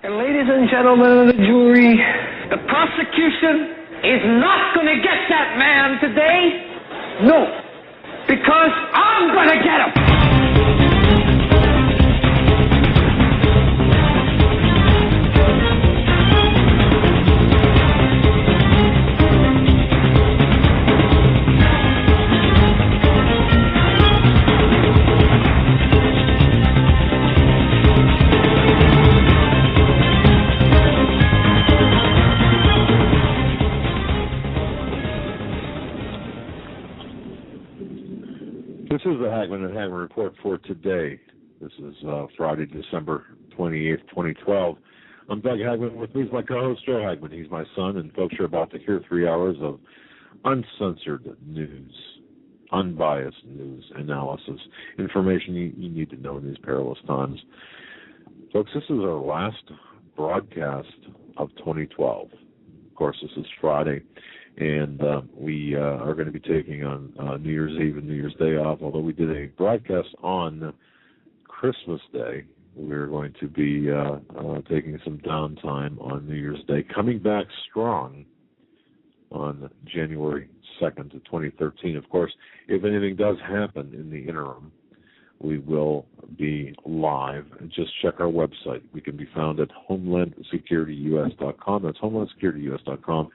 And ladies and gentlemen of the jury, the prosecution is not going to get that man today. No, because I'm going to get him. This is the Hagmann and Hagmann Report for today. This is Friday, December 28th, 2012. I'm Doug Hagmann. With me is my co-host, Joe Hagmann. He's my son, and folks are about to hear 3 hours of uncensored news, unbiased news analysis, information you need to know in these perilous times. Folks, this is our last broadcast of 2012. Of course, this is Friday. And we are going to be taking on New Year's Eve and New Year's Day off. Although we did a broadcast on Christmas Day, we're going to be taking some downtime on New Year's Day, coming back strong on January 2nd of 2013. Of course, if anything does happen in the interim, we will be live. Just check our website. We can be found at HomelandSecurityUS.com. That's HomelandSecurityUS.com.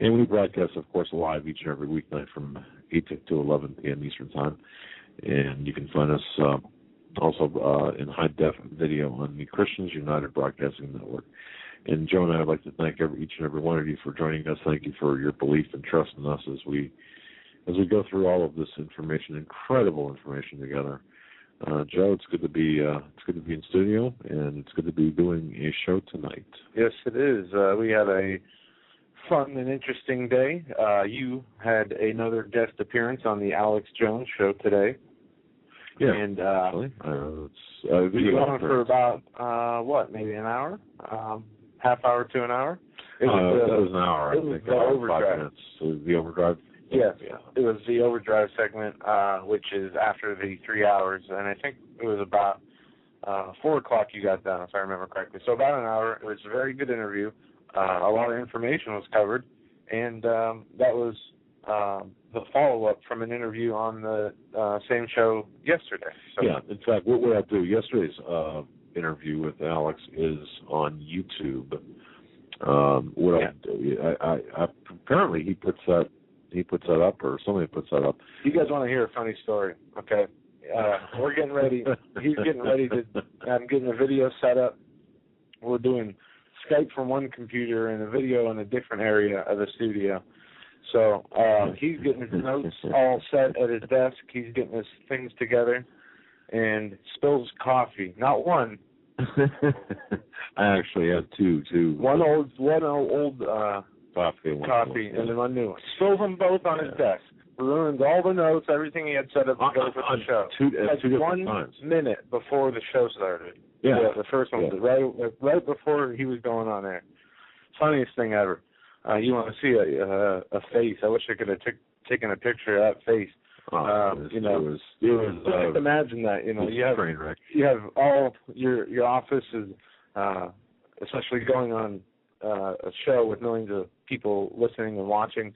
And we broadcast, of course, live each and every weeknight from 8 to 11 p.m. Eastern Time. And you can find us also in high-def video on the Christians United Broadcasting Network. And Joe and I would like to thank each and every one of you for joining us. Thank you for your belief and trust in us as we go through all of this information, incredible information together. Joe, it's good to be in studio, and it's good to be doing a show tonight. Yes, it is. We had a fun and interesting day. You had another guest appearance on the Alex Jones show today. Yeah, and actually. we were on for about, maybe an hour? Half hour to an hour? That was an hour, I think. The overdrive. 5 minutes. So the overdrive? Yes, yeah. It was the overdrive segment, which is after the 3 hours, and I think it was about 4 o'clock you got done, if I remember correctly. So about an hour. It was a very good interview. A lot of information was covered, and that was the follow-up from an interview on the same show yesterday. So, yeah, in fact, what we'll do, yesterday's interview with Alex is on YouTube. Apparently he puts that up, or somebody puts that up. You guys want to hear a funny story, okay? We're getting ready. He's getting ready to. I'm getting a video set up. We're doing Skype from one computer and a video in a different area of the studio. So he's getting his notes all set at his desk. He's getting his things together and spills coffee. Not one. I actually have two. One old coffee, and then one new one. Spills them both on his desk. Ruined all the notes, everything he had set up to go for the show. Two different 1 times. minute before the show started. Yeah, the first one, right before he was going on air. Funniest thing ever. You want to see a face? I wish I could have taken a picture of that face. Just imagine that. You have all your office is, especially going on a show with millions of people listening and watching.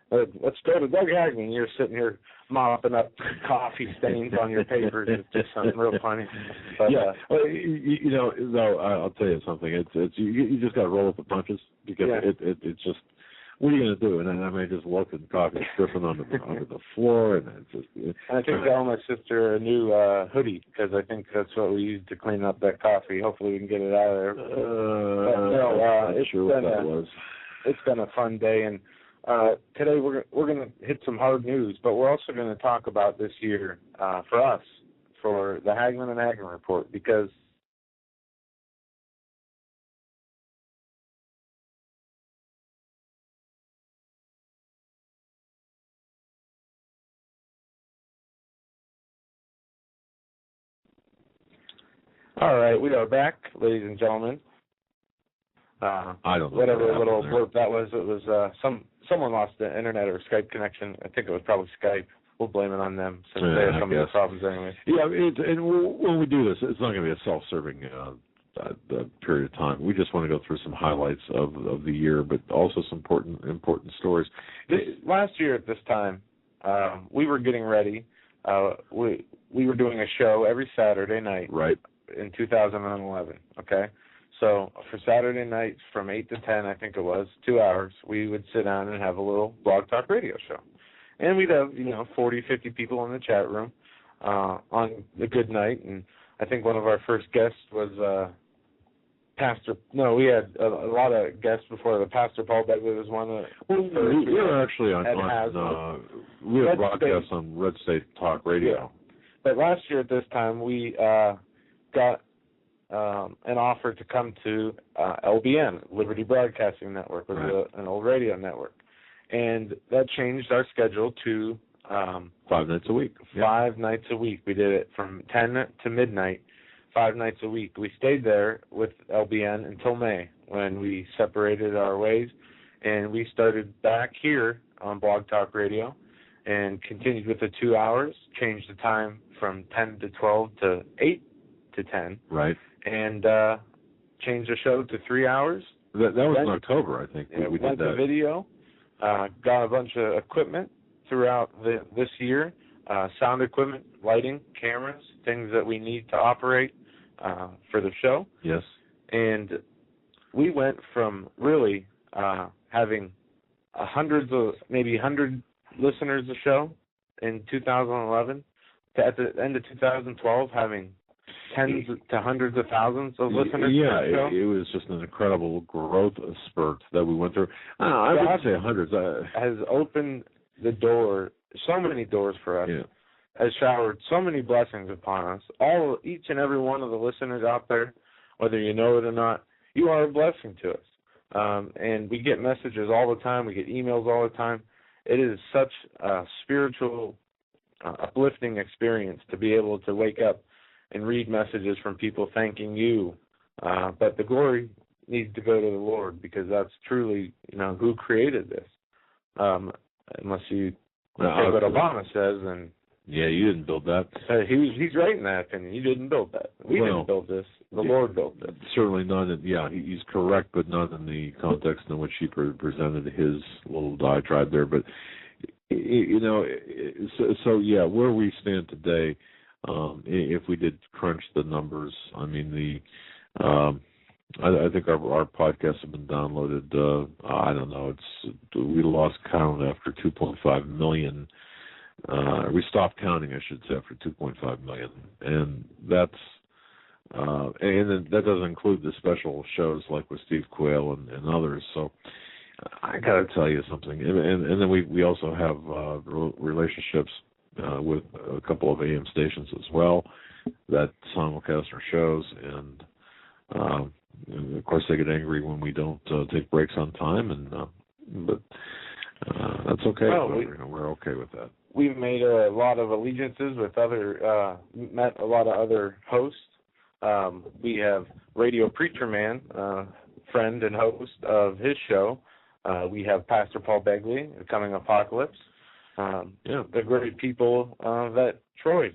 Let's go to Doug Hagmann. You're sitting here mopping up coffee stains on your papers. It's just something real funny. But, though I'll tell you something. It's you just got to roll with the punches, because it's just, what are you going to do? And then I may just look and coffee dripping onto the floor, and it's just. I think I owe my sister a new hoodie, because I think that's what we used to clean up that coffee. Hopefully we can get it out of there. It's been a fun day, and today we're going to hit some hard news, but we're also going to talk about this year for us, for the Hagmann and Hagmann Report, because all right, we are back, ladies and gentlemen. I don't know. Whatever little blurb that was, it was someone lost the internet or Skype connection. I think it was probably Skype. We'll blame it on them since they have some of the problems anyway. Yeah, and when we do this, it's not going to be a self-serving period of time. We just want to go through some highlights of the year, but also some important stories. Last year at this time, we were getting ready. We were doing a show every Saturday night. Right. In 2011. Okay. So for Saturday nights from 8 to 10, I think it was, 2 hours, we would sit down and have a little blog talk radio show. And we'd have, 40, 50 people in the chat room on a good night. And I think one of our first guests was we had a lot of guests before. The Pastor Paul Begley was one of the we were actually we had broadcasts on Red State Talk Radio. Yeah. But last year at this time, we got an offer to come to LBN, Liberty Broadcasting Network, which was an old radio network. And that changed our schedule to 5 nights a week. 5 nights a week. We did it from 10 to midnight, 5 nights a week. We stayed there with LBN until May, when we separated our ways, and we started back here on Blog Talk Radio and continued with the 2 hours, changed the time from 10 to 12 to 8 to 10. Right. And changed the show to 3 hours. That was in October, I think. We did went that. to video, got a bunch of equipment throughout this year, sound equipment, lighting, cameras, things that we need to operate for the show. Yes. And we went from really having maybe 100 listeners a show in 2011 to at the end of 2012 having tens to hundreds of thousands of listeners. Yeah, to the show. it was just an incredible growth spurt that we went through. I wouldn't say hundreds. Has opened the door, so many doors for us. Yeah. Has showered so many blessings upon us. Each and every one of the listeners out there, whether you know it or not, you are a blessing to us. And we get messages all the time. We get emails all the time. It is such a spiritual, uplifting experience to be able to wake up and read messages from people thanking you. But the glory needs to go to the Lord, because that's truly, who created this. Unless you say what Obama says, and yeah, you didn't build that. He's right in that opinion. You didn't build that. We didn't build this. The Lord built it. Certainly not. He's correct, but not in the context in which he presented his little diatribe there. But where we stand today, if we did crunch the numbers, I mean I think our podcasts have been downloaded. I don't know. We lost count after 2.5 million. We stopped counting, I should say, after 2.5 million, and that's and then that doesn't include the special shows like with Steve Quayle and others. So I got to tell you something, and then we also have relationships with a couple of AM stations as well that simulcast our shows, and of course they get angry when we don't take breaks on time, but that's okay. Well, we're okay with that. We've made a lot of allegiances with met a lot of other hosts. We have Radio Preacher Man, friend and host of his show. We have Pastor Paul Begley, Coming Apocalypse. The great people that Troy,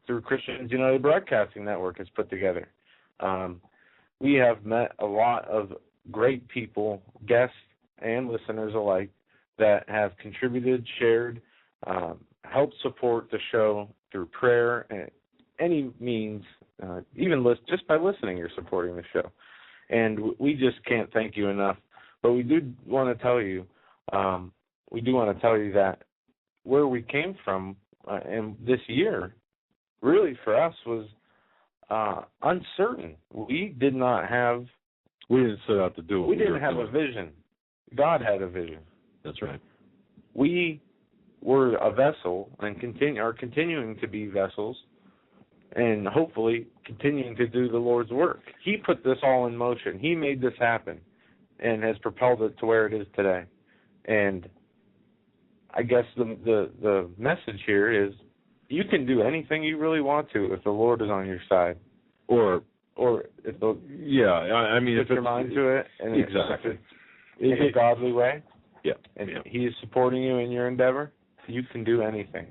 through Christians United Broadcasting Network, has put together. We have met a lot of great people, guests and listeners alike, that have contributed, shared, helped support the show through prayer and any means, even just by listening, you're supporting the show. And we just can't thank you enough. But we do want to tell you, that where we came from and this year, really for us was uncertain. We didn't set out to do it. We didn't have a vision. God had a vision. That's right. We were a vessel and are continuing to be vessels, and hopefully continuing to do the Lord's work. He put this all in motion. He made this happen and has propelled it to where it is today. And I guess the message here is you can do anything you really want to if the Lord is on your side. Or if put your mind to it, and exactly in a godly way, and He is supporting you in your endeavor, you can do anything.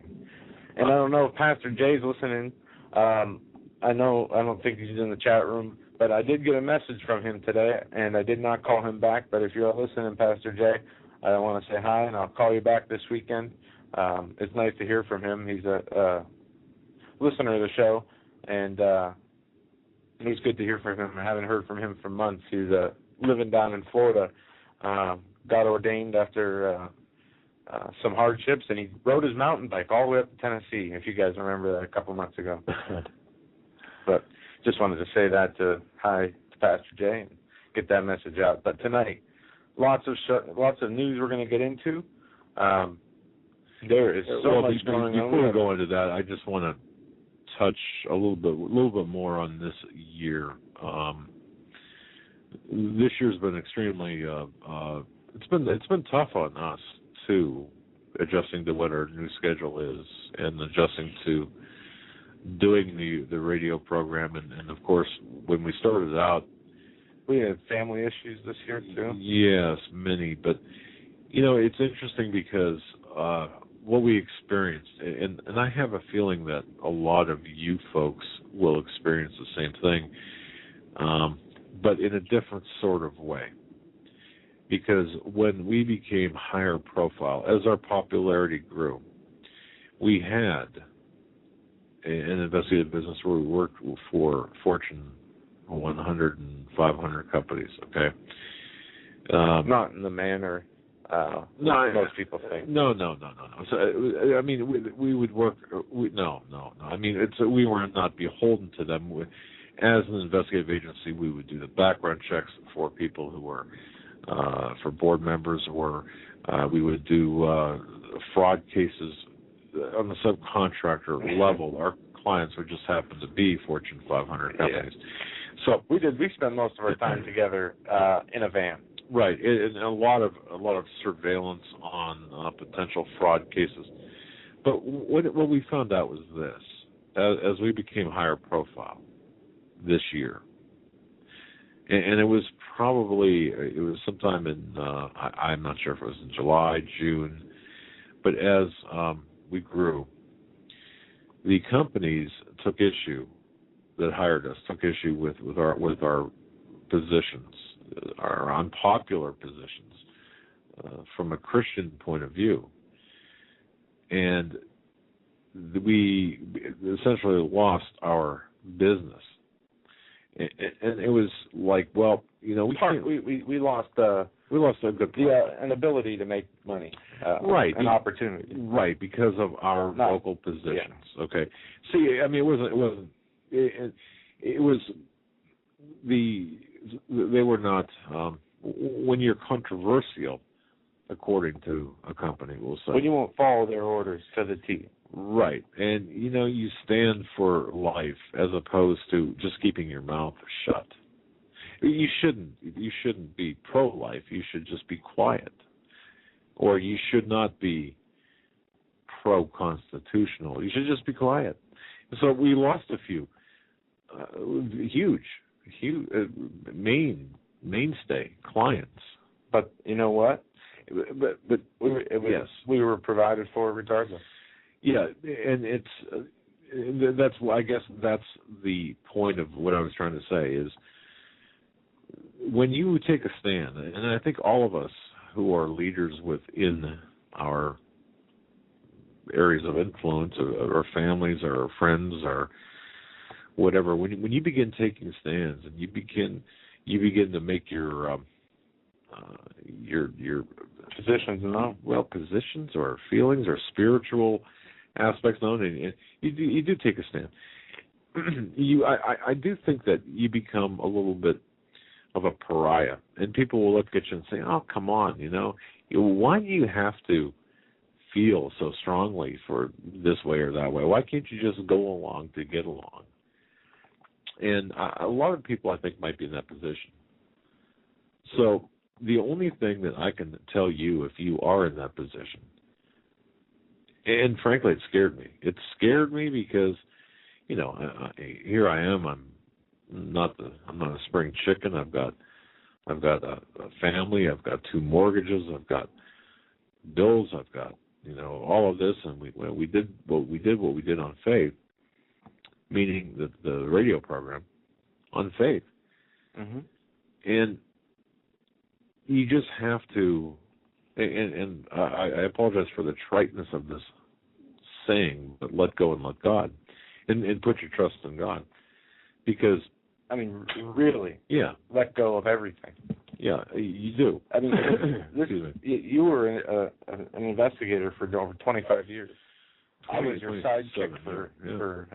And I don't know if Pastor Jay's listening. I don't think he's in the chat room, But I did get a message from him today, and I did not call him back. But if you're listening, Pastor Jay, I want to say hi, and I'll call you back this weekend. It's nice to hear from him. He's a listener of the show, and it was good to hear from him. I haven't heard from him for months. He's living down in Florida, got ordained after some hardships, and he rode his mountain bike all the way up to Tennessee, if you guys remember that a couple of months ago. But just wanted to say that hi to Pastor Jay and get that message out. But tonight, lots of news we're going to get into. There is so much going on. Before we go into that, I just want to touch a little bit more on this year. This year's been extremely. It's been tough on us too, adjusting to what our new schedule is and adjusting to doing the radio program. And of course, when we started out, we had family issues this year too. Yes, many. But it's interesting because what we experienced, and I have a feeling that a lot of you folks will experience the same thing, but in a different sort of way. Because when we became higher profile, as our popularity grew, we had an investigative business where we worked for Fortune 100 and 500 companies, okay? Not in the manner most people think. No. So, I mean, we would work. No. I mean, we were not beholden to them. As an investigative agency, we would do the background checks for people who were for board members, or we would do fraud cases on the subcontractor level. Our clients would just happen to be Fortune 500 companies. Yeah. So we spent most of our time together in a van. Right, and a lot of surveillance on potential fraud cases. But what we found out was this: as we became higher profile this year, and it was sometime in I'm not sure if it was in July, June, but as we grew, the companies that hired us took issue with our positions. Our unpopular positions from a Christian point of view. And we essentially lost our business. And it was like, well, we lost an ability to make money, right? An opportunity, right? Because of our local positions. Yeah. Okay. See, I mean, it was they were not, when you're controversial, according to a company, we'll say. When you won't follow their orders to the T. Right. And, you stand for life as opposed to just keeping your mouth shut. You shouldn't be pro-life. You should just be quiet. Or you should not be pro-constitutional. You should just be quiet. So we lost a few huge mainstay clients. But you know what? But we were provided for regardless. Yeah, and I guess that's the point of what I was trying to say is when you take a stand, and I think all of us who are leaders within our areas of influence, or families, or friends, or whatever, when you begin taking stands and you begin to make your positions known, positions or feelings or spiritual aspects known, and you do take a stand. I do think that you become a little bit of a pariah, and people will look at you and say, "Oh, come on, why do you have to feel so strongly for this way or that way? Why can't you just go along to get along?" And a lot of people, I think, might be in that position. So the only thing that I can tell you, if you are in that position, and frankly, it scared me. It scared me because, here I am. I'm not a spring chicken. I've got a family. I've got 2 mortgages. I've got bills. I've got all of this, and we did what we did on faith, meaning the radio program, on faith. Mm-hmm. And you just have to, and I apologize for the triteness of this saying, but let go and let God, and put your trust in God, because I mean, really, yeah, let go of everything. Yeah, you do. I mean, you were an investigator for over 25 years. I was your side chick for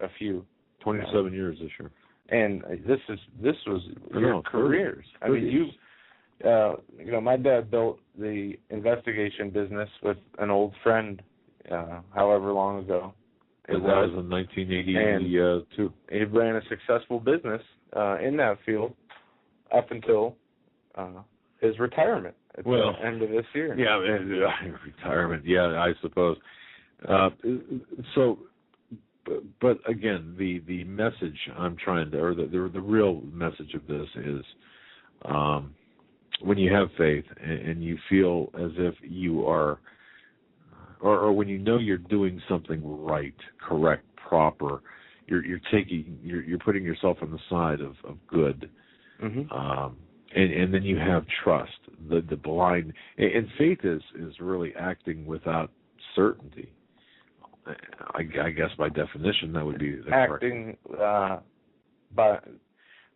a few. 27 years this year. And this was your careers. 30. I mean, my dad built the investigation business with an old friend, however long ago. That was in 1982. He ran a successful business in that field up until his retirement at the end of this year. Yeah, retirement. Yeah, I suppose. But again, the message I'm trying to, or the real message of this is, when you have faith and you feel as if you are, or when you know you're doing something right, correct, proper, you're putting yourself on the side of good. Mm-hmm. And then you have trust, the blind, and faith is really acting without certainty. I guess by definition that would be the acting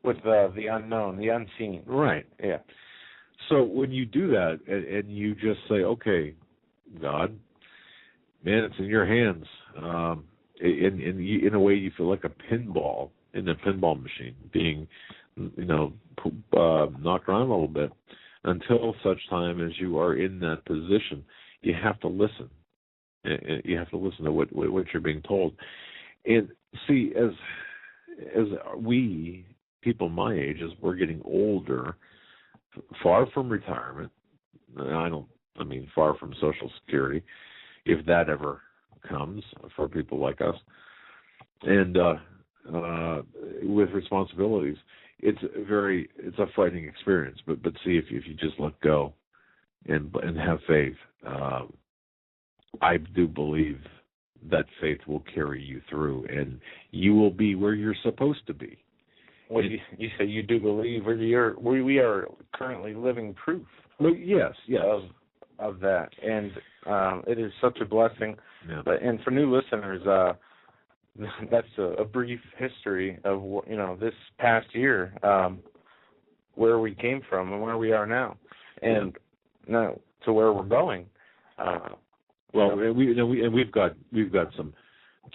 with the unknown, the unseen. Right. Yeah. So when you do that and you just say, "Okay, God, man, it's in your hands," in a way you feel like a pinball in a pinball machine, being knocked around a little bit until such time as you are in that position. You have to listen. You have to listen to what you're being told. And see, as we, people my age, as we're getting older, far from retirement, far from Social Security, if that ever comes for people like us, and with responsibilities, it's a frightening experience. But see, if you just let go and have faith, I do believe that faith will carry you through, and you will be where you're supposed to be. Well, you say you do believe we are currently living proof. Well, yes. Of that, and it is such a blessing. Yeah. And for new listeners, that's a brief history of this past year, where we came from and where we are now, and now to where we're going. We've got some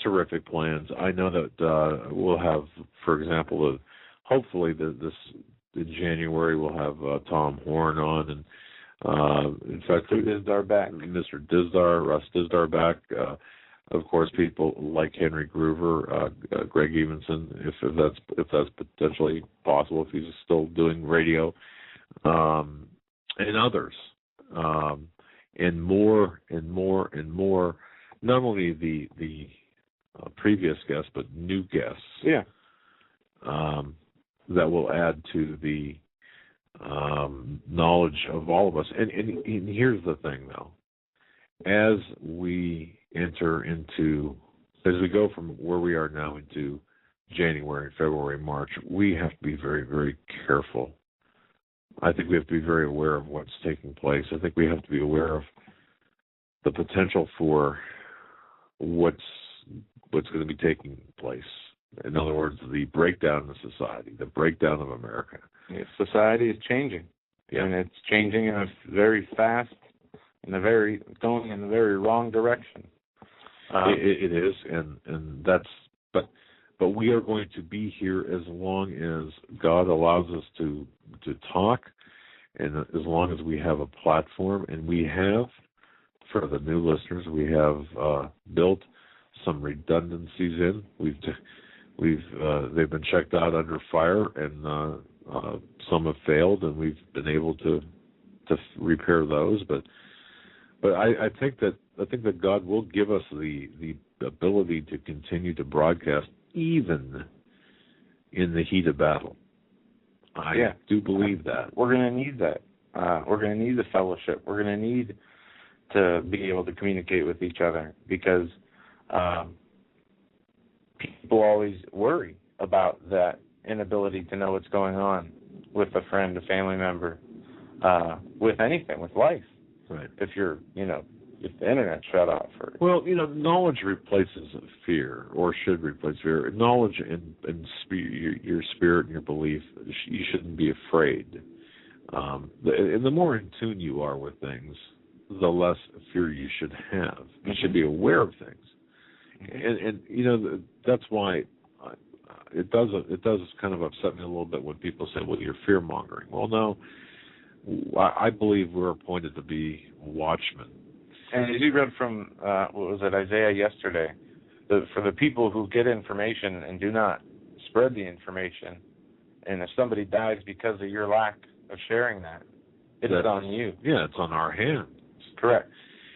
terrific plans. I know that we'll have, for example, hopefully this in January we'll have Tom Horn on, and in fact, Mr. Dizdar, Russ Dizdar back. Of course, people like Henry Groover, Greg Evenson, if that's potentially possible, if he's still doing radio, and others. And more and more and more, not only the previous guests, but new guests. Yeah. That will add to the knowledge of all of us. And here's the thing, though. As we go from where we are now into January, February, March, we have to be very, very careful. I think we have to be very aware of what's taking place. I think we have to be aware of the potential for what's going to be taking place. In other words, the breakdown of society, the breakdown of America. Yeah, society is changing, and it's changing in a very fast, going in a very wrong direction. It is, and that's but we are going to be here as long as God allows us to talk, and as long as we have a platform. And we have, for the new listeners, we have built some redundancies in. They've been checked out under fire, and some have failed, and we've been able to repair those. But I think that God will give us the ability to continue to broadcast even in the heat of battle. I do believe that. We're going to need that. We're going to need the fellowship. We're going to need to be able to communicate with each other, because people always worry about that inability to know what's going on. with a friend, a family member, with anything, with life. Right. If you're, if the internet shut off. Well, knowledge replaces fear, or should replace fear. Knowledge and your spirit and your belief, you shouldn't be afraid. And the more in tune you are with things, the less fear you should have. You should be aware of things. And that's why it does kind of upset me a little bit when people say, well, you're fear-mongering. Well, no, I believe we're appointed to be watchmen. And as you read from, Isaiah yesterday, for the people who get information and do not spread the information, and if somebody dies because of your lack of sharing that, it's on you. Yeah, it's on our hands. Correct.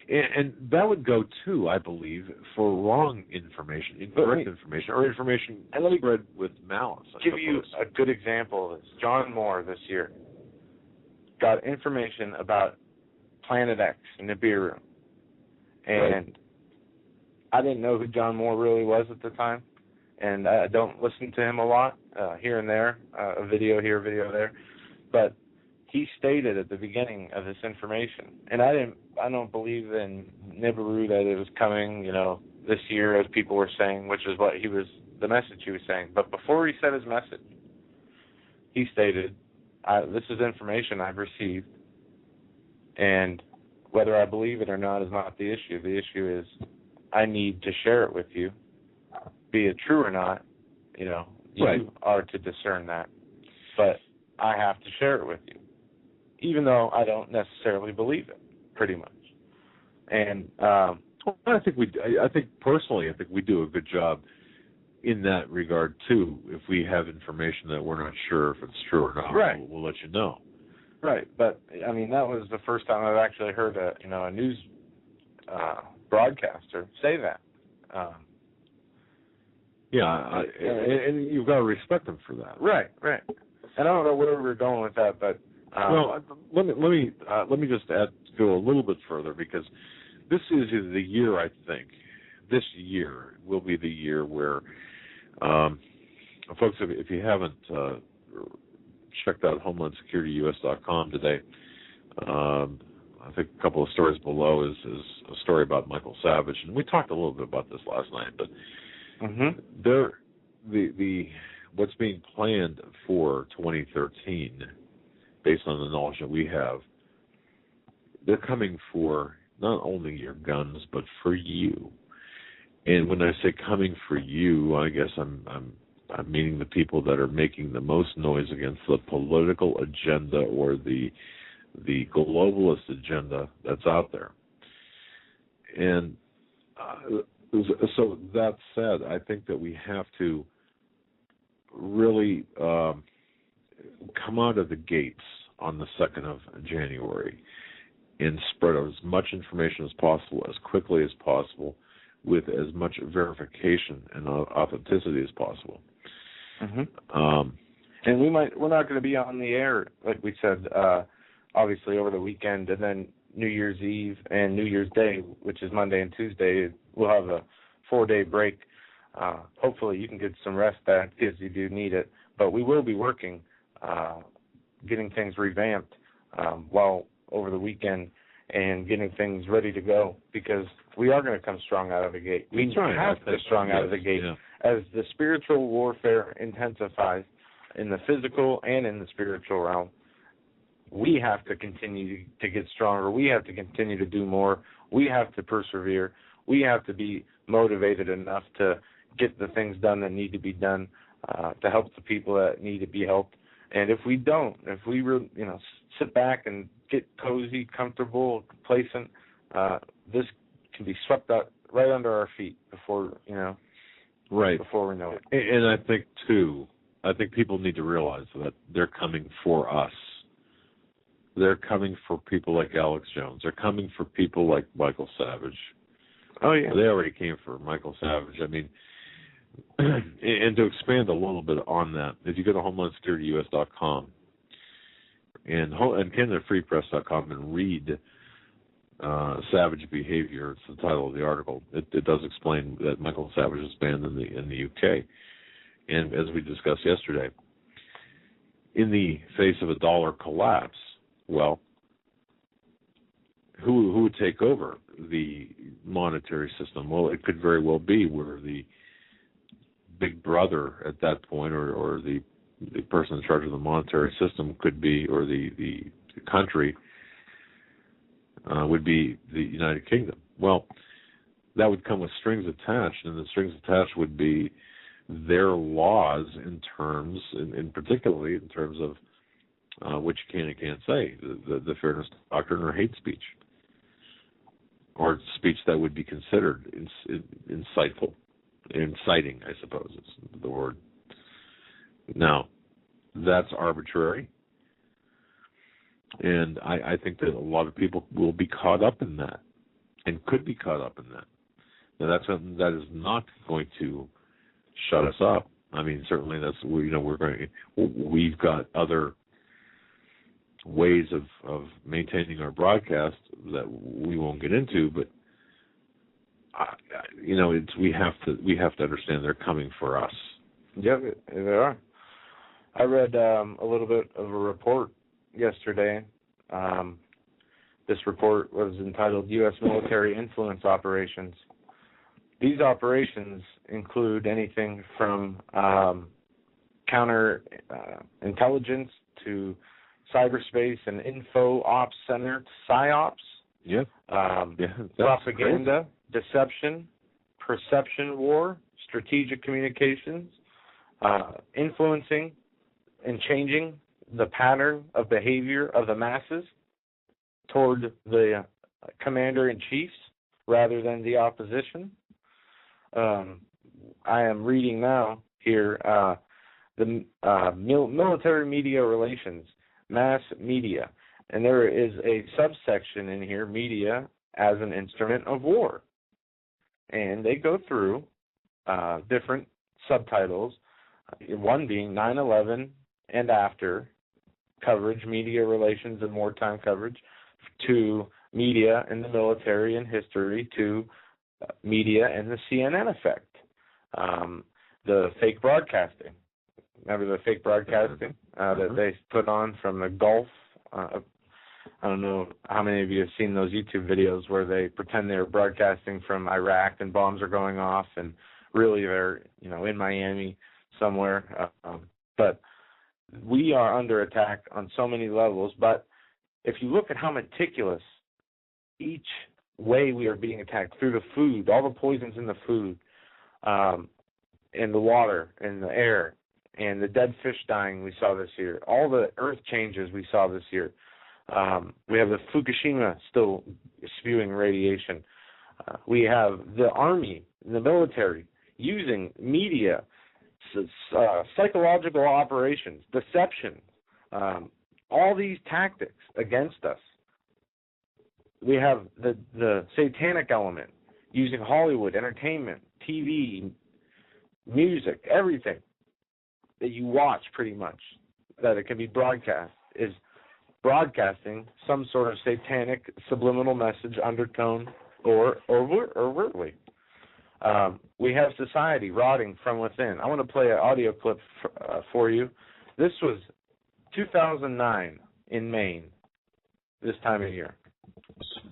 And that would go, too, I believe, for wrong information, incorrect information, or information spread with malice. I'll give you a good example of this. John Moore this year got information about Planet X in Nibiru. And I didn't know who John Moore really was at the time, and I don't listen to him a lot, here and there, a video here, a video there. But he stated at the beginning of this information, and I don't believe in Nibiru that it was coming, this year, as people were saying, which is the message he was saying. But before he said his message, he stated, this is information I've received, and whether I believe it or not is not the issue. The issue is I need to share it with you. Be it true or not, you are to discern that. But I have to share it with you, even though I don't necessarily believe it, pretty much. And I think personally we do a good job in that regard, too. If we have information that we're not sure if it's true or not, right, we'll let you know. Right, but that was the first time I've actually heard a news broadcaster say that. And you've got to respect them for that. Right. And I don't know where we're going with that, but well, let me just go a little bit further, because this is the year, I think. This year will be the year where, folks, if you haven't checked out HomelandSecurityUS.com today, I think a couple of stories below is a story about Michael Savage, and we talked a little bit about this last night. But what's being planned for 2013, based on the knowledge that we have, they're coming for not only your guns but for you. And when I say coming for you, I guess I'm meaning the people that are making the most noise against the political agenda or the globalist agenda that's out there. And so that said, I think that we have to really come out of the gates on the 2nd of January and spread out as much information as possible, as quickly as possible, with as much verification and authenticity as possible. And we're not going to be on the air, like we said, obviously over the weekend, and then New Year's Eve and New Year's Day, which is Monday and Tuesday. We'll have a 4-day break. Hopefully you can get some rest back, because you do need it. But we will be working, getting things revamped while over the weekend, and getting things ready to go, because we are going to come strong out of the gate. We have to strong out of the gate. As the spiritual warfare intensifies in the physical and in the spiritual realm, we have to continue to get stronger. We have to continue to do more. We have to persevere. We have to be motivated enough to get the things done that need to be done, to help the people that need to be helped. And if we don't, if we sit back and get cozy, comfortable, complacent, this can be swept out right under our feet before we know it. And I think too, people need to realize that they're coming for us. They're coming for people like Alex Jones. They're coming for people like Michael Savage. Oh yeah, they already came for Michael Savage. I mean, and to expand a little bit on that, if you go to HomelandSecurityUS.com and CanadaFreePress.com and read Savage Behavior, it's the title of the article. It does explain that Michael Savage is banned in the UK, and as we discussed yesterday, in the face of a dollar collapse, well, who would take over the monetary system? Well, it could very well be where the big brother at that point, or the person in charge of the monetary system could be, or the country would be the United Kingdom. Well, that would come with strings attached, and the strings attached would be their laws in terms, and particularly in terms of what you can and can't say, the fairness doctrine or hate speech, or speech that would be considered insightful, inciting, I suppose is the word. Now, that's arbitrary, and I think that a lot of people will be caught up in that, and could be caught up in that. Now, that's something that is not going to shut us up. I mean, certainly we've got other ways of maintaining our broadcast that we won't get into, but we have to understand they're coming for us. Yeah, they are. I read a little bit of a report yesterday. This report was entitled U.S. Military Influence Operations. These operations include anything from counter intelligence to cyberspace and info ops center to psyops, propaganda, deception, perception war, strategic communications, influencing and changing the pattern of behavior of the masses toward the commander-in-chiefs rather than the opposition. I am reading now here the military media relations, mass media, and there is a subsection in here, media as an instrument of war. And they go through different subtitles, one being 9/11 and after coverage, media relations and wartime coverage, to media in the military and history, to media and the CNN effect, the fake broadcasting. Remember the fake broadcasting that they put on from the Gulf? I don't know how many of you have seen those YouTube videos where they pretend they're broadcasting from Iraq and bombs are going off, and really they're in Miami somewhere. But we are under attack on so many levels. But if you look at how meticulous each way we are being attacked, through the food, all the poisons in the food, in the water, in the air, and the dead fish dying we saw this year, all the earth changes we saw this year. We have the Fukushima still spewing radiation. We have the army, the military, using media, psychological operations, deception, all these tactics against us. We have the satanic element, using Hollywood, entertainment, TV, music, everything that you watch pretty much, that it can be broadcast, is broadcasting some sort of satanic subliminal message, undertone, or overtly. We have society rotting from within. I want to play an audio clip for you. This was 2009 in Maine, this time of year.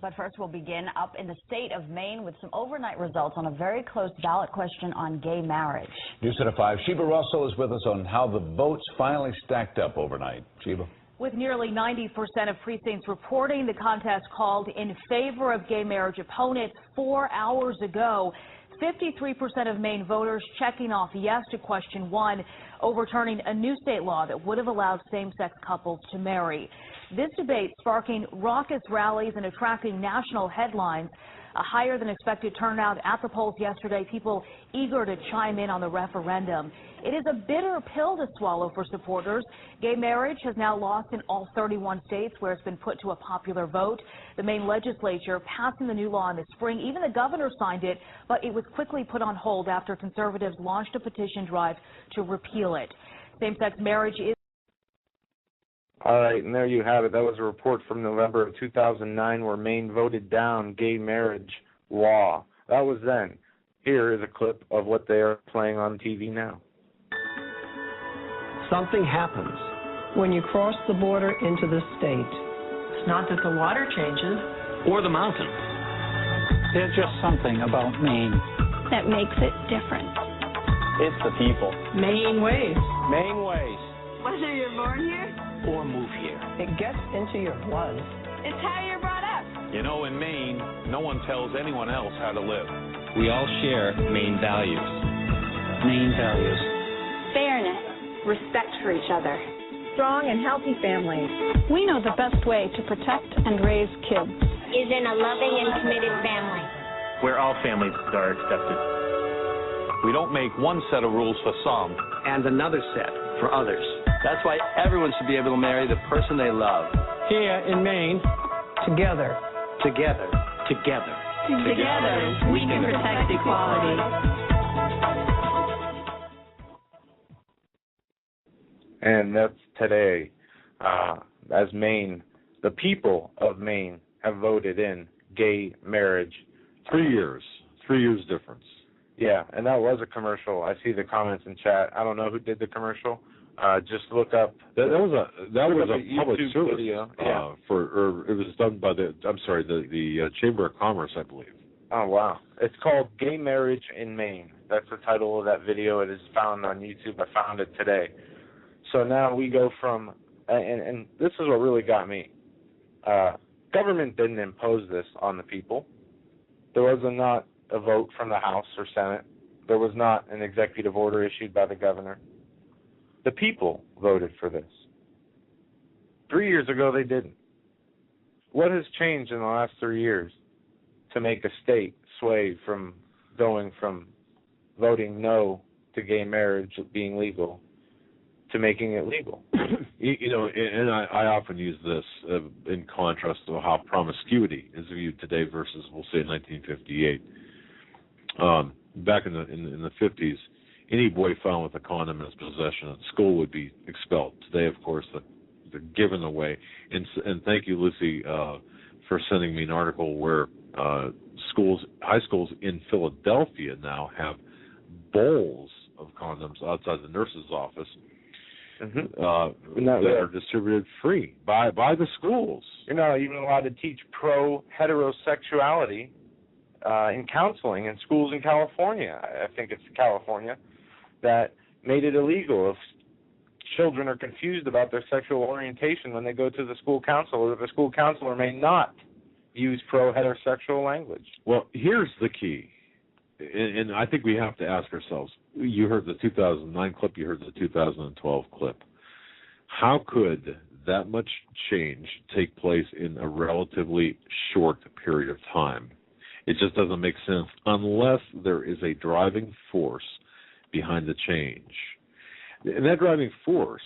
But first, we'll begin up in the state of Maine with some overnight results on a very close ballot question on gay marriage. News at 5. Sheba Russell is with us on how the votes finally stacked up overnight. Sheba. With nearly 90% of precincts reporting the contest called in favor of gay marriage opponents 4 hours ago, 53% of Maine voters checking off yes to question 1, overturning a new state law that would have allowed same-sex couples to marry. This debate sparking raucous rallies and attracting national headlines. A higher than expected turnout at the polls yesterday, people eager to chime in on the referendum. It is a bitter pill to swallow for supporters. Gay marriage has now lost in all 31 states where it's been put to a popular vote. The Maine legislature passing the new law in the spring. Even the governor signed it, but it was quickly put on hold after conservatives launched a petition drive to repeal it. Same-sex marriage is... All right, and there you have it. That was a report from November of 2009 where Maine voted down gay marriage law. That was then. Here is a clip of what they are playing on TV now. Something happens when you cross the border into the state. It's not that the water changes. Or the mountains. There's just something about Maine that makes it different. It's the people. Maine ways. Maine ways. Whether you're born here or move here. It gets into your blood. It's how you're brought up. You know, in Maine, no one tells anyone else how to live. We all share Maine values. Maine values. Fairness, respect for each other, strong and healthy families. We know the best way to protect and raise kids is in a loving and committed family, where all families are accepted. We don't make one set of rules for some and another set for others. That's why everyone should be able to marry the person they love. Here in Maine, together. Together. Together. Together, we can protect equality. And that's today. As Maine, the people of Maine have voted in gay marriage. 3 years. 3 years difference. Yeah, and that was a commercial. I see the comments in chat. I don't know who did the commercial. Just look up. That was a public YouTube service video. It was done by the Chamber of Commerce, I believe. Oh wow! It's called "Gay Marriage in Maine." That's the title of that video. It is found on YouTube. I found it today. So now we go from, and this is what really got me. Government didn't impose this on the people. There was not a vote from the House or Senate. There was not an executive order issued by the governor. The people voted for this. 3 years ago, they didn't. What has changed in the last 3 years to make a state sway from going from voting no to gay marriage being legal to making it legal? You know, and I often use this in contrast to how promiscuity is viewed today versus, we'll say, 1958. Back in the 50s, any boy found with a condom in his possession at school would be expelled. Today, of course, they're given away. And thank you, Lucy, for sending me an article where high schools in Philadelphia now have bowls of condoms outside the nurse's office that are distributed free by the schools. You're not even allowed to teach pro-heterosexuality in counseling in schools in California. I think it's California that made it illegal if children are confused about their sexual orientation when they go to the school counselor. The school counselor may not use pro-heterosexual language. Well, here's the key, and I think we have to ask ourselves, you heard the 2009 clip, you heard the 2012 clip. How could that much change take place in a relatively short period of time? It just doesn't make sense unless there is a driving force behind the change. And that driving force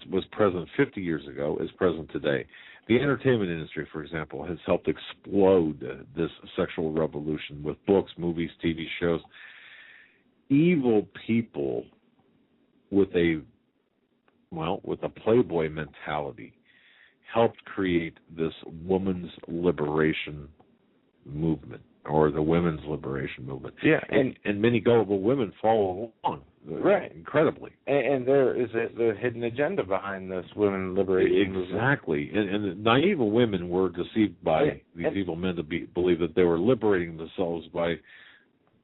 was present 50 years ago, is present today. The entertainment industry, for example, has helped explode this sexual revolution with books, movies, TV shows. Evil people with a Playboy mentality helped create this woman's liberation movement, or the women's liberation movement. Yeah, and many gullible women follow along. Right. Incredibly. And there is the hidden agenda behind this women liberation movement. Exactly. And the naive women were deceived by these evil men to believe that they were liberating themselves by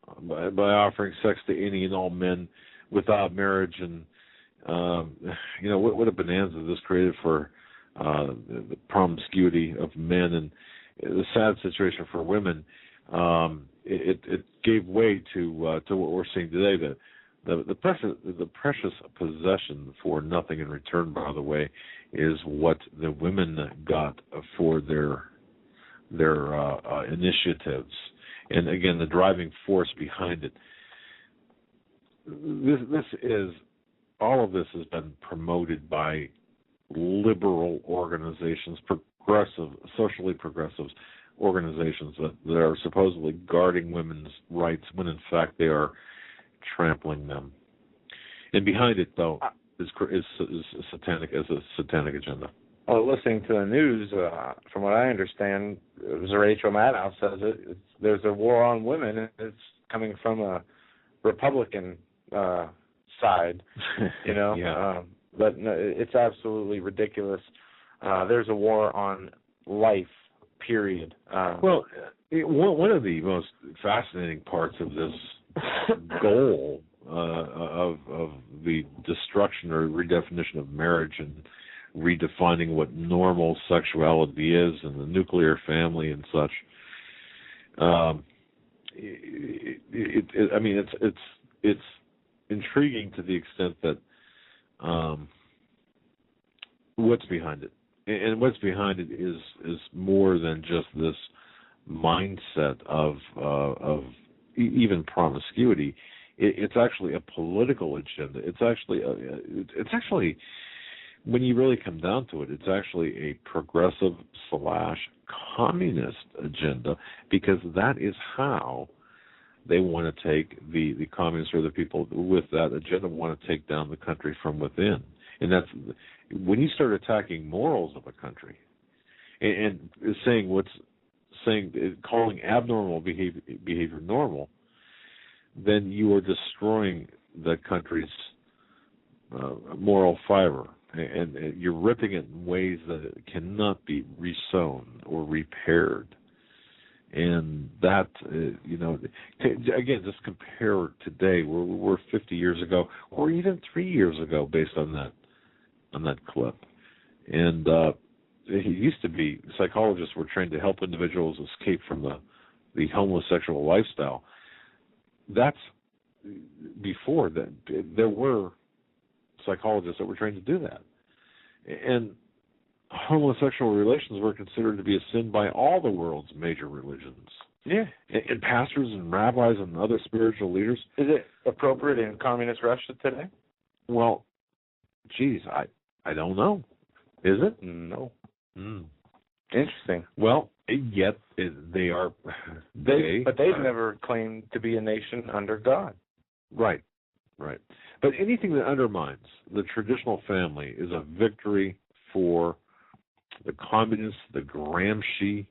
offering sex to any and all men without marriage. And, what a bonanza this created for the promiscuity of men, and the sad situation for women. It gave way to what we're seeing today. The precious possession for nothing in return, by the way, is what the women got for their initiatives, and again, the driving force behind it. All of this has been promoted by liberal organizations, socially progressive organizations that are supposedly guarding women's rights, when in fact they are trampling them. And behind it, though, is a satanic agenda. Well, listening to the news, from what I understand, Rachel Maddow says there's a war on women, and it's coming from a Republican side, you know. Yeah. But no, it's absolutely ridiculous. There's a war on life, period. Well, one of the most fascinating parts of this goal of the destruction or redefinition of marriage and redefining what normal sexuality is and the nuclear family and such. It's intriguing to the extent that what's behind it, and what's behind it is more than just this mindset of even promiscuity. It's actually a political agenda. It's actually when you really come down to it, it's actually a progressive / communist agenda, because that is how they want to take the communists, or the people with that agenda want to take down the country from within. And that's when you start attacking morals of a country and calling abnormal behavior normal, then you are destroying the country's moral fiber, and you're ripping it in ways that it cannot be resewn or repaired. And that, again, just compare today where we were 50 years ago, or even 3 years ago, based on that clip. And it used to be psychologists were trained to help individuals escape from the homosexual lifestyle. That's before that. There were psychologists that were trained to do that. And homosexual relations were considered to be a sin by all the world's major religions. Yeah. And pastors and rabbis and other spiritual leaders. Is it appropriate in communist Russia today? Well, geez, I don't know. Is it? No. Mm. Interesting. Well, yet they are. But they've never claimed to be a nation under God. Right. But anything that undermines the traditional family is a victory for the communists, the Gramsci,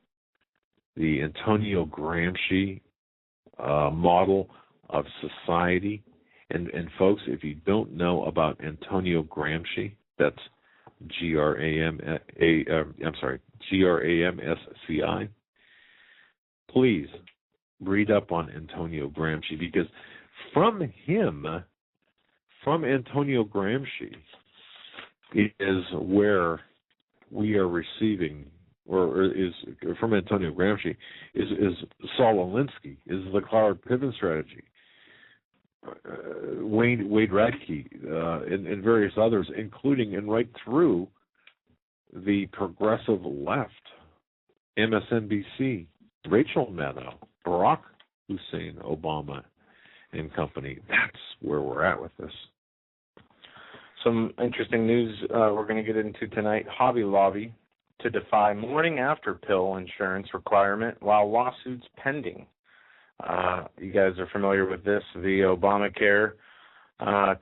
the Antonio Gramsci model of society. And folks, if you don't know about Antonio Gramsci, that's Gramsci. Please read up on Antonio Gramsci, because from Antonio Gramsci is where we are receiving, or is from Antonio Gramsci is Saul Alinsky, is the Clara Piven strategy, Wade Radke, and various others, including and right through the progressive left, MSNBC, Rachel Maddow, Barack Hussein Obama, and company. That's where we're at with this. Some interesting news we're going to get into tonight. Hobby Lobby to defy morning after pill insurance requirement while lawsuits pending. You guys are familiar with this, the Obamacare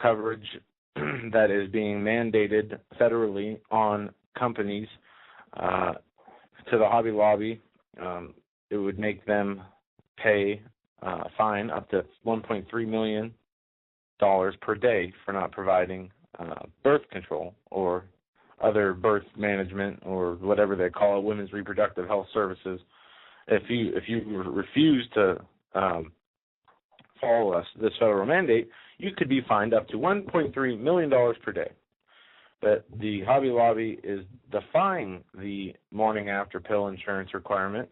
coverage that is being mandated federally on companies. To the Hobby Lobby, it would make them pay a fine up to $1.3 million per day for not providing birth control or other birth management, or whatever they call it, women's reproductive health services. If you refuse to follow this federal mandate, you could be fined up to $1.3 million per day. But the Hobby Lobby is defying the morning after pill insurance requirement.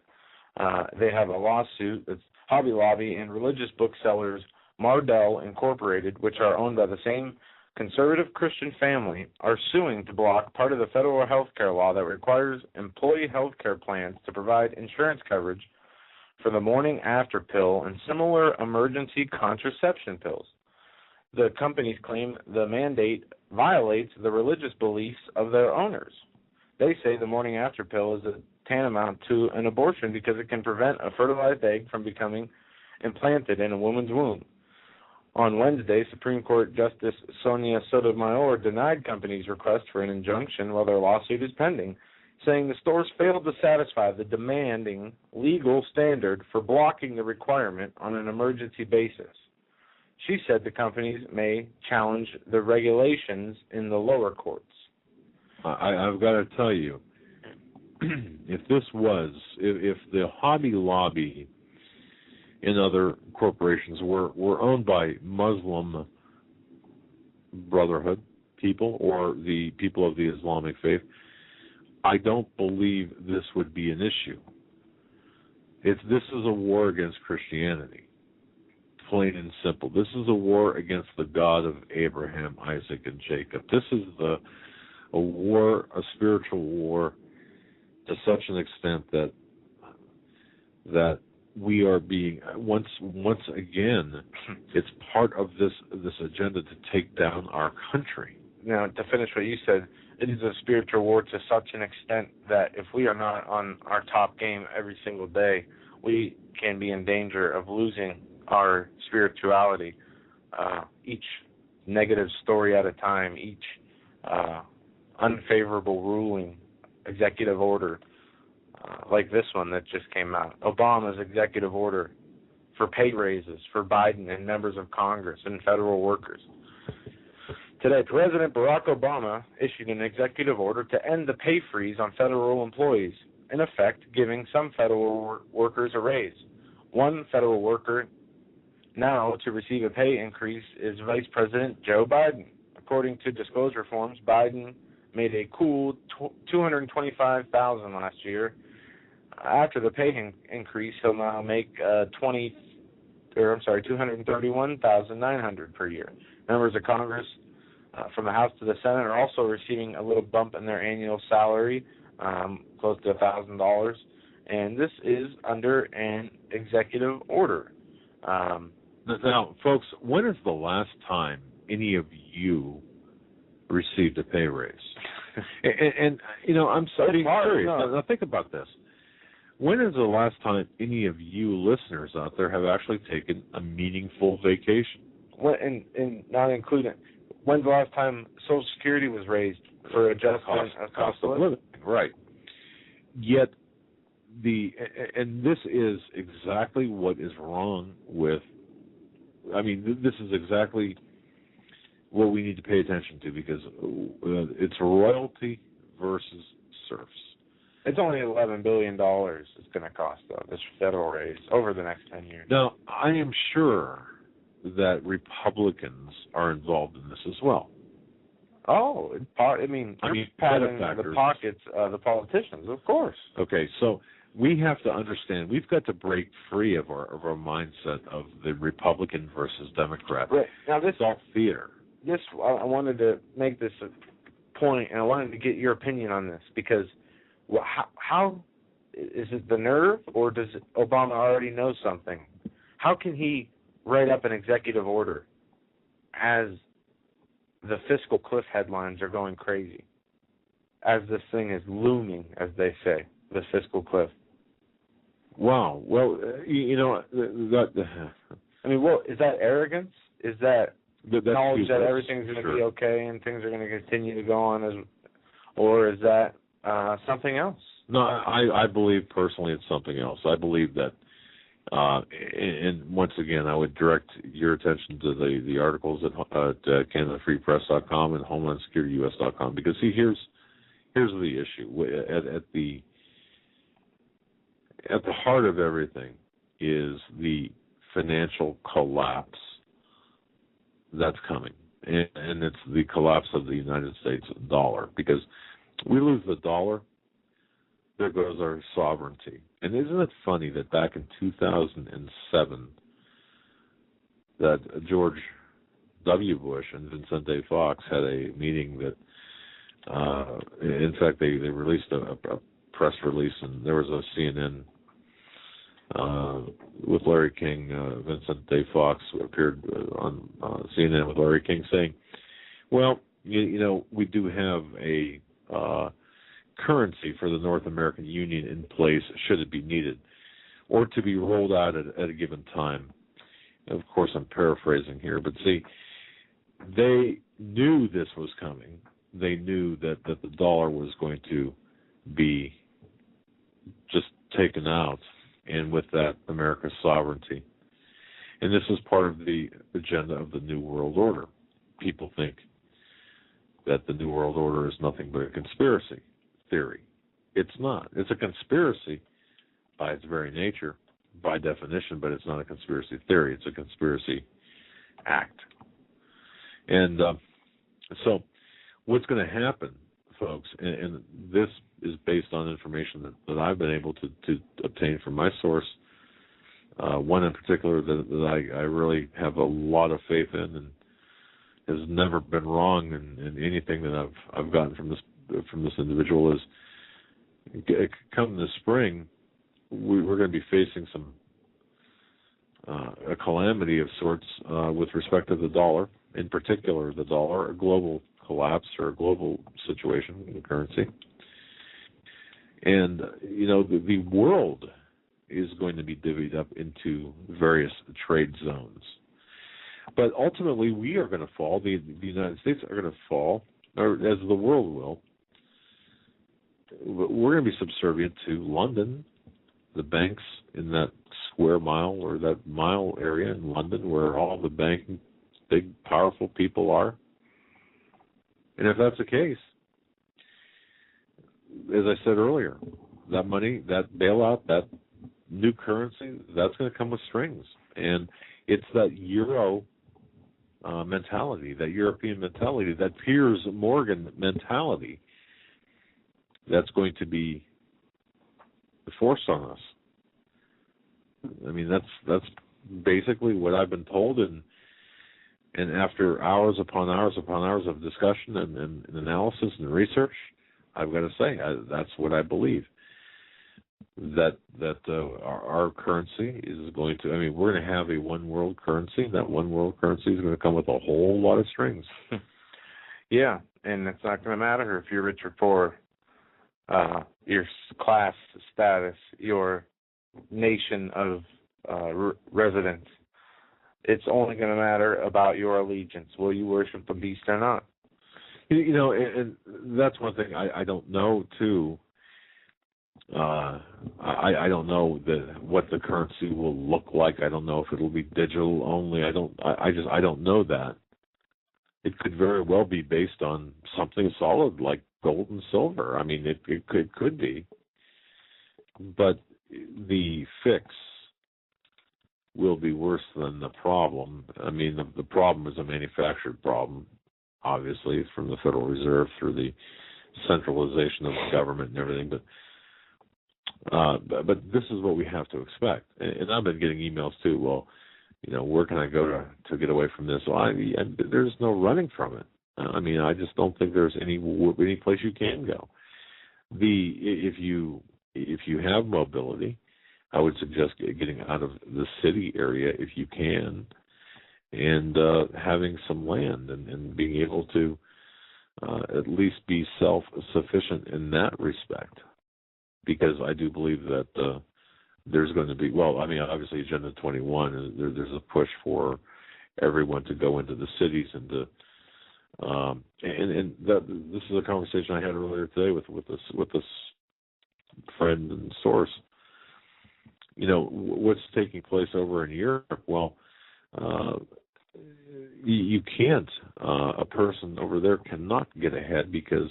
They have a lawsuit. It's Hobby Lobby and religious booksellers Mardel Incorporated, which are owned by the same conservative Christian family, are suing to block part of the federal health care law that requires employee health care plans to provide insurance coverage for the morning after pill and similar emergency contraception pills. The companies claim the mandate violates the religious beliefs of their owners. They say the morning after pill is tantamount to an abortion because it can prevent a fertilized egg from becoming implanted in a woman's womb. On Wednesday, Supreme Court Justice Sonia Sotomayor denied companies' request for an injunction while their lawsuit is pending, saying the stores failed to satisfy the demanding legal standard for blocking the requirement on an emergency basis. She said the companies may challenge the regulations in the lower courts. I've got to tell you, if the Hobby Lobby and other corporations were owned by Muslim Brotherhood people or the people of the Islamic faith, I don't believe this would be an issue. This is a war against Christianity, plain and simple. This is a war against the God of Abraham, Isaac, and Jacob. This is a war, a spiritual war, to such an extent that we are being once again, it's part of this agenda to take down our country. Now, to finish what you said, it is a spiritual war to such an extent that if we are not on our top game every single day, we can be in danger of losing our spirituality. Each negative story at a time, each unfavorable ruling, executive order, like this one that just came out. Obama's executive order for pay raises for Biden and members of Congress and federal workers. Today, President Barack Obama issued an executive order to end the pay freeze on federal employees, in effect giving some federal workers a raise. One federal worker now to receive a pay increase is Vice President Joe Biden. According to disclosure forms, Biden made a cool $225,000 last year. After the pay increase, he'll now make $231,900 per year. Members of Congress from the House to the Senate are also receiving a little bump in their annual salary, close to $1,000, and this is under an executive order. Now, folks, when is the last time any of you received a pay raise? and you know, I'm so being serious. Now, think about this. When is the last time any of you listeners out there have actually taken a meaningful vacation? And not including, when's the last time Social Security was raised for adjustment of cost of living? Right. Yet, and this is exactly what is wrong with, I mean, this is exactly what we need to pay attention to, because it's royalty versus serfs. It's only $11 billion it's going to cost, though, this federal raise over the next 10 years. Now, I am sure that Republicans are involved in this as well. Oh, I mean, patting the pockets of the politicians, of course. Okay, so we have to understand, we've got to break free of our mindset of the Republican versus Democrat. Right. Now, this is all theater. I wanted to make this a point, and I wanted to get your opinion on this, because how is it the nerve, or does Obama already know something? How can he write up an executive order as the fiscal cliff headlines are going crazy, as this thing is looming, as they say, the fiscal cliff? Wow. Well, you know, I mean, well, is that arrogance? Is that knowledge that everything's going to be okay and things are going to continue to go on, or is that something else? No, I believe personally it's something else. I believe that, and once again, I would direct your attention to the articles at CanadaFreePress.com and HomelandSecurityUS.com, because see, here's the issue. At the heart of everything is the financial collapse that's coming, and it's the collapse of the United States dollar, because we lose the dollar, there goes our sovereignty. And isn't it funny that back in 2007, that George W. Bush and Vicente Fox had a meeting that, in fact, they released a press release, and there was a CNN with Larry King. Vicente Fox appeared on CNN with Larry King saying, well, you know, we do have a currency for the North American Union in place should it be needed, or to be rolled out at a given time. And of course, I'm paraphrasing here, but see, they knew this was coming. They knew that the dollar was going to be just taken out, and with that, America's sovereignty. And this is part of the agenda of the New World Order. People think that the New World Order is nothing but a conspiracy theory. It's not. It's a conspiracy by its very nature, by definition, but it's not a conspiracy theory. It's a conspiracy act. And so what's going to happen, folks, and this is based on information that I've been able to obtain from my source, one in particular that I really have a lot of faith in and has never been wrong in anything that I've gotten from this individual, is come this spring, we're going to be facing some a calamity of sorts with respect to the dollar, in particular the dollar, a global collapse or a global situation in the currency. And, the world is going to be divvied up into various trade zones. But ultimately, we are going to fall. The United States are going to fall, or as the world will. We're going to be subservient to London, the banks in that square mile or that mile area in London where all the banking, big, powerful people are. And if that's the case, as I said earlier, that money, that bailout, that new currency, that's going to come with strings. And it's that Euro mentality, that European mentality, that Piers Morgan mentality that's going to be forced on us. I mean, that's basically what I've been told, and after hours upon hours upon hours of discussion and analysis and research, I've got to say that's what I believe. That our currency is going to. I mean, we're going to have a one world currency. That one world currency is going to come with a whole lot of strings. Yeah, and it's not going to matter if you're rich or poor, your class status, your nation of residence. It's only going to matter about your allegiance. Will you worship the beast or not? And that's one thing I don't know too. I don't know what the currency will look like. I don't know if it'll be digital only. I don't know that. It could very well be based on something solid like gold and silver. I mean, it could be. But the fix will be worse than the problem. I mean, the problem is a manufactured problem, obviously, from the Federal Reserve through the centralization of the government and everything. But this is what we have to expect. And I've been getting emails too. Well, where can I go to get away from this? Well, there's no running from it. I mean, I just don't think there's any place you can go. If you have mobility, I would suggest getting out of the city area if you can, and having some land and being able to at least be self-sufficient in that respect. Because I do believe that there's going to be, well, I mean, obviously Agenda 21, there's a push for everyone to go into the cities and to, this is a conversation I had earlier today with this friend and source. What's taking place over in Europe? Well, you can't. A person over there cannot get ahead because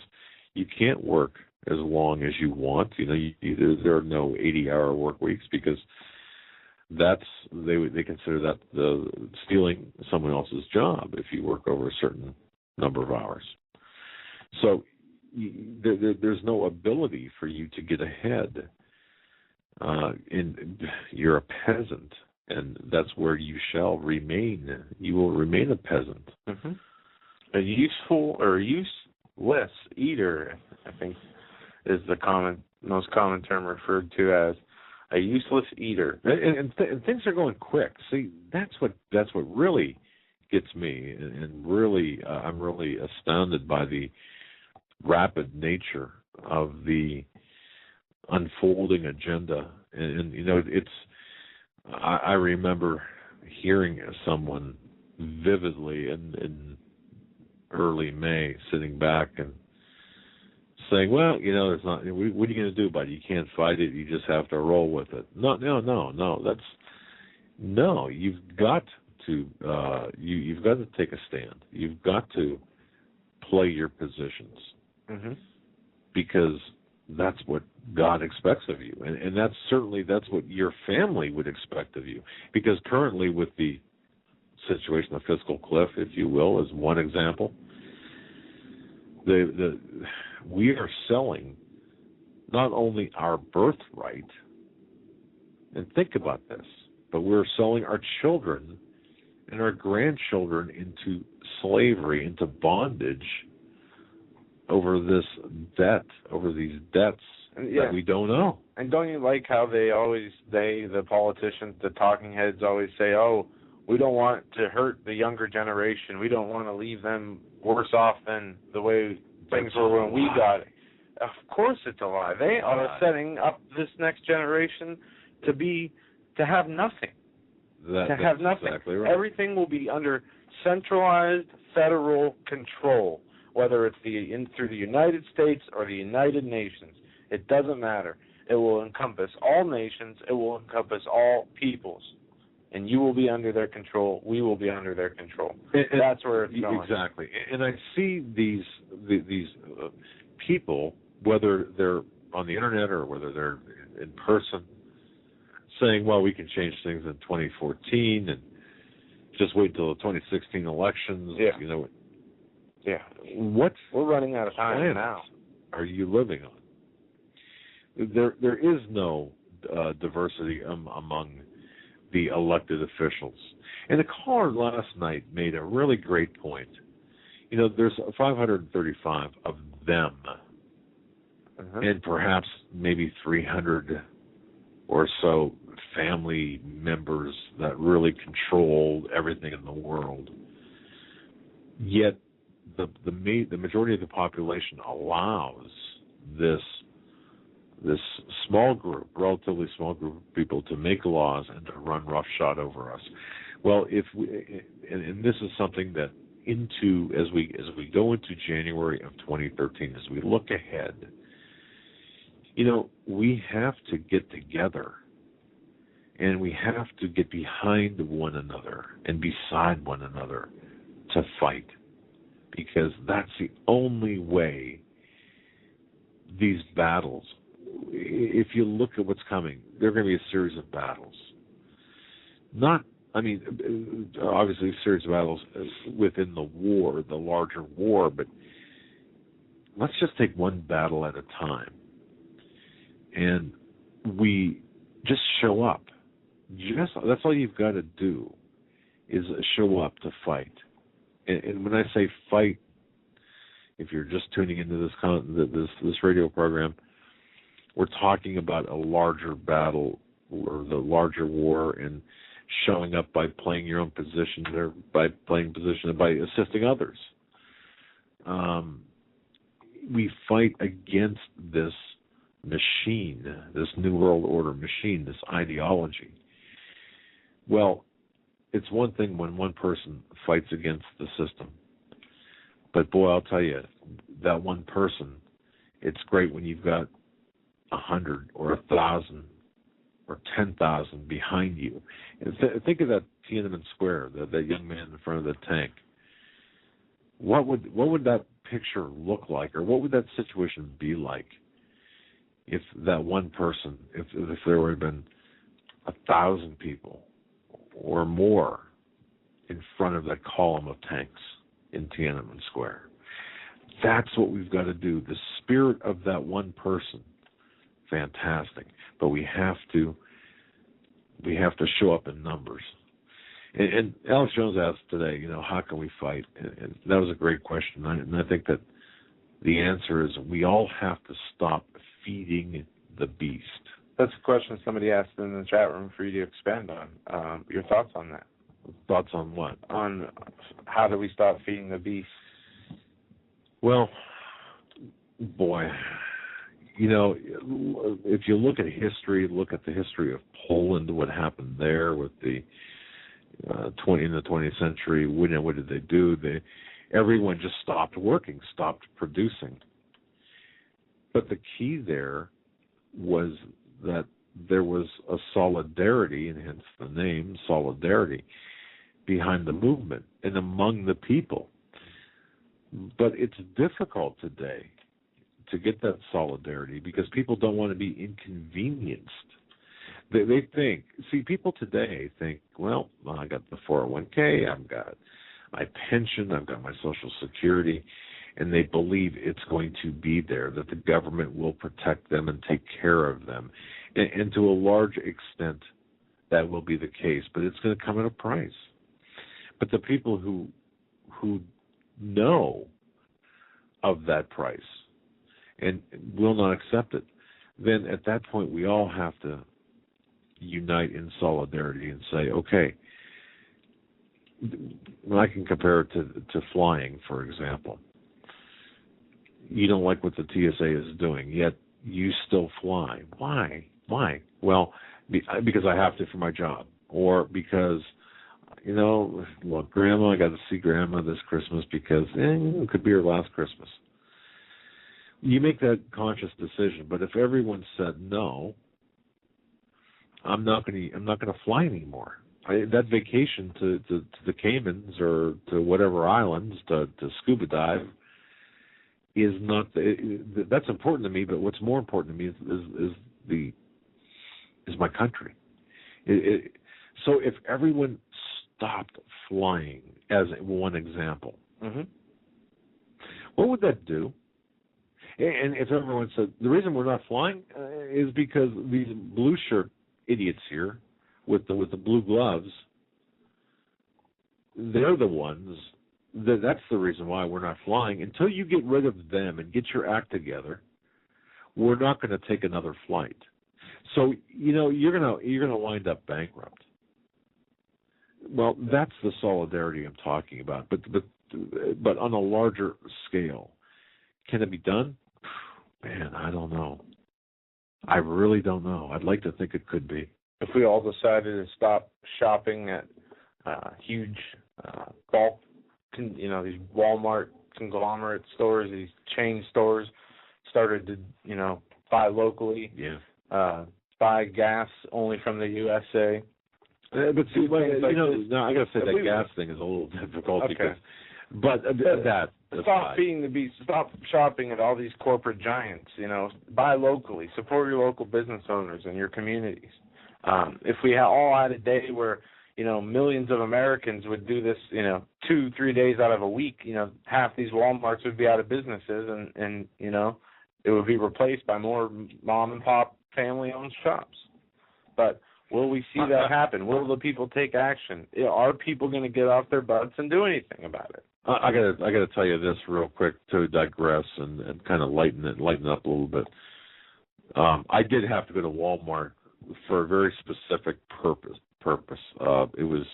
you can't work as long as you want. There are no 80-hour work weeks because they consider that stealing someone else's job if you work over a certain number of hours. So there's no ability for you to get ahead. You're a peasant, and that's where you shall remain. You will remain a peasant. Mm-hmm. A useful or useless eater, I think, is the most common term referred to as a useless eater. And things are going quick. See, that's what really gets me, and really I'm really astounded by the rapid nature of the unfolding agenda. And I remember hearing someone vividly in early May sitting back and saying, well, there's not. What are you going to do about it? You can't fight it. You just have to roll with it. No. No, you've got to you've got to take a stand. You've got to play your positions, because that's what God expects of you, and that's what your family would expect of you. Because currently, with the situation, the fiscal cliff, if you will, is one example. We are selling not only our birthright, and think about this, but we're selling our children and our grandchildren into slavery, into bondage over this debt, over these debts that we don't owe. And don't you like how the politicians, the talking heads always say, oh, we don't want to hurt the younger generation. We don't want to leave them worse off than the way things were when we got it. Of course it's a lie. They are setting up this next generation to have nothing. That's nothing. Exactly right. Everything will be under centralized federal control, whether it's through the United States or the United Nations. It doesn't matter. It will encompass all nations. It will encompass all peoples. And you will be under their control. We will be under their control. And that's where it's going. Exactly. And I see these people, whether they're on the internet or whether they're in person, saying, well, we can change things in 2014 and just wait until the 2016 elections. Yeah. You know. Yeah. What we're running out of time now. Are you living on? There is no diversity among the elected officials. And the caller last night made a really great point. You know, there's 535 of them, and perhaps maybe 300 or so family members that really control everything in the world. Yet the majority of the population allows this small group, relatively small group of people, to make laws and to run roughshod over us. Well, and this is something that as we go into January of 2013, as we look ahead, you know, we have to get together and we have to get behind one another and beside one another to fight, because that's the only way these battles, if you look at what's coming, there are going to be a series of battles. Obviously a series of battles within the war, the larger war, but let's just take one battle at a time. And we just show up. That's all you've got to do, is show up to fight. And when I say fight, if you're just tuning into this radio program, we're talking about a larger battle or the larger war, and showing up by playing your own position or by playing position and by assisting others. We fight against this machine, this New World Order machine, this ideology. Well, it's one thing when one person fights against the system. But boy, I'll tell you, that one person, it's great when you've got 100 or 1,000 or 10,000 behind you. And think of that Tiananmen Square, that young man in front of the tank. What would that picture look like, or what would that situation be like if that one person, if there would have been 1,000 people or more in front of that column of tanks in Tiananmen Square? That's what we've got to do. The spirit of that one person, fantastic. But we have to show up in numbers. And Alex Jones asked today, how can we fight? And that was a great question. And I think that the answer is we all have to stop feeding the beast. That's a question somebody asked in the chat room for you to expand on. Your thoughts on that? Thoughts on what? On how do we stop feeding the beast? Well, boy, if you look at history, look at the history of Poland, what happened there with the in the 20th century, what did they do? Everyone just stopped working, stopped producing. But the key there was that there was a solidarity, and hence the name solidarity, behind the movement and among the people. But it's difficult today to get that solidarity because people don't want to be inconvenienced. They think, people today think, well, I got the 401k, I've got my pension, I've got my Social Security, and they believe it's going to be there, that the government will protect them and take care of them. And to a large extent, that will be the case, but it's going to come at a price. But the people who know of that price and will not accept it, then at that point we all have to unite in solidarity and say, okay, I can compare it to flying, for example. You don't like what the TSA is doing, yet you still fly. Why? Well, because I have to for my job, or because, look, Grandma, I got to see Grandma this Christmas because it could be her last Christmas. You make that conscious decision, but if everyone said no, I'm not going to fly anymore. That vacation to the Caymans or to whatever islands to scuba dive is not. That's important to me, but what's more important to me is my country. So if everyone stopped flying, as one example, what would that do? And if everyone said, the reason we're not flying is because these blue shirt idiots here with the blue gloves, they're the ones, that's the reason why we're not flying. Until you get rid of them and get your act together, we're not going to take another flight. So, you're going to wind up bankrupt. Well, that's the solidarity I'm talking about. But on a larger scale, can it be done? Man, I don't know. I really don't know. I'd like to think it could be. If we all decided to stop shopping at huge bulk, these Walmart conglomerate stores, these chain stores, started to, buy locally, buy gas only from the USA. But see, I got to say that gas thing is a little difficult because, but stop shopping at all these corporate giants. Buy locally, support your local business owners and your communities. If we all had a day where millions of Americans would do this, 2-3 days out of a week, half these Walmarts would be out of businesses, and it would be replaced by more mom and pop family owned shops. But will we see that happen? Will the people take action? Are people going to get off their butts and do anything about it? I gotta tell you this real quick to digress and kind of lighten up a little bit. I did have to go to Walmart for a very specific purpose. It was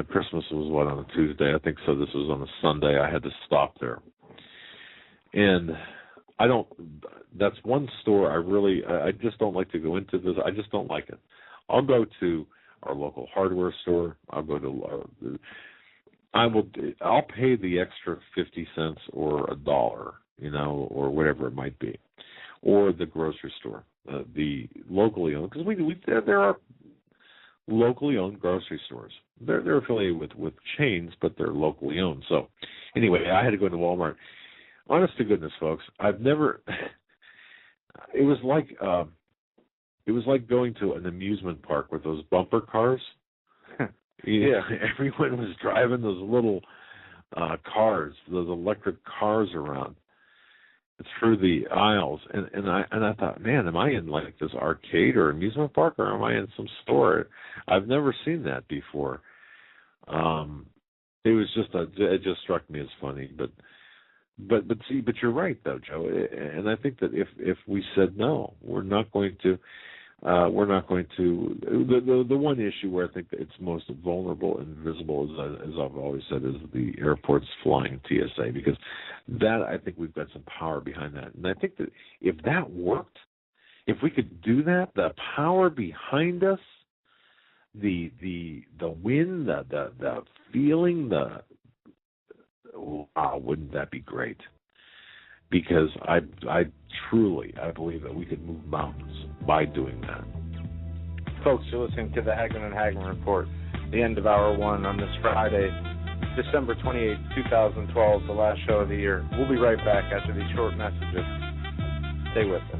Christmas was on a Tuesday, I think, so this was on a Sunday. I had to stop there, and that's one store I just don't like to go into this. I just don't like it. I'll go to our local hardware store. I'll pay the extra 50 cents or $1, or whatever it might be, or the grocery store, the locally owned, because there are locally owned grocery stores. They're affiliated with chains, but they're locally owned. So anyway, I had to go to Walmart. Honest to goodness, folks, I've never. It was like going to an amusement park with those bumper cars. Yeah, everyone was driving those little cars, those electric cars around through the aisles, and I thought, man, am I in like this arcade or amusement park, or am I in some store? I've never seen that before. It was it just struck me as funny, but you're right though, Joe, and I think that if we said no, we're not going to. The one issue where I think that it's most vulnerable and visible, as I've always said, is the airports flying TSA, because that, I think we've got some power behind that. And I think that if that worked, if we could do that, the power behind us, the win, the feeling, wouldn't that be great? because I truly believe that we could move mountains by doing that. Folks, you're listening to the Hagmann and Hagmann Report, the end of hour one on this Friday, December 28, 2012, the last show of the year. We'll be right back after these short messages. Stay with us.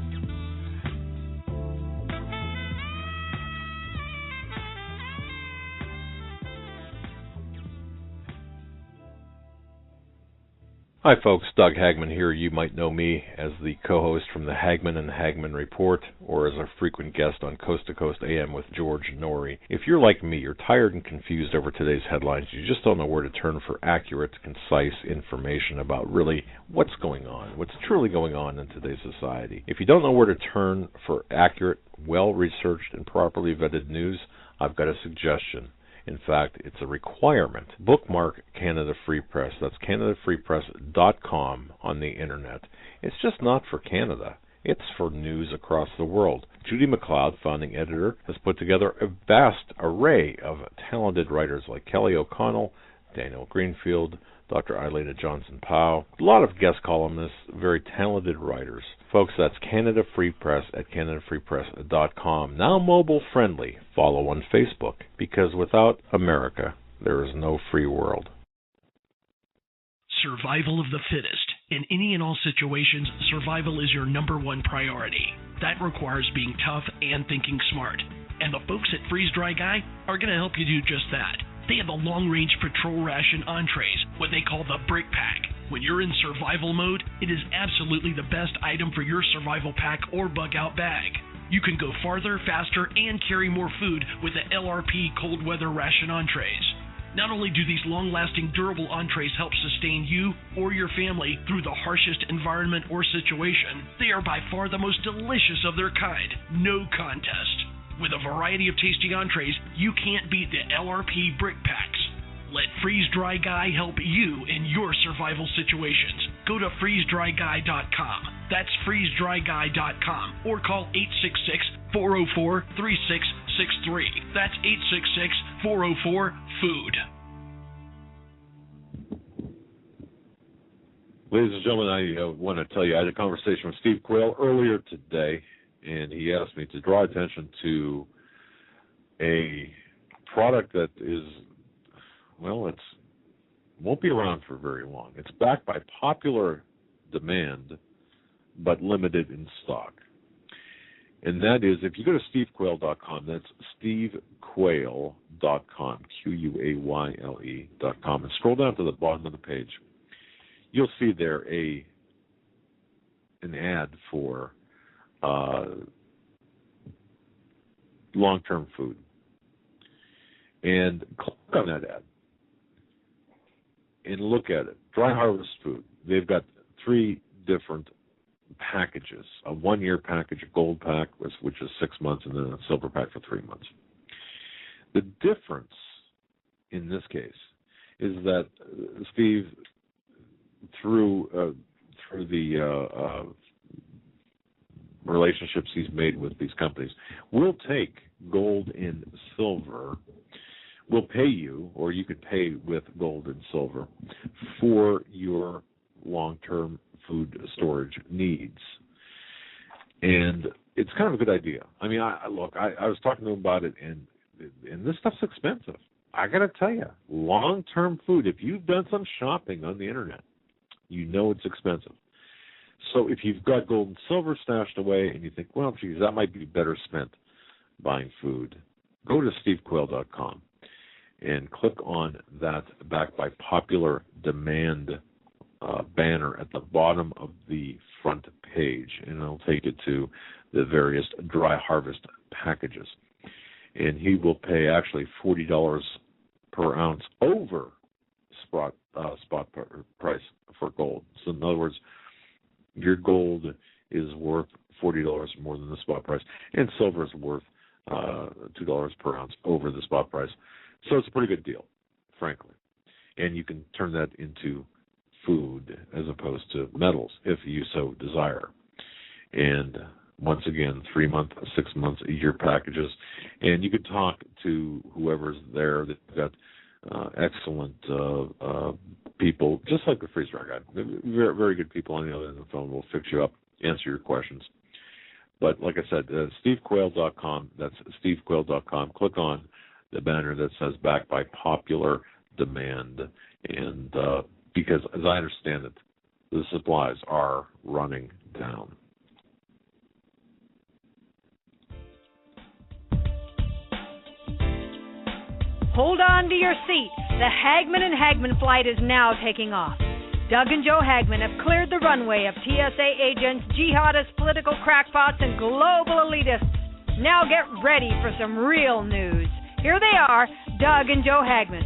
Hi folks, Doug Hagmann here. You might know me as the co-host from the Hagmann and Hagmann Report, or as a frequent guest on Coast to Coast AM with George Norrie. If you're like me, you're tired and confused over today's headlines. You just don't know where to turn for accurate, concise information about really what's going on, what's truly going on in today's society. If you don't know where to turn for accurate, well-researched, and properly vetted news, I've got a suggestion. In fact, it's a requirement. Bookmark Canada Free Press. That's CanadaFreePress.com on the internet. It's just not for Canada. It's for news across the world. Judy McLeod, founding editor, has put together a vast array of talented writers like Kelly O'Connell, Daniel Greenfield, Dr. Eilena Johnson-Powell, a lot of guest columnists, very talented writers. Folks, that's Canada Free Press at CanadaFreePress.com. Now mobile friendly. Follow on Facebook, because without America, there is no free world. Survival of the fittest. In any and all situations, survival is your number one priority. That requires being tough and thinking smart. And the folks at Freeze Dry Guy are going to help you do just that. They have the long-range patrol ration entrees, what they call the Brick Pack. When you're in survival mode, it is absolutely the best item for your survival pack or bug-out bag. You can go farther, faster, and carry more food with the LRP cold weather ration entrees. Not only do these long-lasting, durable entrees help sustain you or your family through the harshest environment or situation, they are by far the most delicious of their kind. No contest. With a variety of tasty entrees, you can't beat the LRP Brick Packs. Let Freeze Dry Guy help you in your survival situations. Go to freezedryguy.com. That's freezedryguy.com, or call 866-404-3663. That's 866-404-FOOD. Ladies and gentlemen, I want to tell you, I had a conversation with Steve Quayle earlier today, and he asked me to draw attention to a product that is, well, it won't be around for very long. It's backed by popular demand, but limited in stock. And that is, if you go to stevequayle.com, that's stevequayle.com, Quayle.com, and scroll down to the bottom of the page, you'll see there an ad for long-term food. And click on that ad and look at it. Dry harvest food. They've got 3 different packages. A 1-year package, a gold pack, which is 6 months, and then a silver pack for 3 months. The difference in this case is that Steve, through the relationships he's made with these companies, will take gold and silver. Will pay you, or you could pay with gold and silver for your long-term food storage needs. And it's kind of a good idea. I mean, I was talking to him about it, and this stuff's expensive. I got to tell you, long-term food, if you've done some shopping on the internet, you know it's expensive. So if you've got gold and silver stashed away and you think, well, geez, that might be better spent buying food, go to stevequayle.com and click on that backed by popular demand banner at the bottom of the front page, and it'll take you to the various dry harvest packages. And he will pay actually $40 per ounce over spot price for gold. So in other words, your gold is worth $40 more than the spot price, and silver is worth $2 per ounce over the spot price. So it's a pretty good deal, frankly. And you can turn that into food as opposed to metals if you so desire. And once again, 3 month, 6 months, a year packages. And you could talk to whoever's there. They've got excellent people, just like the freeze dry guy. Very, very good people on the other end of the phone will fix you up, answer your questions. But like I said, stevequayle.com, that's stevequayle.com. Click on the banner that says backed by popular demand. And because, as I understand it, the supplies are running down. Hold on to your seat. The Hagmann and Hagmann flight is now taking off. Doug and Joe Hagmann have cleared the runway of TSA agents, jihadists, political crackpots, and global elitists. Now get ready for some real news. Here they are, Doug and Joe Hagmann.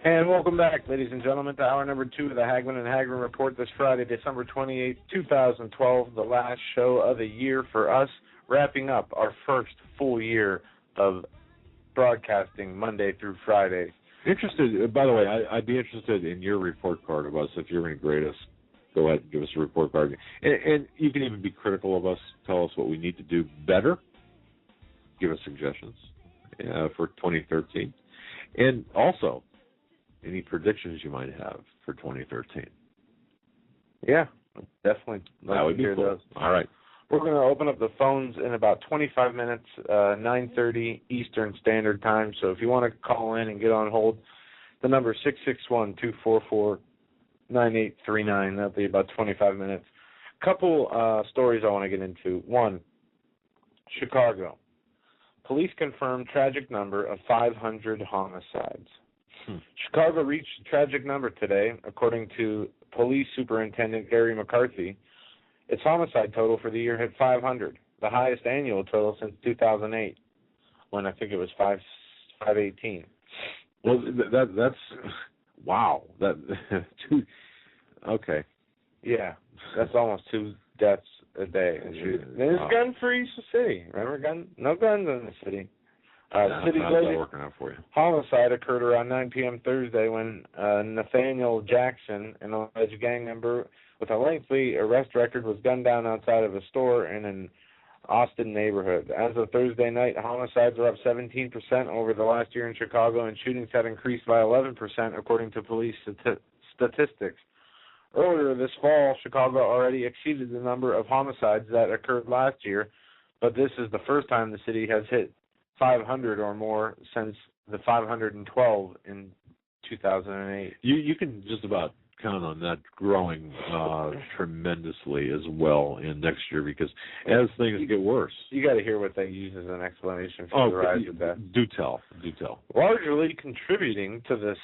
And welcome back, ladies and gentlemen, to hour number 2 of the Hagmann and Hagmann Report this Friday, December 28, 2012, the last show of the year for us, wrapping up our first full year of broadcasting Monday through Friday. Interested, by the way, I'd be interested in your report card of us. If you're going to grade us, go ahead and give us a report card. And you can even be critical of us, tell us what we need to do better, give us suggestions for 2013. And also, any predictions you might have for 2013? Yeah, definitely. That would be cool. Those. All right. We're going to open up the phones in about 25 minutes, 9:30 Eastern Standard Time. So if you want to call in and get on hold, the number is 661-244-9839. That'll be about 25 minutes. Couple stories I want to get into. One, Chicago. Police confirm tragic number of 500 homicides. Chicago reached a tragic number today, according to Police Superintendent Gary McCarthy. Its homicide total for the year hit 500, the highest annual total since 2008, when I think it was 518. Well, that's wow. That okay. Yeah, that's almost 2 deaths a day. It's gun-free city. Remember, no guns in the city. The city's latest working out for you. Homicide occurred around 9 p.m. Thursday when Nathaniel Jackson, an alleged gang member with a lengthy arrest record, was gunned down outside of a store in an Austin neighborhood. As of Thursday night, homicides are up 17% over the last year in Chicago, and shootings had increased by 11%, according to police statistics. Earlier this fall, Chicago already exceeded the number of homicides that occurred last year, but this is the first time the city has hit 500 or more since the 512 in 2008. You can just about count on that growing tremendously as well in next year, because as things get worse. You got to hear what they use as an explanation for the rise of that. Do tell. Largely contributing to this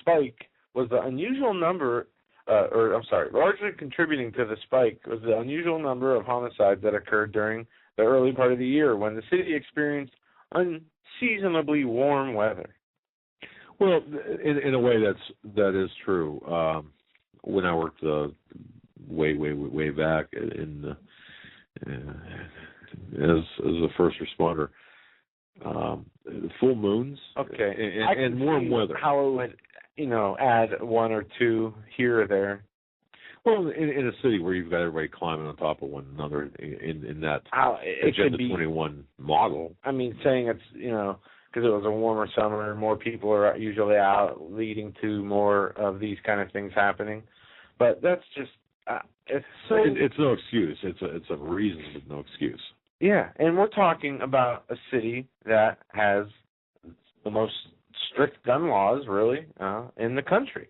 spike was the unusual number. Largely contributing to the spike was the unusual number of homicides that occurred during the early part of the year when the city experienced unseasonably warm weather. Well, in a way that is true. When I worked way back in as a first responder, full moons, and warm weather. How it would, add 1 or 2 here or there. Well, in a city where you've got everybody climbing on top of one another in that Agenda 21 model. I mean, saying it's, because it was a warmer summer, more people are usually out, leading to more of these kind of things happening. But that's just, it's no excuse. It's a reason, but no excuse. Yeah, and we're talking about a city that has the most strict gun laws, really, in the country.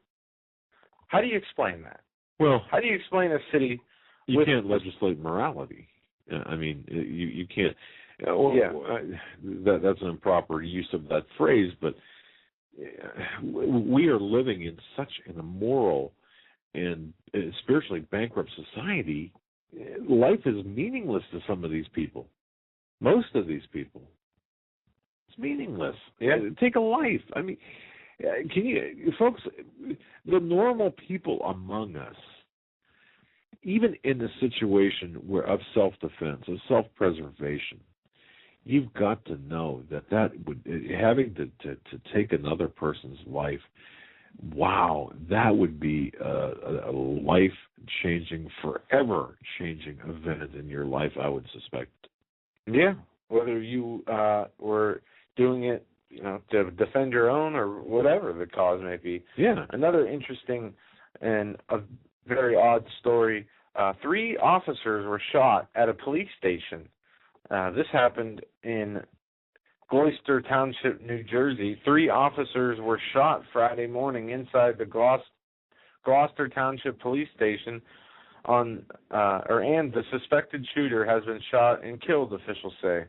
How do you explain that? Well, how do you explain a city? You can't legislate morality. I mean, you can't. That's an improper use of that phrase, but we are living in such an immoral and spiritually bankrupt society. Life is meaningless to some of these people. Most of these people. It's meaningless. Yeah. Take a life. I mean, can you, folks, the normal people among us, even in a situation of self-defense, of self-preservation, you've got to know that would, having to take another person's life, Wow, that would be a life-changing, forever-changing event in your life, I would suspect. Yeah, whether you were doing it, to defend your own or whatever the cause may be. Yeah. Another interesting and a very odd story. 3 officers were shot at a police station. This happened in Gloucester Township, New Jersey. 3 officers were shot Friday morning inside the Gloucester Township Police Station. And the suspected shooter has been shot and killed, officials say.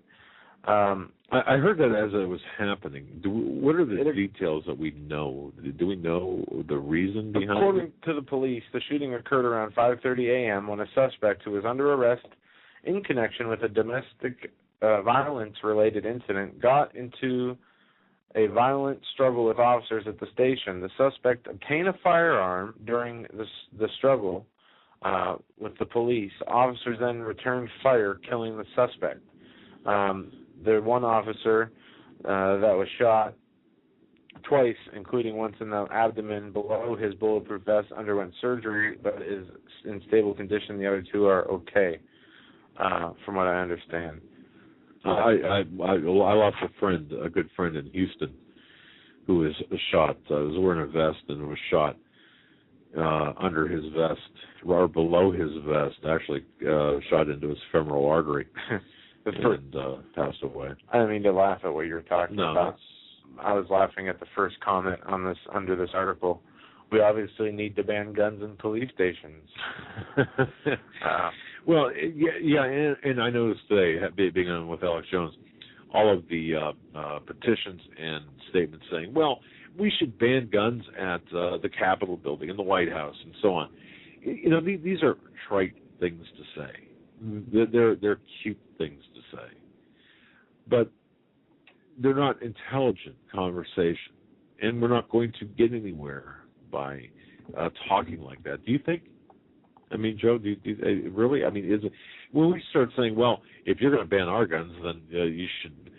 I heard that as it was happening. What are the details that we know? Do we know the reason behind it? According to the police, the shooting occurred around 5:30 a.m. when a suspect who was under arrest in connection with a domestic violence-related incident got into a violent struggle with officers at the station. The suspect obtained a firearm during the struggle with the police. Officers then returned fire, killing the suspect. The one officer that was shot twice, including once in the abdomen below his bulletproof vest, underwent surgery but is in stable condition. The other 2 are okay, from what I understand. I lost a good friend in Houston who was shot. Was wearing a vest and was shot under his vest, or below his vest, actually shot into his femoral artery. And passed away. I didn't mean to laugh at what you were talking about. That's... I was laughing at the first comment on this under this article. We obviously need to ban guns in police stations. Well, yeah, and I noticed today, being on with Alex Jones, all of the petitions and statements saying, well, we should ban guns at the Capitol building and the White House and so on. These are trite things to say. They're cute things to say, but they're not intelligent conversation, and we're not going to get anywhere by talking like that. Do you think? I mean, Joe, do you really? I mean, is it when we start saying, well, if you're going to ban our guns, then you should.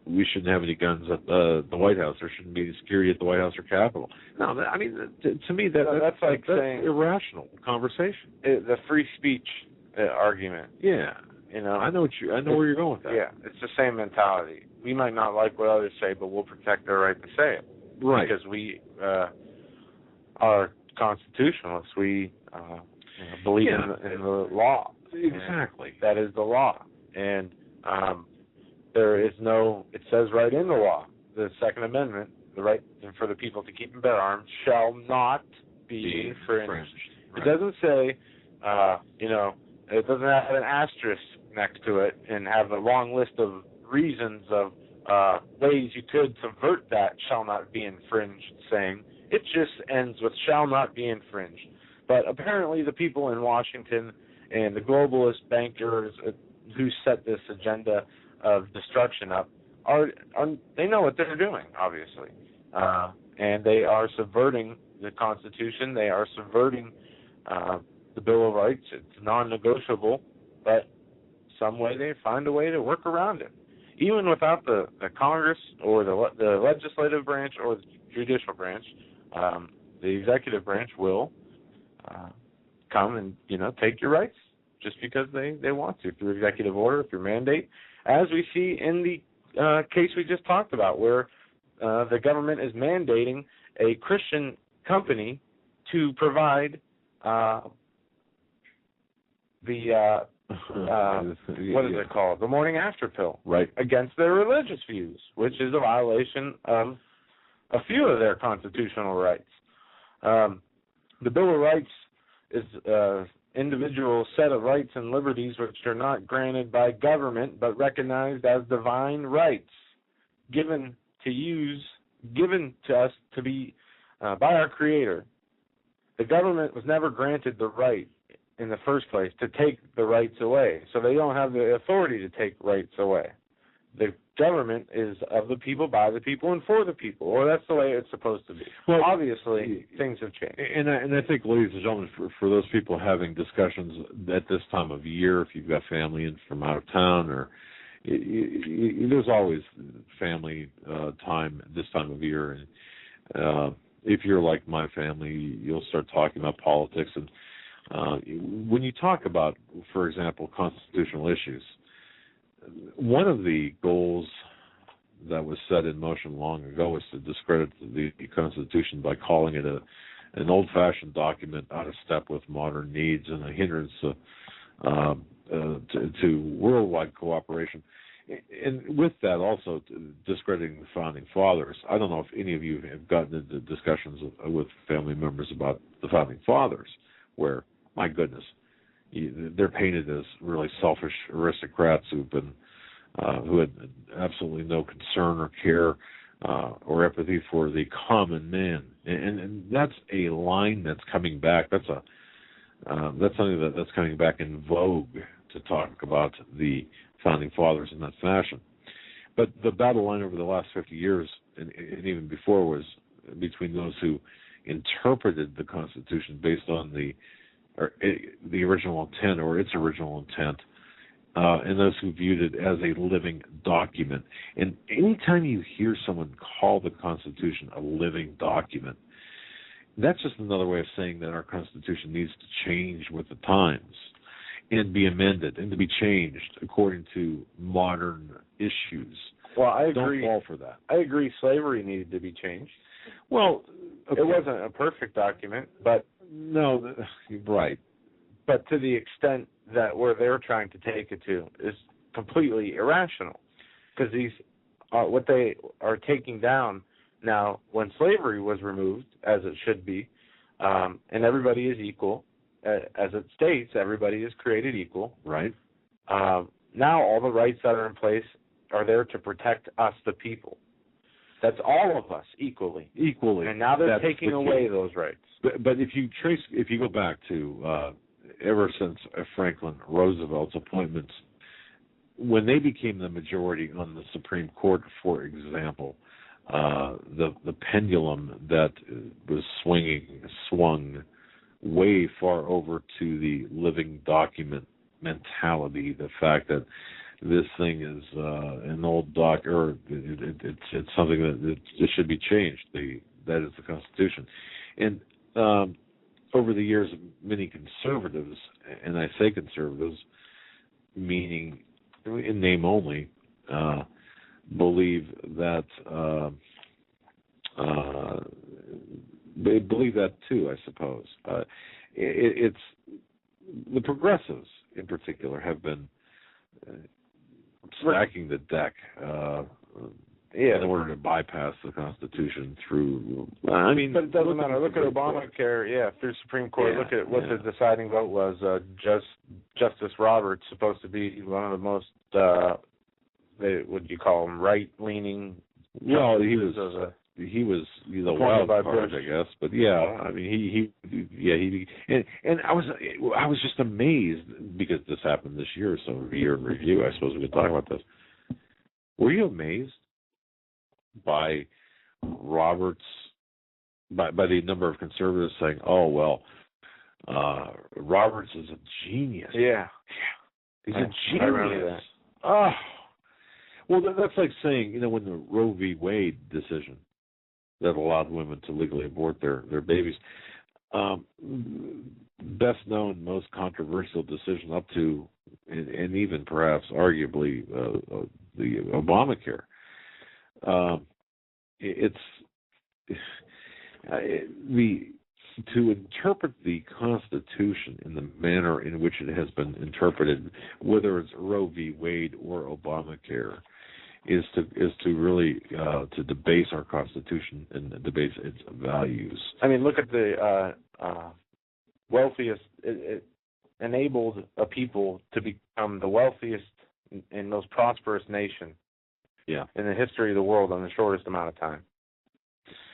We shouldn't have any guns at the White House. There shouldn't be any security at the White House or Capitol. No, I mean, to me, that's saying irrational conversation. The free speech argument. Yeah, I know where you're going with that. Yeah, it's the same mentality. We might not like what others say, but we'll protect their right to say it. Right. Because we are constitutionalists. We believe in the law. Exactly. That is the law. And there is no, it says right in the law, the Second Amendment, the right for the people to keep and bear arms shall not be infringed. Right. It doesn't say, it doesn't have an asterisk next to it and have a long list of reasons of ways you could subvert that shall not be infringed saying. It just ends with shall not be infringed. But apparently the people in Washington and the globalist bankers who set this agenda of destruction up they know what they're doing, obviously. And they are subverting the Constitution. They are subverting the Bill of Rights. It's non-negotiable, but some way they find a way to work around it. Even without the Congress or the legislative branch or the judicial branch, the executive branch will come and take your rights just because they want to through executive order, through mandate, as we see in the case we just talked about, where the government is mandating a Christian company to provide what is it called? The morning after pill. Right. Against their religious views, which is a violation of a few of their constitutional rights. The Bill of Rights is an individual set of rights and liberties which are not granted by government but recognized as divine rights, given to us to be by our Creator. The government was never granted the right in the first place to take the rights away, so they don't have the authority to take rights away. The government is of the people, by the people, and for the people, or that's the way it's supposed to be. Well, obviously, things have changed. And I think, ladies and gentlemen, for those people having discussions at this time of year, if you've got family in from out of town, or there's always family time this time of year, and if you're like my family, you'll start talking about politics. And when you talk about, for example, constitutional issues, one of the goals that was set in motion long ago was to discredit the Constitution by calling it an old-fashioned document out of step with modern needs and a hindrance to worldwide cooperation. And with that, also discrediting the Founding Fathers. I don't know if any of you have gotten into discussions with family members about the Founding Fathers, where, my goodness, they're painted as really selfish aristocrats who had absolutely no concern or care or empathy for the common man, and that's a line that's coming back. That's something that's coming back in vogue to talk about the Founding Fathers in that fashion. But the battle line over the last 50 years, and even before, was between those who interpreted the Constitution based on the original intent or its original intent, and those who viewed it as a living document. And anytime you hear someone call the Constitution a living document, that's just another way of saying that our Constitution needs to change with the times and be amended and to be changed according to modern issues. Well, I agree. Don't fall for that. I agree slavery needed to be changed. Well, okay. It wasn't a perfect document, but... No, right. But to the extent that where they're trying to take it to is completely irrational. Because these, what they are taking down now, when slavery was removed, as it should be, and everybody is equal, as it states, everybody is created equal. Right. Now all the rights that are in place are there to protect us, the people. That's all of us equally. Equally. And now they're taking away those rights. But if you go back to ever since Franklin Roosevelt's appointments, when they became the majority on the Supreme Court, for example, the pendulum that was swung way far over to the living document mentality, the fact that this thing is an old doc, or it's something that it should be changed. That is the Constitution. And over the years, many conservatives, and I say conservatives, meaning in name only, believe that they believe that too, I suppose. It's the progressives in particular have been stacking the deck in order to bypass the Constitution through. I mean, but it doesn't matter. Look at Obamacare. Yeah, through Supreme Court. Look at what the deciding vote was. Justice Roberts, supposed to be one of the most, what do you call him, right-leaning. Well, he was the wild card, I guess. But yeah, I mean, and I was just amazed because this happened this year. So year in review, I suppose we could talk about this. Were you amazed by Roberts, by the number of conservatives saying, "Oh well, Roberts is a genius." Yeah, he's a genius. I remember that. Oh, well, that's like saying, when the Roe v. Wade decision that allowed women to legally abort their babies, best known, most controversial decision up to, and even perhaps arguably the Obamacare. To interpret the Constitution in the manner in which it has been interpreted, whether it's Roe v. Wade or Obamacare, is to really to debase our Constitution and debase its values. I mean, look at the wealthiest. It enabled a people to become the wealthiest and most prosperous nation in the history of the world in the shortest amount of time,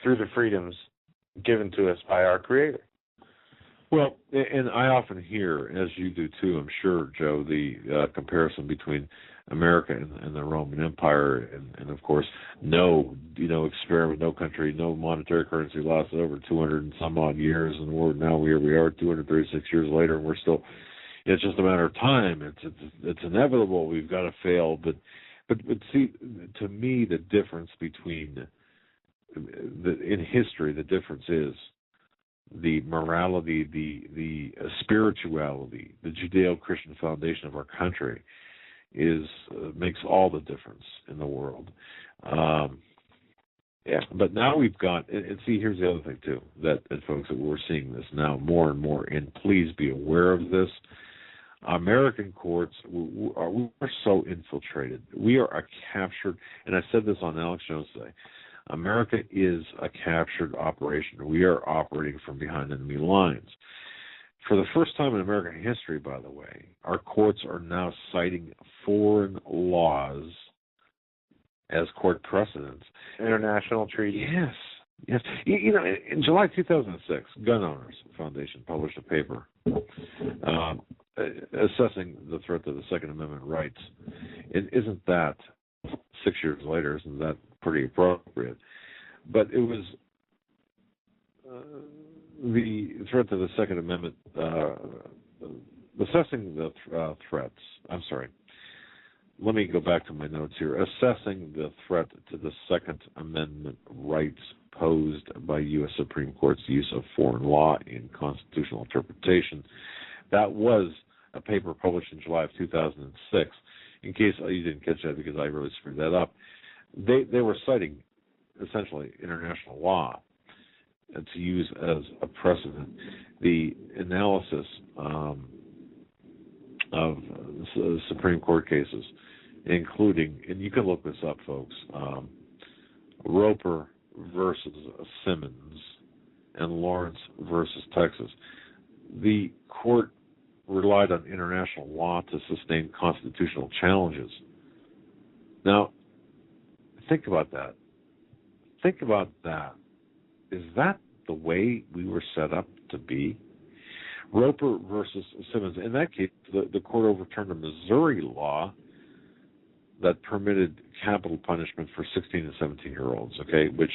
through the freedoms given to us by our Creator. Well, and I often hear, as you do too, I'm sure, Joe, the comparison between America and the Roman Empire, and of course, no experiment, no country, no monetary currency lasted over 200 and some odd years, and here we are, 236 years later, and we're still. It's just a matter of time. It's inevitable. We've got to fail, but see, to me, the difference between in history, the difference is the morality, the spirituality, the Judeo-Christian foundation of our country makes all the difference in the world. But now we've got, and see, here's the other thing too, that folks, that we're seeing this now more and more, and please be aware of this. American courts, we are so infiltrated. We are a captured, and I said this on Alex Jones today, America is a captured operation. We are operating from behind enemy lines. For the first time in American history, by the way, our courts are now citing foreign laws as court precedents. International treaties. Yes. You know, in July 2006, Gun Owners Foundation published a paper assessing the threat to the Second Amendment rights. And isn't that, 6 years later, isn't that pretty appropriate? But it was the threat to the Second Amendment, assessing the threats. I'm sorry. Let me go back to my notes here. Assessing the threat to the Second Amendment rights posed by U.S. Supreme Court's use of foreign law in constitutional interpretation. That was a paper published in July of 2006. In case you didn't catch that, because I really screwed that up, they were citing essentially international law to use as a precedent. The analysis of Supreme Court cases, including, and you can look this up, folks, Roper versus Simmons and Lawrence versus Texas. The court relied on international law to sustain constitutional challenges. Now, think about that. Think about that. Is that the way we were set up to be? Roper versus Simmons. In that case, the court overturned a Missouri law that permitted capital punishment for 16 and 17-year-olds, okay, which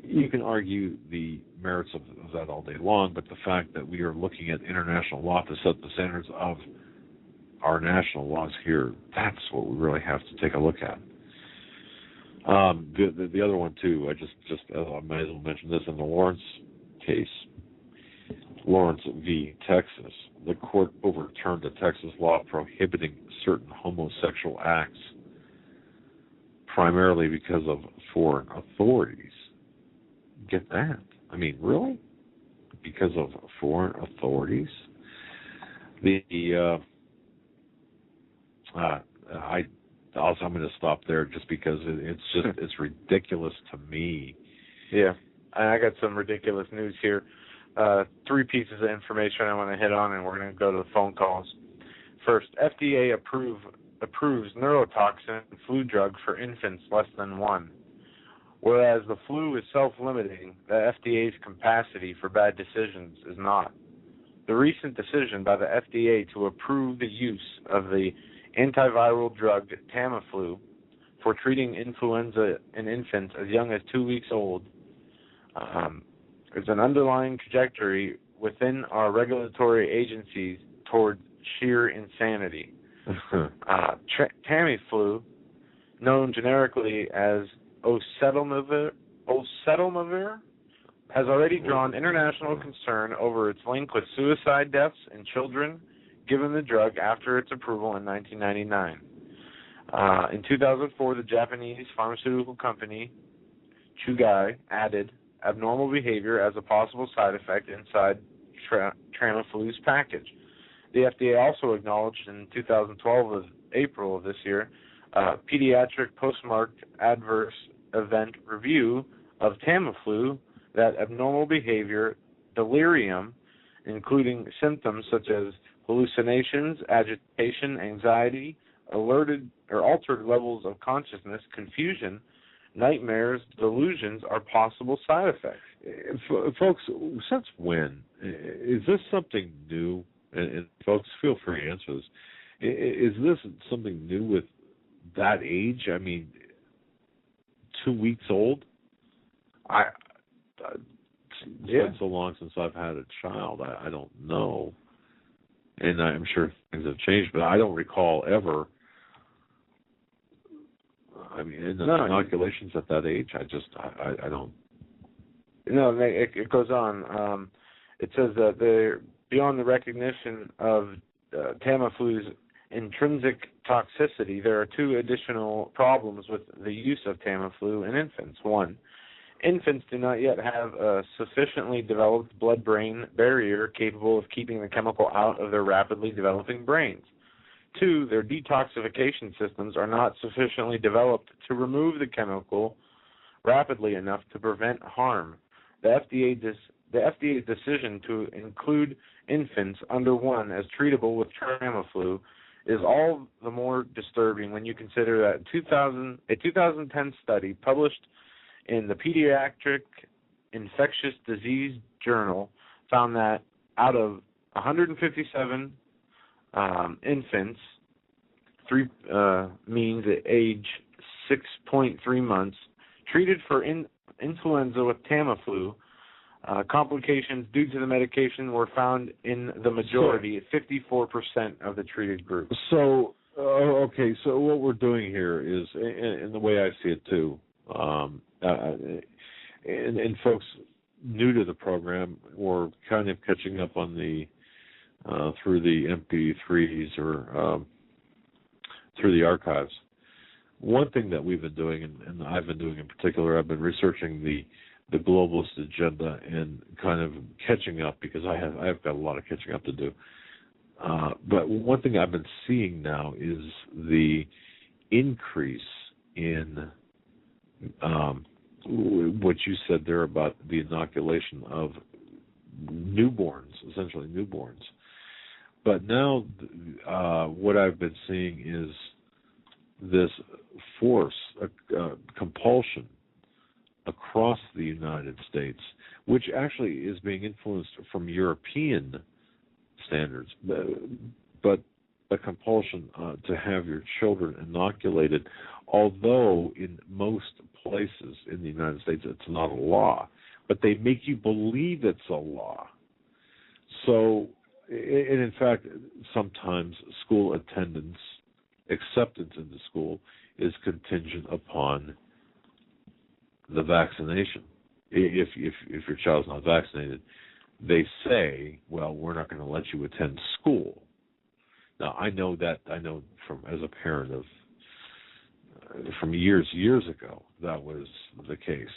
you can argue the merits of that all day long, but the fact that we are looking at international law to set the standards of our national laws here, that's what we really have to take a look at. The other one, too, I might as well mention this in the Lawrence case, Lawrence v. Texas. The court overturned a Texas law prohibiting certain homosexual acts primarily because of foreign authorities. Get that? I mean, really? Because of foreign authorities? I'm going to stop there just because it's ridiculous to me. Yeah, I got some ridiculous news here. 3 pieces of information I want to hit on, and we're going to go to the phone calls. First, FDA approves neurotoxin flu drug for infants less than 1. Whereas the flu is self-limiting, the FDA's capacity for bad decisions is not. The recent decision by the FDA to approve the use of the antiviral drug Tamiflu for treating influenza in infants as young as 2 weeks old is an underlying trajectory within our regulatory agencies toward sheer insanity. Tamiflu, known generically as oseltamivir, has already drawn international concern over its link with suicide deaths in children given the drug after its approval in 1999. In 2004, the Japanese pharmaceutical company Chugai added abnormal behavior as a possible side effect inside Tamiflu's package. The FDA also acknowledged in 2012, of April of this year, pediatric postmarked adverse event review of Tamiflu that abnormal behavior, delirium, including symptoms such as hallucinations, agitation, anxiety, alerted or altered levels of consciousness, confusion, nightmares, delusions are possible side effects. Folks, since when? Is this something new? And folks, feel free to answer this. Is this something new with that age? I mean, 2 weeks old? It's been so long since I've had a child. I don't know. And I'm sure things have changed, but I don't recall ever. I mean, in the inoculations at that age, I don't No, it goes on. It says that they're beyond the recognition of Tamiflu's intrinsic toxicity. There are two additional problems with the use of Tamiflu in infants. One, infants do not yet have a sufficiently developed blood-brain barrier capable of keeping the chemical out of their rapidly developing brains. Two, their detoxification systems are not sufficiently developed to remove the chemical rapidly enough to prevent harm. The FDA's decision to include infants under 1 as treatable with Tamiflu is all the more disturbing when you consider that a 2010 study published in the Pediatric Infectious Disease Journal found that out of 157 infants, means at age 6.3 months, treated for influenza with Tamiflu, complications due to the medication were found in the majority, 54% of the treated group. So, okay, so what we're doing here is, in the way I see it too, and folks new to the program were kind of catching up on the through the MP3s or through the archives. One thing that we've been doing, and I've been doing in particular, I've been researching the globalist agenda and kind of catching up, because I've got a lot of catching up to do. But one thing I've been seeing now is the increase in what you said there about the inoculation of newborns, essentially newborns. But now what I've been seeing is this force, compulsion across the United States, which actually is being influenced from European standards, but a compulsion to have your children inoculated, although in most places in the United States it's not a law, but they make you believe it's a law. So, and in fact, sometimes school attendance, acceptance into school is contingent upon the vaccination. If your child's not vaccinated, they say, well, we're not going to let you attend school. Now, I know from as a parent of from years ago that was the case,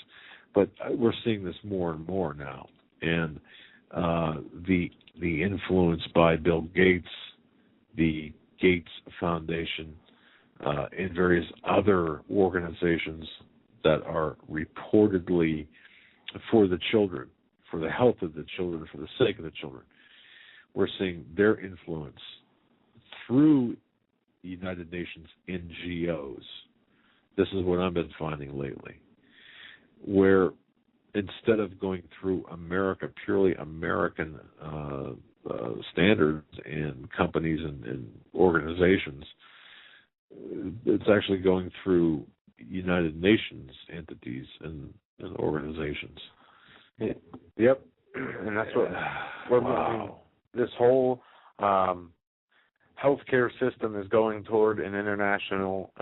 but we're seeing this more and more now, and the influence by Bill Gates, the Gates Foundation, and various other organizations that are reportedly for the children, for the health of the children, for the sake of the children. We're seeing their influence through United Nations NGOs. This is what I've been finding lately, where instead of going through purely American standards and companies and organizations, it's actually going through United Nations entities and organizations. Yep, and that's what we're moving. This whole healthcare system is going toward an international.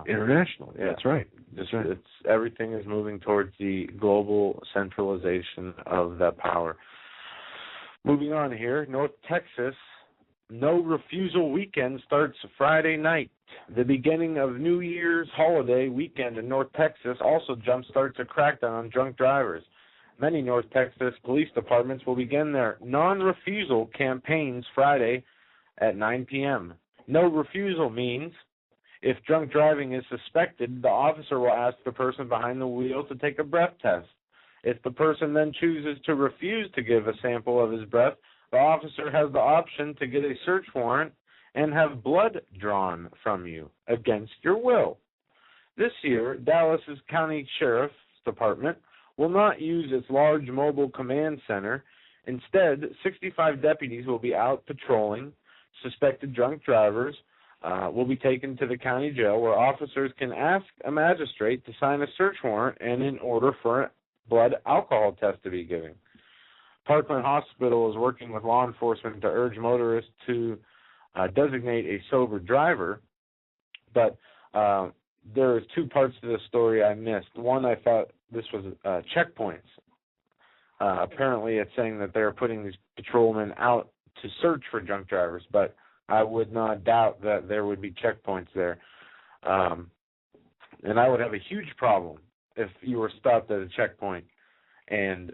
International, yeah, that's right. That's right. Everything is moving towards the global centralization of that power. Moving on here, North Texas, no refusal weekend starts Friday night. The beginning of New Year's holiday weekend in North Texas also jumpstarts a crackdown on drunk drivers. Many North Texas police departments will begin their non-refusal campaigns Friday at 9 p.m. No refusal means if drunk driving is suspected, the officer will ask the person behind the wheel to take a breath test. If the person then chooses to refuse to give a sample of his breath, the officer has the option to get a search warrant and have blood drawn from you against your will. This year, Dallas County Sheriff's Department will not use its large mobile command center. Instead, 65 deputies will be out patrolling. Suspected drunk drivers will be taken to the county jail, where officers can ask a magistrate to sign a search warrant and in order for a blood alcohol test to be given. Parkland Hospital is working with law enforcement to urge motorists to designate a sober driver, but there's two parts to the story I missed. One, I thought this was checkpoints. Apparently, it's saying that they're putting these patrolmen out to search for drunk drivers, but I would not doubt that there would be checkpoints there. And I would have a huge problem if you were stopped at a checkpoint and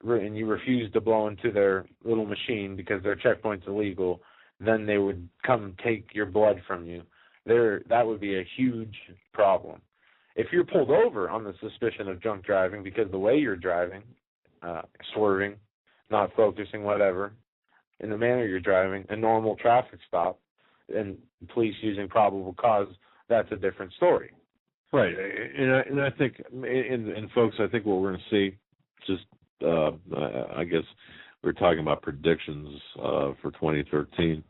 you refused to blow into their little machine because their checkpoint's illegal. Then they would come take your blood from you. That would be a huge problem. If you're pulled over on the suspicion of drunk driving because the way you're driving, swerving, not focusing, whatever, in the manner you're driving, a normal traffic stop, and police using probable cause, that's a different story. Right, and I think, and folks, I think what we're going to see, just I guess we're talking about predictions for 2013.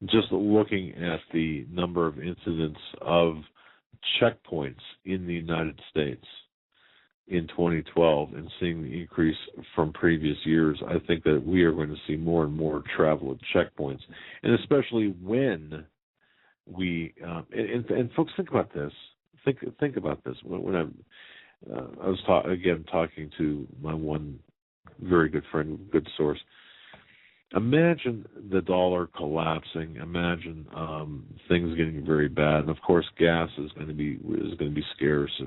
Just looking at the number of incidents of checkpoints in the United States in 2012 and seeing the increase from previous years, I think that we are going to see more and more travel at checkpoints, and especially when we and folks, think about this. Think about this. When I was talking to my one very good friend, good source. Imagine the dollar collapsing. Imagine things getting very bad, and of course, gas is going to be scarce.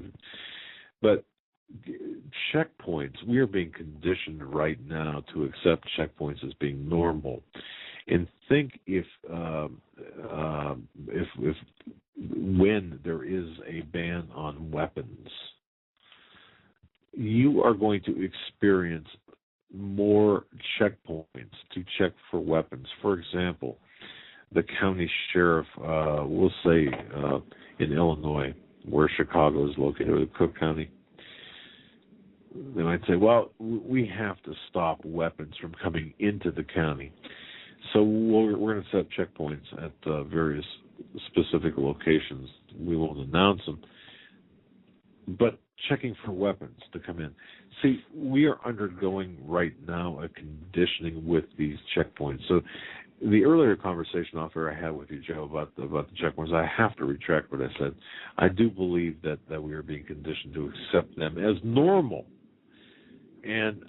But checkpoints, we are being conditioned right now to accept checkpoints as being normal. And think if when there is a ban on weapons, you are going to experience more checkpoints to check for weapons. For example, the county sheriff, we'll say in Illinois, where Chicago is located, or Cook County, they might say, well, we have to stop weapons from coming into the county. So we're going to set up checkpoints at various specific locations. We won't announce them, but checking for weapons to come in. See, we are undergoing right now a conditioning with these checkpoints. So the earlier conversation off air I had with you, Joe, about the checkpoints, I have to retract what I said. I do believe that we are being conditioned to accept them as normal. And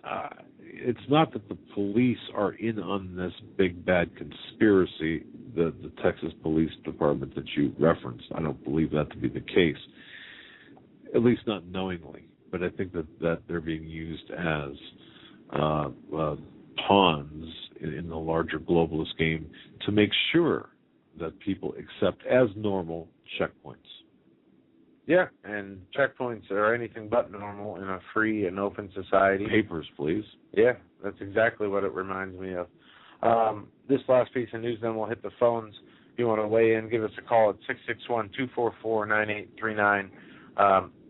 it's not that the police are in on this big bad conspiracy, the Texas Police Department that you referenced. I don't believe that to be the case, at least not knowingly. But I think that they're being used as pawns in the larger globalist game to make sure that people accept as normal checkpoints. Yeah, and checkpoints are anything but normal in a free and open society. Papers, please. Yeah, that's exactly what it reminds me of. This last piece of news, then we'll hit the phones. If you want to weigh in, give us a call at 661-244-9839.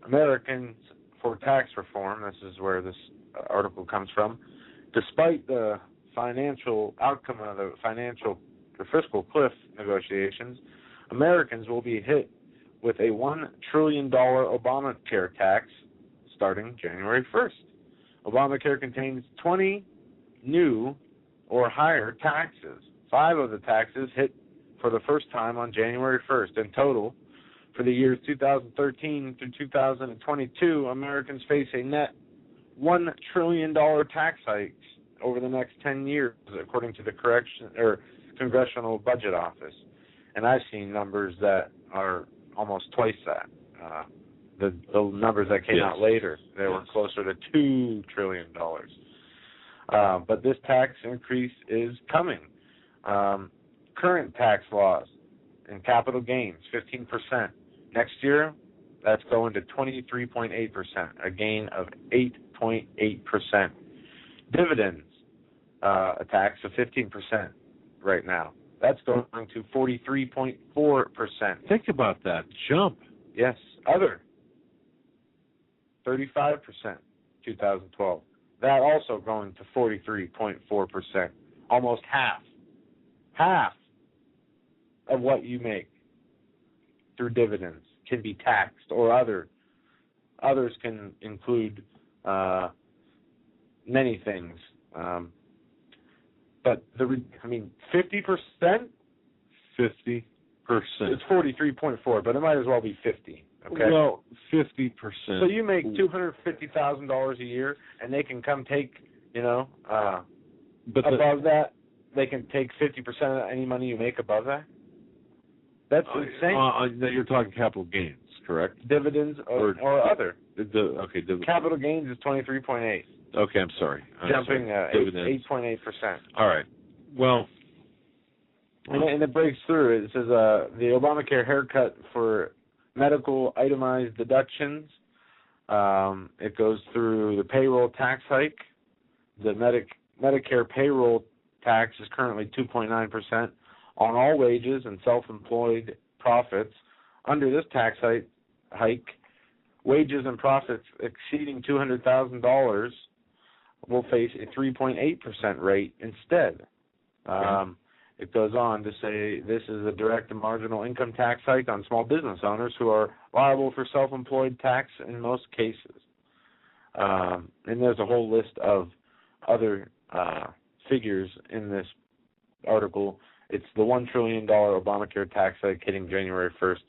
Americans for tax reform, this is where this article comes from. Despite the financial outcome of the fiscal cliff negotiations, Americans will be hit with a $1 trillion Obamacare tax starting January 1st. Obamacare contains 20 new or higher taxes. 5 of the taxes hit for the first time on January 1st. In total, for the years 2013 through 2022, Americans face a net $1 trillion tax hikes over the next 10 years, according to the Congressional Budget Office. And I've seen numbers that are almost twice that. The numbers that came out later, they were closer to $2 trillion. But this tax increase is coming. Current tax laws and capital gains, 15%. Next year, that's going to 23.8%, a gain of 8.8%. Dividends, a tax of 15% right now. That's going to 43.4%. Think about that jump. Yes. Other, 35%, 2012. That also going to 43.4%. Almost half of what you make through dividends can be taxed, or others can include many things. But 50%? 50%. It's 43.4, but it might as well be 50. Okay. Well, 50%. So you make $250,000 a year, and they can come take, above that, they can take 50% of any money you make above that? That's insane. You're talking capital gains, correct? Dividends or other. Capital gains is 23.8. Okay, I'm sorry. Jumping 8.8%. All right. Well, and it breaks through. It says the Obamacare haircut for medical itemized deductions. It goes through the payroll tax hike. The Medicare payroll tax is currently 2.9% on all wages and self-employed profits. Under this tax hike, wages and profits exceeding $200,000 will face a 3.8% rate instead. It goes on to say this is a direct and marginal income tax hike on small business owners who are liable for self-employed tax in most cases. And there's a whole list of other figures in this article. It's the $1 trillion Obamacare tax hike hitting January 1st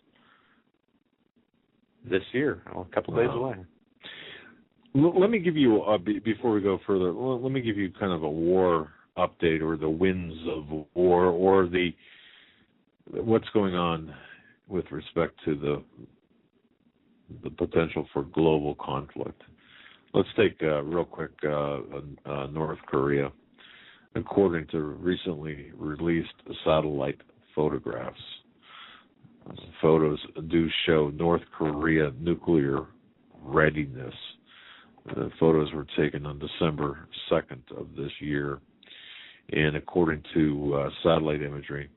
this year, a couple days away. Let me give you, before we go further, let me give you kind of a war update, or the winds of war, or what's going on with respect to the potential for global conflict. Let's take real quick North Korea. According to recently released satellite photographs, photos do show North Korea nuclear readiness. Photos were taken on December 2nd of this year, and according to satellite imagery,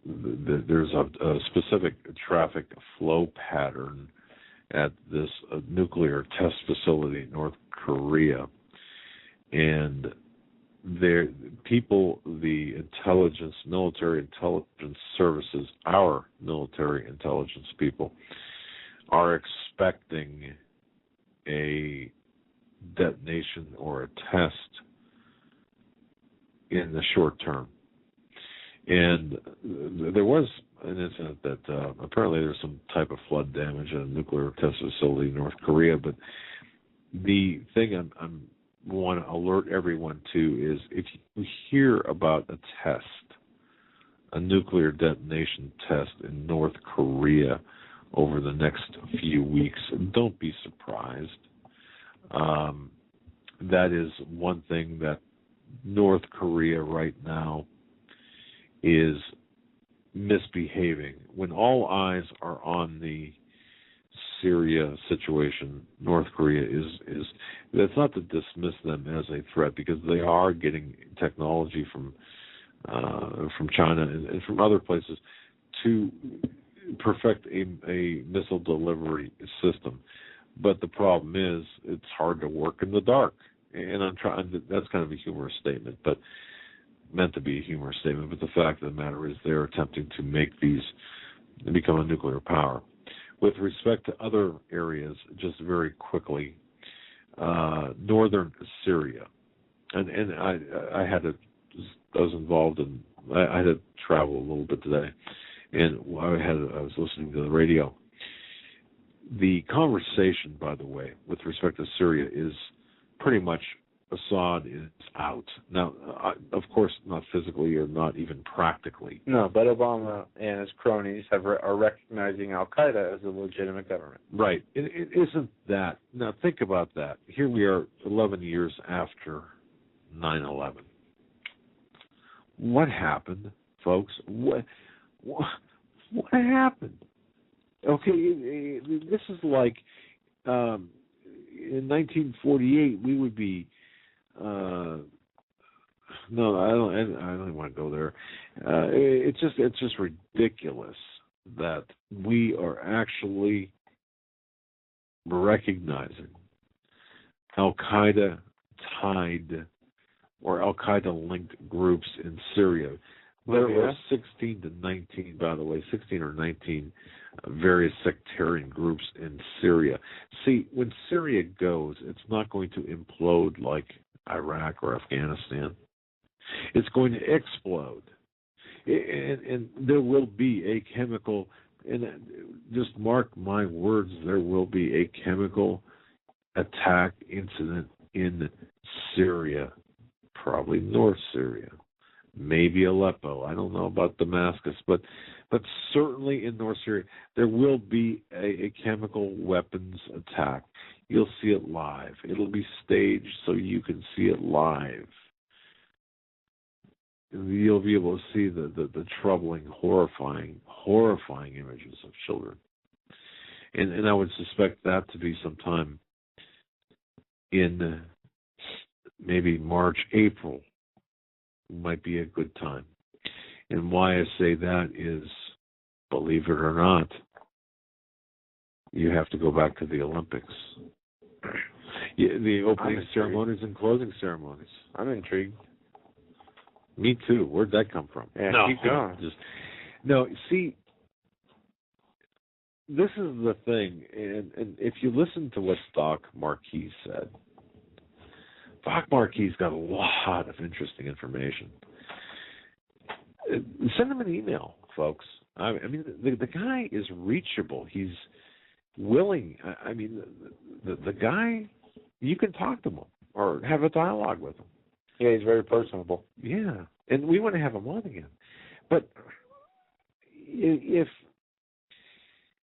there's a specific traffic flow pattern at this nuclear test facility in North Korea, and the military intelligence services, our military intelligence people, are expecting a detonation or a test in the short term. And there was an incident that apparently there's some type of flood damage at a nuclear test facility in North Korea, but the thing I want to alert everyone to is if you hear about a test, a nuclear detonation test in North Korea over the next few weeks, don't be surprised. That is one thing that North Korea right now is misbehaving. When all eyes are on the Syria situation, North Korea is that's not to dismiss them as a threat, because they are getting technology from China and from other places to perfect a missile delivery system. But the problem is it's hard to work in the dark. And that's kind of a humorous statement, but meant to be a humorous statement. But the fact of the matter is they're attempting to make these become a nuclear power. With respect to other areas, just very quickly, northern Syria, and I was involved in. I had to travel a little bit today, and I was listening to the radio. The conversation, by the way, with respect to Syria is pretty much Assad is out. Now, of course, not physically or not even practically. No, but Obama and his cronies are recognizing al-Qaeda as a legitimate government. Right. It isn't that. Now, think about that. Here we are 11 years after 9/11. What happened, folks? What happened? Okay, this is like in 1948 we would be. No, I don't even want to go there. It's just ridiculous that we are actually recognizing Al-Qaeda tied or Al-Qaeda linked groups in Syria. There were 16 to 19, by the way, 16 or 19 various sectarian groups in Syria. See, when Syria goes, it's not going to implode like Iraq or Afghanistan. It's going to explode. And there will be a chemical And just mark my words, there will be a chemical attack incident in Syria, probably North Syria, maybe Aleppo. I don't know about Damascus, but certainly in North Syria, there will be a chemical weapons attack. You'll see it live. It'll be staged so you can see it live. You'll be able to see the troubling, horrifying images of children. And I would suspect that to be sometime in maybe March, April might be a good time. And why I say that is, believe it or not, you have to go back to the Olympics. The opening ceremonies and closing ceremonies. I'm intrigued. Me too. Where'd that come from? Yeah, no, keep going. See, this is the thing, and if you listen to what Doc Marquis said, Doc Marquis got a lot of interesting information. Send him an email, folks. I mean, the guy is reachable. He's willing. I mean, the guy, you can talk to him or have a dialogue with him. Yeah, he's very personable. Yeah, and we want to have him on again. But if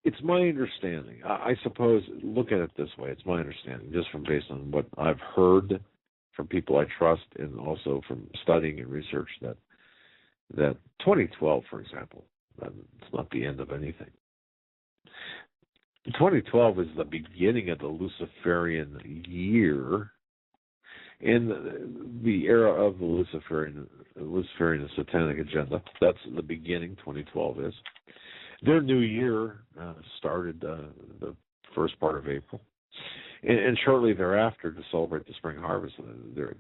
it's my understanding, I suppose, look at it this way, it's my understanding, just from based on what I've heard from people I trust and also from studying and research, that 2012, for example, it's not the end of anything. 2012 is the beginning of the Luciferian year, in the era of the Luciferian and Satanic agenda. That's the beginning, 2012 is. Their new year started the first part of April. And shortly thereafter, to celebrate the spring harvest,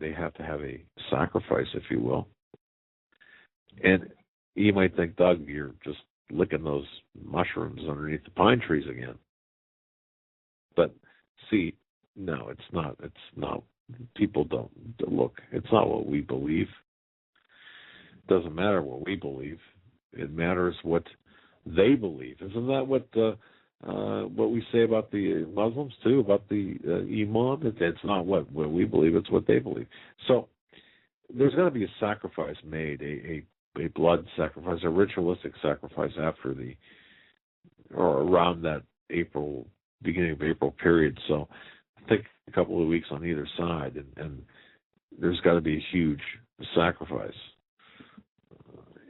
they have to have a sacrifice, if you will. And you might think, Doug, you're just licking those mushrooms underneath the pine trees again. But see, no, it's not. It's not. People don't look. It's not what we believe. It doesn't matter what we believe. It matters what they believe. Isn't that what we say about the Muslims too? About the Imam? It's not what we believe. It's what they believe. So there's going to be a sacrifice made, a blood sacrifice, a ritualistic sacrifice after or around that beginning of April period. So I think a couple of weeks on either side, and there's got to be a huge sacrifice.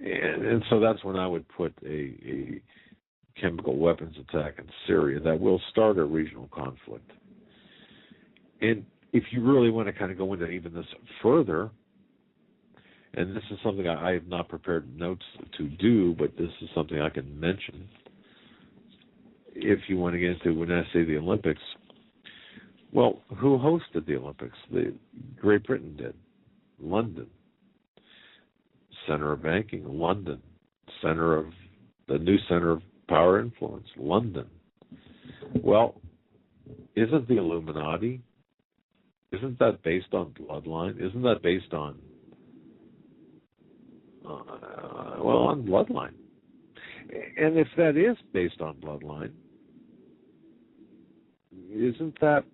And so that's when I would put a chemical weapons attack in Syria that will start a regional conflict. And if you really want to kind of go into even this further, and this is something I have not prepared notes to do, but this is something I can mention. If you want to get into, when I say the Olympics, well, who hosted the Olympics? Great Britain did. London. Center of banking, London. The new center of power influence, London. Well, isn't the Illuminati, isn't that based on bloodline? Isn't that based on, on bloodline? And if that is based on bloodline, isn't that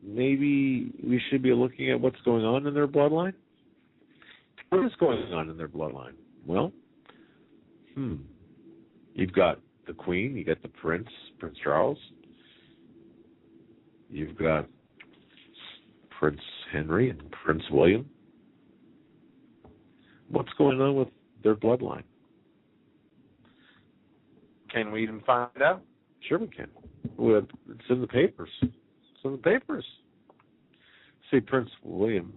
maybe we should be looking at what's going on in their bloodline? What is going on in their bloodline? Well, you've got the Queen, you got the Prince Charles, you've got Prince Henry and Prince William. What's going on with their bloodline? Can we even find out? Sure we can. It's in the papers. See, Prince William,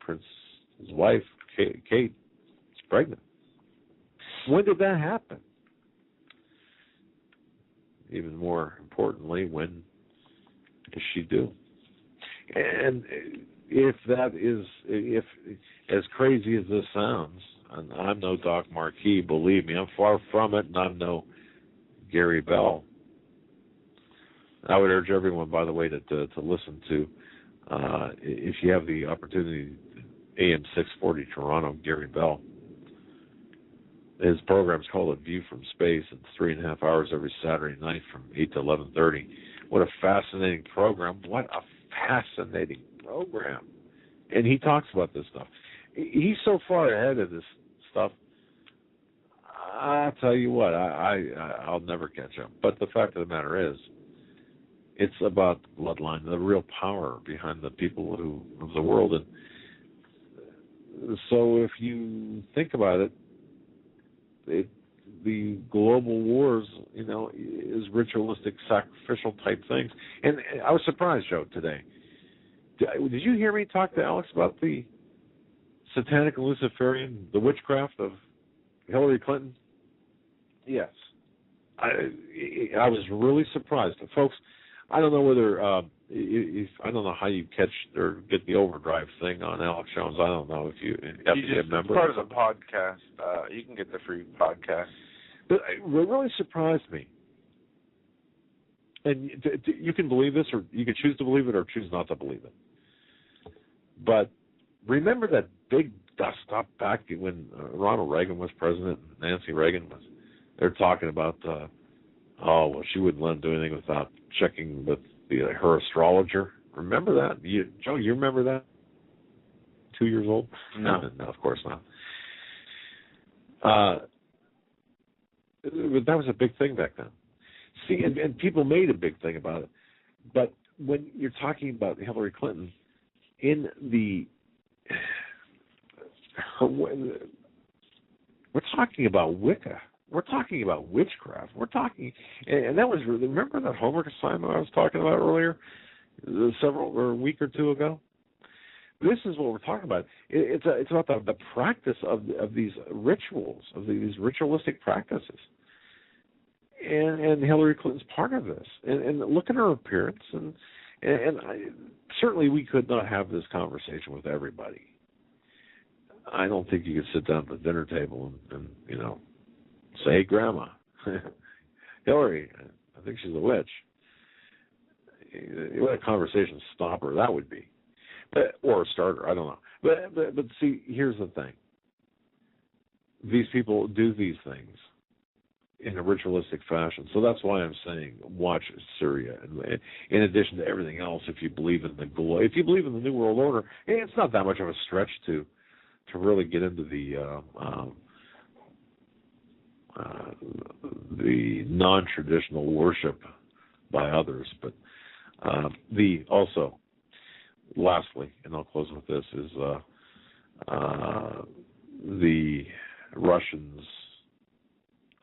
his wife, Kate, is pregnant. When did that happen? Even more importantly, when is she due? And if as crazy as this sounds, and I'm no Doc Marquis, believe me, I'm far from it, and I'm no Gary Bell. I would urge everyone, by the way, to listen to, if you have the opportunity, AM 640 Toronto, Gary Bell. his program's called A View from Space. It's 3.5 hours every Saturday night from 8 to 11:30. What a fascinating program. What a fascinating program. And he talks about this stuff. He's so far ahead of this stuff. I'll tell you what, I'll never catch up. But the fact of the matter is, it's about bloodline, the real power behind the people of the world. And so if you think about it, the global wars, is ritualistic, sacrificial type things. And I was surprised, Joe, today. Did you hear me talk to Alex about the satanic and Luciferian, the witchcraft of Hillary Clinton? Yes. I was really surprised. Folks, I don't know whether, I don't know how you catch or get the overdrive thing on Alex Jones. I don't know if you have to get members. It's part of the podcast. You can get the free podcast. But it really surprised me. And you can believe this, or you can choose to believe it or choose not to believe it. But remember that big dust-up back when Ronald Reagan was president and Nancy Reagan was, they're talking about, she wouldn't let him do anything without checking with her astrologer. Remember that? Joe, you remember that? 2 years old? No, of course not. That was a big thing back then. See, and people made a big thing about it. But when you're talking about Hillary Clinton, we're talking about Wicca. We're talking about witchcraft. We're talking, and that was, remember that homework assignment I was talking about earlier, a week or two ago? This is what we're talking about. It's about the practice of these rituals, of these ritualistic practices. And Hillary Clinton's part of this. And look at her appearance. And certainly we could not have this conversation with everybody. I don't think you could sit down at the dinner table and say, hey, Grandma, Hillary, I think she's a witch. What a conversation stopper that would be. Or a starter, I don't know. But see, here's the thing. These people do these things in a ritualistic fashion. So that's why I'm saying watch Syria. And in addition to everything else, if you believe in if you believe in the New World Order, it's not that much of a stretch to really get into the non-traditional worship by others. But lastly, and I'll close with this, is the Russians,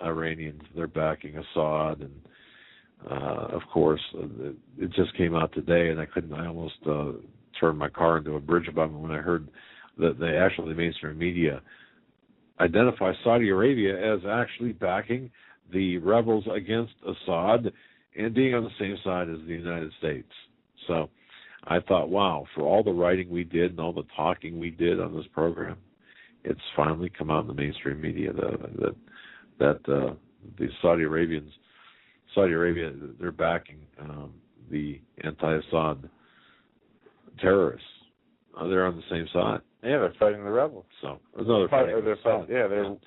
Iranians, they're backing Assad, and of course, it just came out today, and I almost turned my car into a bridge above me when I heard that the mainstream media identify Saudi Arabia as actually backing the rebels against Assad and being on the same side as the United States. So I thought, wow, for all the writing we did and all the talking we did on this program, it's finally come out in the mainstream media that the Saudi Arabia, they're backing the anti-Assad terrorists. They're on the same side. Yeah, they're fighting the rebels. So they're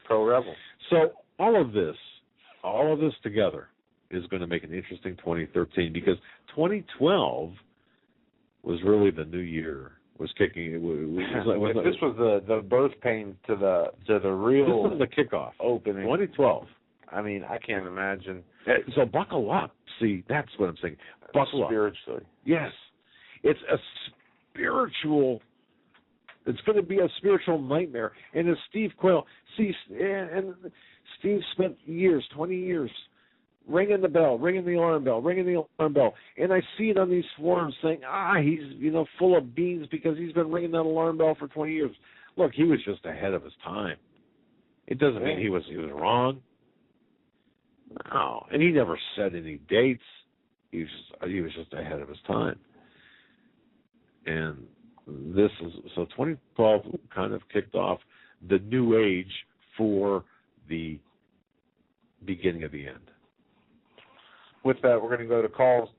pro-rebel. So all of this together is going to make an interesting 2013, because 2012 was really the new year. Was kicking. This was the birth pain to the real. This was the kickoff. Opening 2012. I mean, I can't imagine. So buckle up. See, that's what I'm saying. Buckle up. Spiritually. Yes, it's a spiritual. It's going to be a spiritual nightmare. And as Steve Quayle, and Steve spent 20 years, ringing the alarm bell. And I see it on these forums saying, he's, full of beans because he's been ringing that alarm bell for 20 years. Look, he was just ahead of his time. It doesn't mean he was wrong. No, and he never said any dates. He was just ahead of his time. And this is, so 2012 kind of kicked off the new age for the beginning of the end. With that, we're going to go to calls.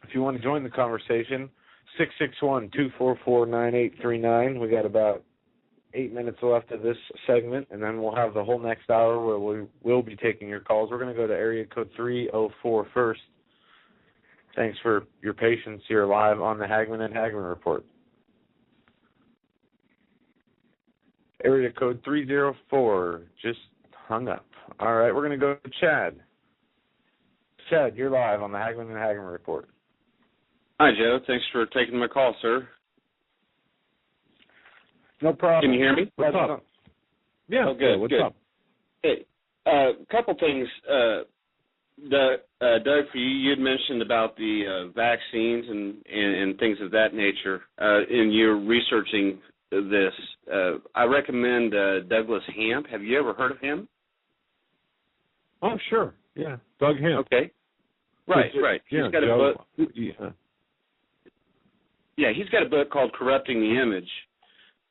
If you want to join the conversation, 661-244-9839. We got about 8 minutes left of this segment, and then we'll have the whole next hour where we will be taking your calls. We're going to go to area code 304 first. Thanks for your patience here live on the Hagmann and Hagmann Report. Area code 304 just hung up. All right, we're going to go to Chad. Chad, you're live on the Hagmann and Hagmann Report. Hi, Joe. Thanks for taking my call, sir. No problem. Can you hear me? What's up? Yeah. Oh, good. What's good. up? Hey, couple things. Doug, for you had mentioned about the vaccines and things of that nature. And you're researching this. I recommend Douglas Hamp. Have you ever heard of him? Oh, sure. Yeah, Doug Hamp. Okay. Right. Yeah, he's got a book. Yeah, he's got a book called Corrupting the Image.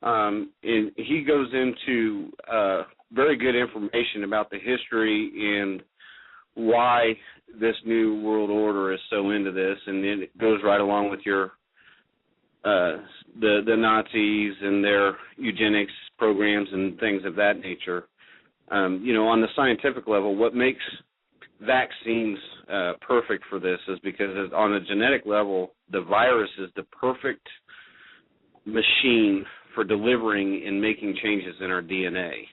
And he goes into very good information about the history and why this new world order is so into this, and then it goes right along with your the Nazis and their eugenics programs and things of that nature. On the scientific level, what makes vaccines perfect for this is because on a genetic level, the virus is the perfect machine for delivering and making changes in our DNA.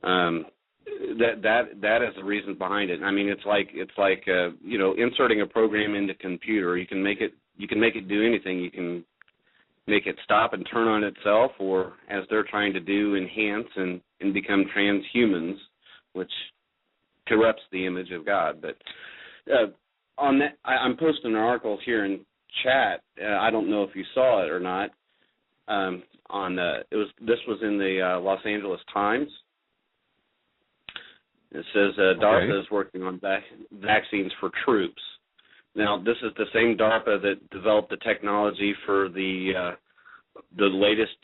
That is the reason behind it. I mean, it's like inserting a program into a computer. You can make it do anything. You can make it stop and turn on itself, or as they're trying to do, enhance and become transhumans, which corrupts the image of God. But on that, I'm posting an article here in chat. I don't know if you saw it or not. This was in the Los Angeles Times. It says DARPA is working on vaccines for troops. Now, this is the same DARPA that developed the technology for the latest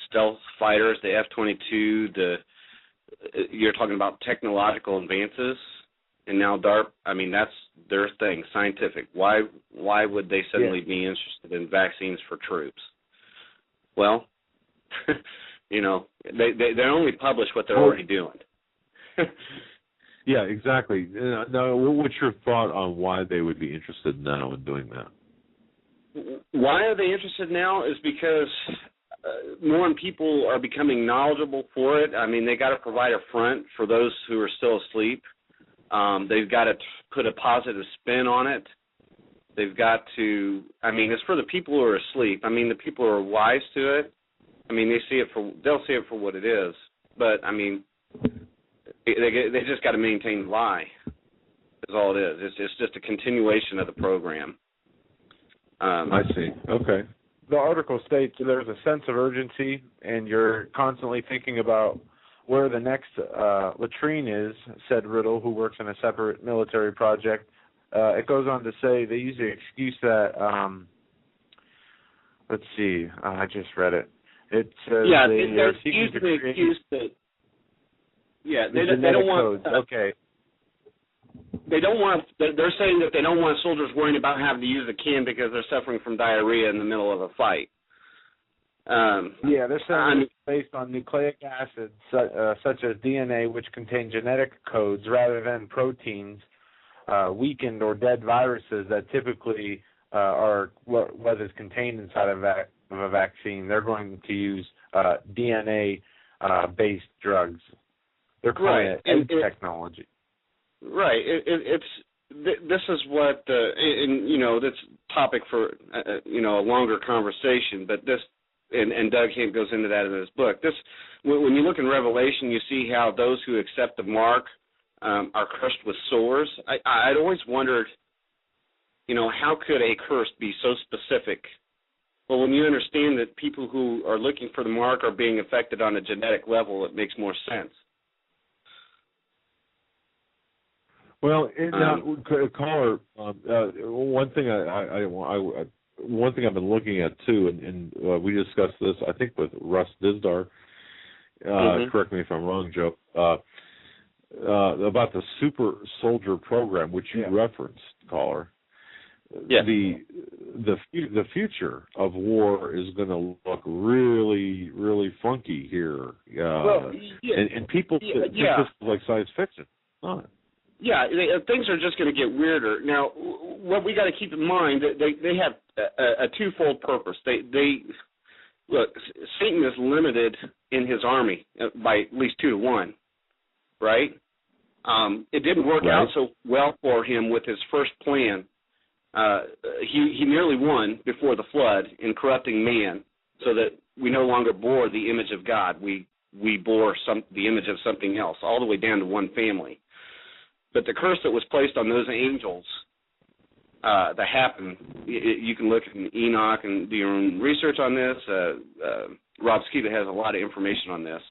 stealth fighters, the F-22. You're talking about technological advances, and now DARPA. I mean, that's their thing, scientific. Why would they suddenly be interested in vaccines for troops? Well, they only publish what they're already doing. Yeah, exactly. Now, what's your thought on why they would be interested now in doing that? Why are they interested now is because more people are becoming knowledgeable for it. I mean, they got to provide a front for those who are still asleep. They've got to put a positive spin on it. They've got to, it's for the people who are asleep. I mean, the people who are wise to it, they'll see it for what it is. But, they just got to maintain the lie, is all it is. It's just a continuation of the program. I see. Okay. The article states there's a sense of urgency, and you're constantly thinking about where the next latrine is, said Riddle, who works in a separate military project. It goes on to say they use the excuse that, let's see, I just read it. It says they're using the excuse that, they don't want, okay. They don't want, they're saying that they don't want soldiers worrying about having to use a can because they're suffering from diarrhea in the middle of a fight. They're saying it's based on nucleic acids such as DNA, which contain genetic codes rather than proteins, weakened or dead viruses that typically are what is contained inside of a vaccine. They're going to use DNA-based drugs. They're calling it egg technology. Right. This is what, that's topic for, a longer conversation, but this, and Doug Hamp goes into that in his book. This, when you look in Revelation, you see how those who accept the mark are cursed with sores. I'd always wondered, how could a curse be so specific? Well, when you understand that people who are looking for the mark are being affected on a genetic level, it makes more sense. Well, caller, one thing I've been looking at too, and we discussed this, I think, with Russ Dizdar. Correct me if I'm wrong, Joe. About the super soldier program, which you referenced, caller. the future of war is going to look really, really funky here. And people think this is like science fiction. Not. Yeah, things are just going to get weirder. Now, what we got to keep in mind, they have a twofold purpose. Look, Satan is limited in his army by at least 2 to 1, right? It didn't work out so well for him with his first plan. He nearly won before the flood in corrupting man, so that we no longer bore the image of God. We bore the image of something else, all the way down to one family. But the curse that was placed on those angels that happened, you can look at Enoch and do your own research on this. Rob Skiba has a lot of information on this.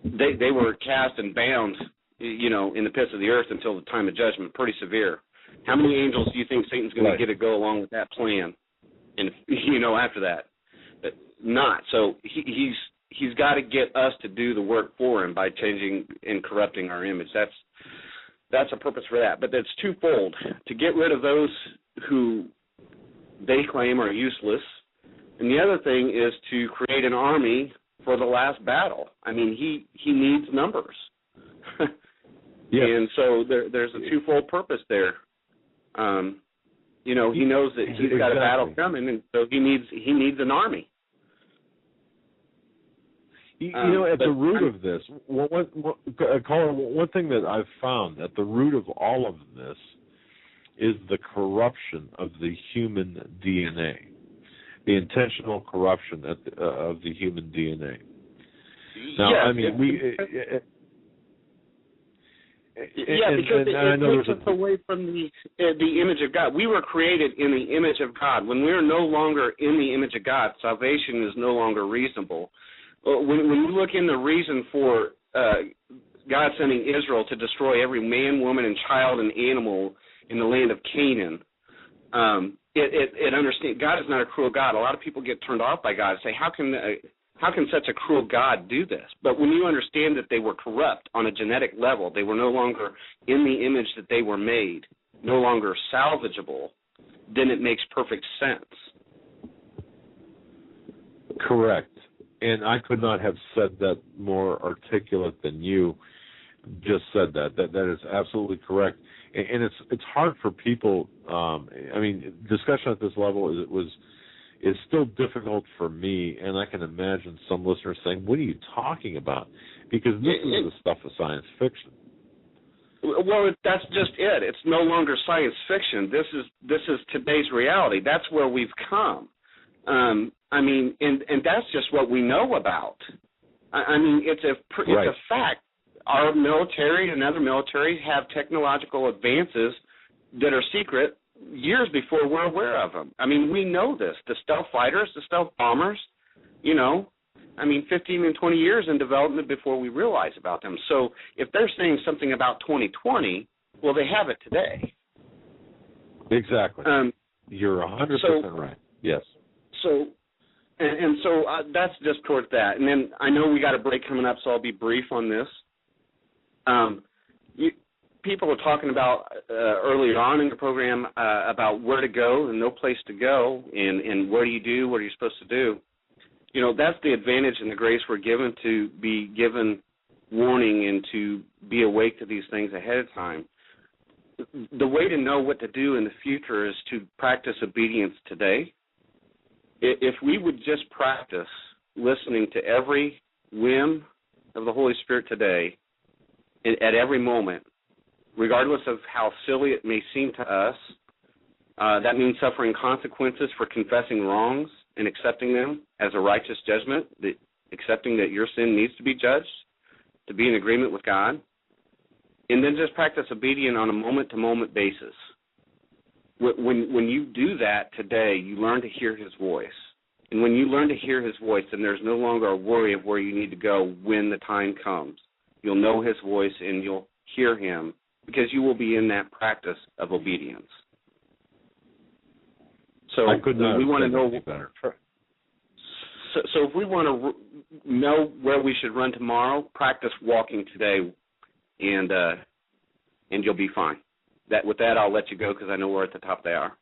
They were cast and bound, in the pits of the earth until the time of judgment, pretty severe. How many angels do you think Satan's going to get to go along with that plan? And, after that? But not. So he's got to get us to do the work for him by changing and corrupting our image. That's a purpose for that. But that's twofold. To get rid of those who they claim are useless. And the other thing is to create an army for the last battle. I mean, he needs numbers. Yes. And so there's a twofold purpose there. He knows that he's got a battle coming, and so he needs an army. At the root of this, one thing that I've found at the root of all of this is the corruption of the human DNA, the intentional corruption of the human DNA. Now, because it takes us away from the image of God. We were created in the image of God. When we are no longer in the image of God, salvation is no longer reasonable. When you look in the reason for God sending Israel to destroy every man, woman, and child and animal in the land of Canaan, it understands God is not a cruel God. A lot of people get turned off by God and say, how can such a cruel God do this? But when you understand that they were corrupt on a genetic level, they were no longer in the image that they were made, no longer salvageable, then it makes perfect sense. Correct. And I could not have said that more articulate than you just said that. That is absolutely correct. And it's hard for people. Discussion at this level is still difficult for me, and I can imagine some listeners saying, "What are you talking about?" Because this is the stuff of science fiction. Well, that's just it. It's no longer science fiction. This is today's reality. That's where we've come. And that's just what we know about. It's a fact. Our military and other militaries have technological advances that are secret years before we're aware of them. We know this. The stealth fighters, the stealth bombers, 15 and 20 years in development before we realize about them. So if they're saying something about 2020, well, they have it today. Exactly. You're 100% right. Yes. So, so that's just towards that. And then I know we got a break coming up, so I'll be brief on this. People were talking about earlier on in the program about where to go and no place to go, and what are you supposed to do. That's the advantage and the grace we're given, to be given warning and to be awake to these things ahead of time. The way to know what to do in the future is to practice obedience today. If we would just practice listening to every whim of the Holy Spirit today, at every moment, regardless of how silly it may seem to us, that means suffering consequences for confessing wrongs and accepting them as a righteous judgment, accepting that your sin needs to be judged, to be in agreement with God, and then just practice obedience on a moment-to-moment basis. When you do that today, you learn to hear his voice. And when you learn to hear his voice, then there's no longer a worry of where you need to go when the time comes. You'll know his voice and you'll hear him, because you will be in that practice of obedience. So I could not we want to know better. So if we want to know where we should run tomorrow, practice walking today, and you'll be fine. With that, I'll let you go because I know we're at the top of the hour.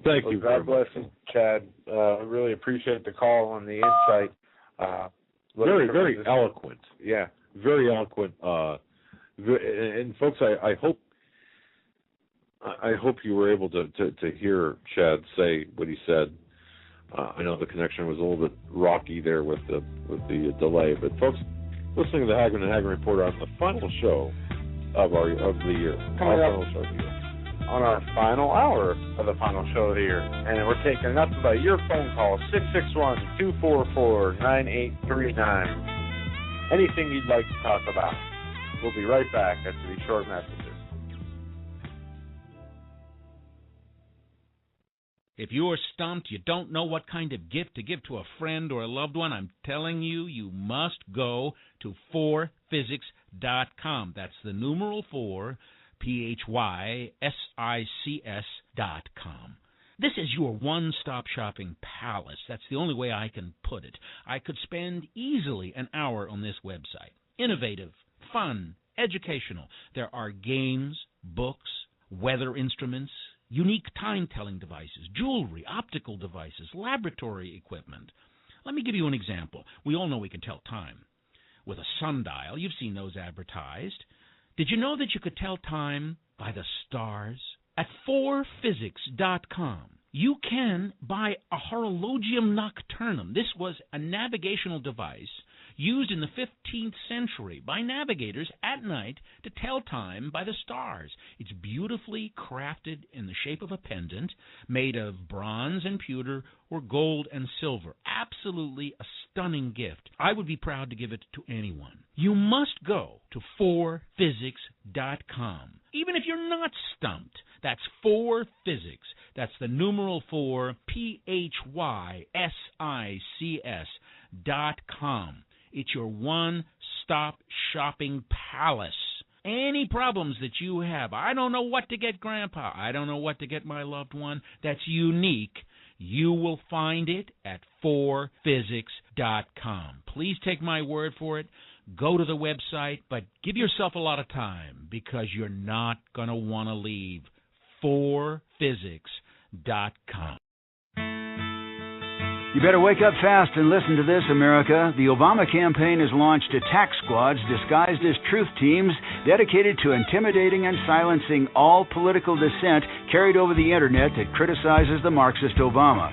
Thank you. God bless you, Chad. I really appreciate the call and the insight. Very eloquent. Yeah. Very eloquent. And folks, I hope you were able to hear Chad say what he said. I know the connection was a little bit rocky there with the delay, but folks, listening to the Hagmann and Hagmann Report on the final show of the year, on our final hour of the final show of the year, and we're taking nothing but your phone call, 661-244-9839. Anything you'd like to talk about. We'll be right back after these short messages. If you're stumped, you don't know what kind of gift to give to a friend or a loved one, I'm telling you, you must go to 4physics.com. That's the numeral 4, PHYSICS.com. This is your one-stop shopping palace. That's the only way I can put it. I could spend easily an hour on this website. Innovative, fun, educational. There are games, books, weather instruments, unique time-telling devices, jewelry, optical devices, laboratory equipment. Let me give you an example. We all know we can tell time with a sundial. You've seen those advertised. Did you know that you could tell time by the stars? At 4physics.com, you can buy a horologium nocturnum. This was a navigational device used in the 15th century by navigators at night to tell time by the stars. It's beautifully crafted in the shape of a pendant made of bronze and pewter or gold and silver. Absolutely a stunning gift. I would be proud to give it to anyone. You must go to 4physics.com. Even if you're not stumped, that's 4physics. That's the numeral 4, PHYSICS.com. It's your one-stop shopping palace. Any problems that you have, I don't know what to get Grandpa, I don't know what to get my loved one, that's unique, you will find it at 4physics.com. Please take my word for it. Go to the website, but give yourself a lot of time because you're not going to want to leave. 4physics.com. You better wake up fast and listen to this, America. The Obama campaign has launched attack squads disguised as truth teams dedicated to intimidating and silencing all political dissent carried over the internet that criticizes the Marxist Obama.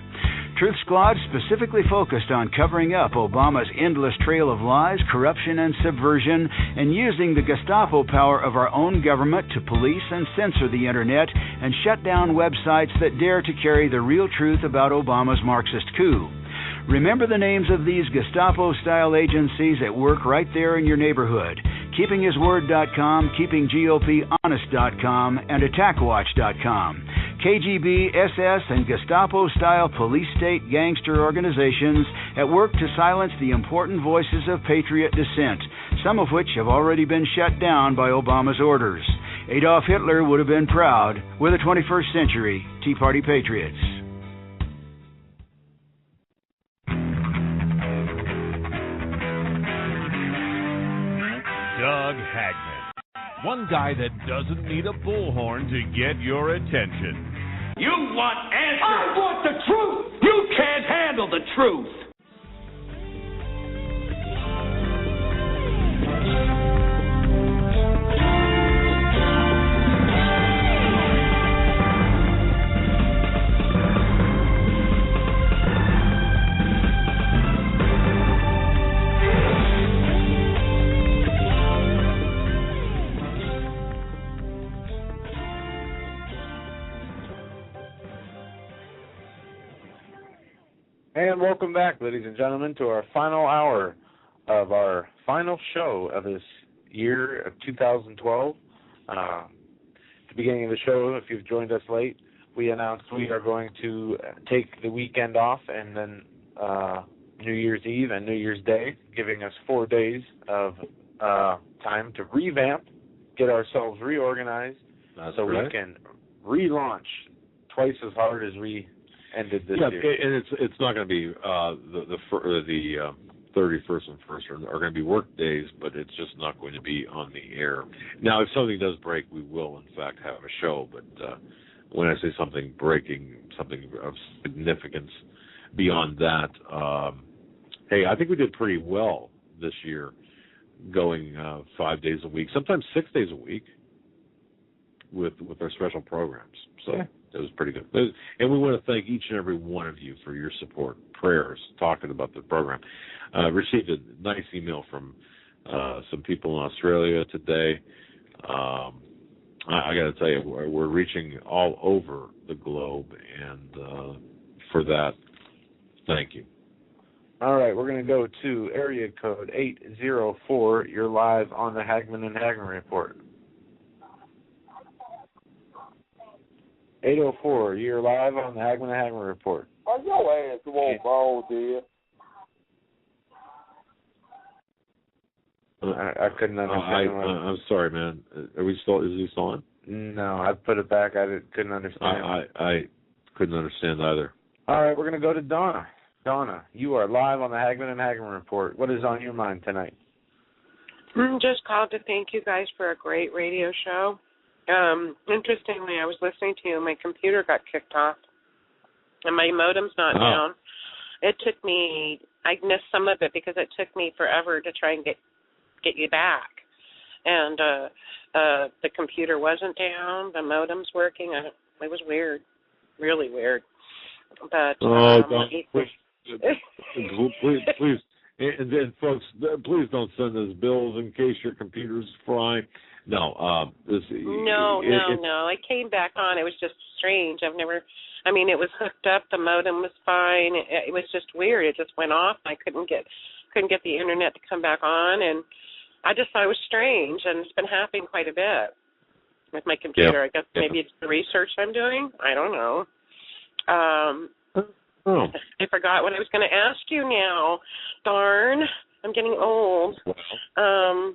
Truth Squad specifically focused on covering up Obama's endless trail of lies, corruption, and subversion, and using the Gestapo power of our own government to police and censor the internet and shut down websites that dare to carry the real truth about Obama's Marxist coup. Remember the names of these Gestapo-style agencies at work right there in your neighborhood. KeepingHisWord.com, KeepingGOPHonest.com, and AttackWatch.com. KGB, SS, and Gestapo-style police-state gangster organizations at work to silence the important voices of patriot dissent, some of which have already been shut down by Obama's orders. Adolf Hitler would have been proud. We're the 21st century Tea Party patriots. Doug Hagmann. One guy that doesn't need a bullhorn to get your attention. You want answers! I want the truth! You can't handle the truth! And welcome back, ladies and gentlemen, to our final hour of our final show of this year of 2012. At the beginning of the show, if you've joined us late, we announced we are going to take the weekend off and then New Year's Eve and New Year's Day, giving us 4 days of time to revamp, get ourselves reorganized, we can relaunch twice as hard as we ended this year. And it's not going to be the 31st and 1st are going to be work days, but it's just not going to be on the air. Now, if something does break, we will, in fact, have a show, but when I say something breaking, something of significance beyond that, hey, I think we did pretty well this year, going 5 days a week, sometimes 6 days a week with our special programs. So it was pretty good. And we want to thank each and every one of you for your support, prayers, talking about the program. Received a nice email from some people in Australia today. I got to tell you, we're reaching all over the globe, and for that, thank you. All right, we're going to go to area code 804. You're live on the Hagmann and Hagmann Report. 804, you're live on the Hagmann and Hagmann Report. Oh, your ass won't ball, dear. I couldn't understand. I'm sorry, man. Are we still? Is he still on? No, I put it back. Couldn't understand. I couldn't understand either. All right, we're going to go to Donna. Donna, you are live on the Hagmann and Hagmann Report. What is on your mind tonight? Just called to thank you guys for a great radio show. Interestingly, I was listening to you, and my computer got kicked off, and my modem's not down. It took me, I missed some of it because it took me forever to try and get you back. And the computer wasn't down, the modem's working. It was weird, really weird. But please, and then folks, please don't send us bills in case your computer's frying. No, no. I came back on. It was just strange. It was hooked up. The modem was fine. It was just weird. It just went off. I couldn't get the internet to come back on, and I just thought it was strange. And it's been happening quite a bit with my computer. I guess maybe it's the research I'm doing. I don't know. I forgot what I was going to ask you now. Darn, I'm getting old. I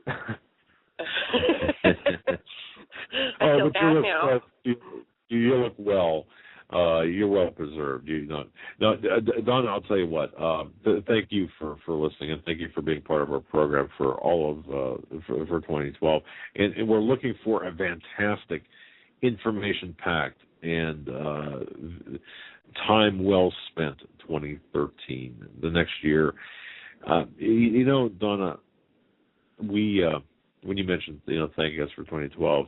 feel bad now. You look well. You're well preserved. No, Donna, I'll tell you what. Thank you for listening, and thank you for being part of our program for all of for 2012. And we're looking for a fantastic, information-packed and time well spent 2013. The next year, Donna, we. When you mentioned, thanking us for 2012,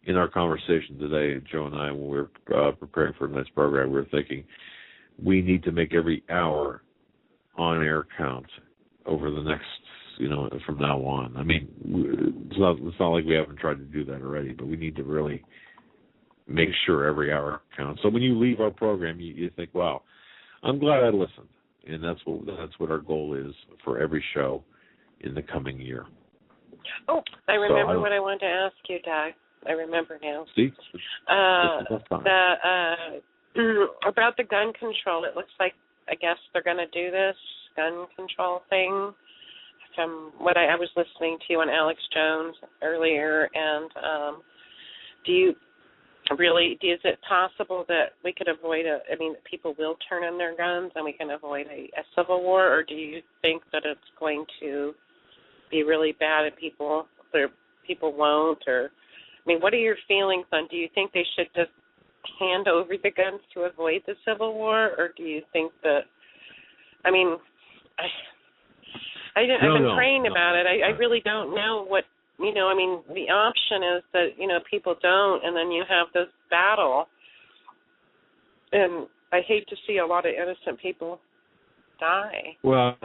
in our conversation today, Joe and I, when we were preparing for tonight's program, we were thinking we need to make every hour on air count over the next, from now on. I mean, it's not like we haven't tried to do that already, but we need to really make sure every hour counts. So when you leave our program, you think, wow, I'm glad I listened, and that's what our goal is for every show in the coming year. Oh, I remember what I wanted to ask you, Doug. I remember now. See? About the gun control, it looks like, I guess they're going to do this gun control thing. From what I was listening to you on Alex Jones earlier, and is it possible that we could avoid people will turn in their guns and we can avoid a civil war, or do you think that it's going to be really bad and people won't? Or what are your feelings on, do you think they should just hand over the guns to avoid the Civil War, or do you think that I've been praying about it. I really don't know what the option is that people don't, and then you have this battle, and I hate to see a lot of innocent people die. Well,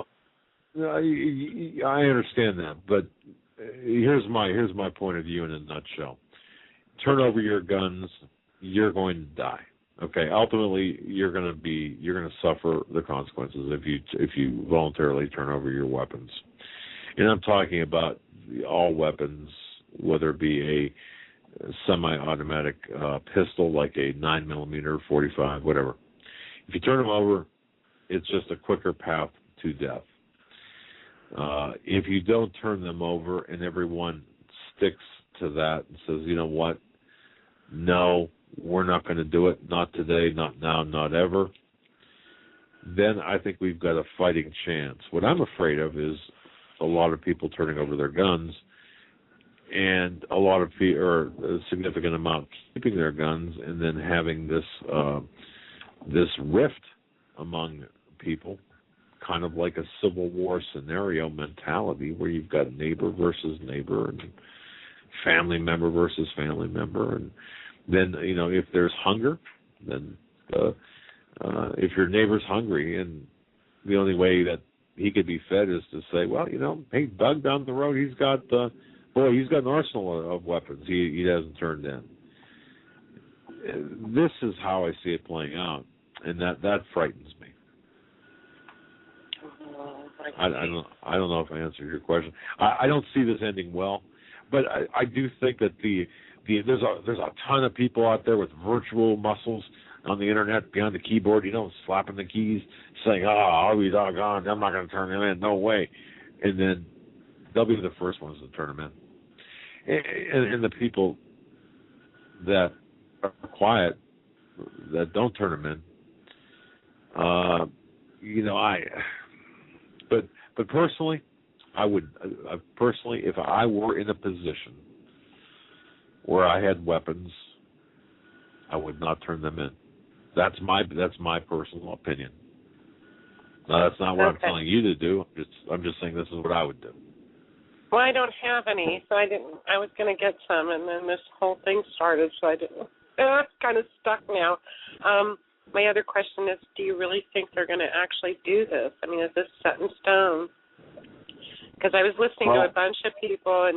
I understand that, but here's my point of view in a nutshell. Turn over your guns, you're going to die. Okay, ultimately you're going to suffer the consequences if you voluntarily turn over your weapons. And I'm talking about all weapons, whether it be a semi-automatic pistol like a 9mm, 45, whatever. If you turn them over, it's just a quicker path to death. If you don't turn them over and everyone sticks to that and says, you know what, no, we're not going to do it, not today, not now, not ever, then I think we've got a fighting chance. What I'm afraid of is a lot of people turning over their guns and a lot of or a significant amount keeping their guns, and then having this rift among people, kind of like a Civil War scenario mentality, where you've got neighbor versus neighbor and family member versus family member, and then if there's hunger, then if your neighbor's hungry and the only way that he could be fed is to say, well, hey, Doug down the road, he's got he's got an arsenal of weapons he hasn't turned in. This is how I see it playing out, and that frightens me. I don't know if I answered your question. I don't see this ending well, but I do think that there's a ton of people out there with virtual muscles on the internet behind the keyboard, slapping the keys, saying, I'll be doggone, I'm not going to turn them in, no way. And then they'll be the first ones to turn them in. And the people that are quiet, that don't turn them in, but personally, I would, if I were in a position where I had weapons, I would not turn them in. That's my personal opinion. Now, that's not what I'm telling you to do. I'm just saying this is what I would do. Well, I don't have any, so I didn't. I was going to get some, and then this whole thing started, so I didn't. I'm kind of stuck now. My other question is, do you really think they're going to actually do this? I mean, is this set in stone? Because I was listening to a bunch of people,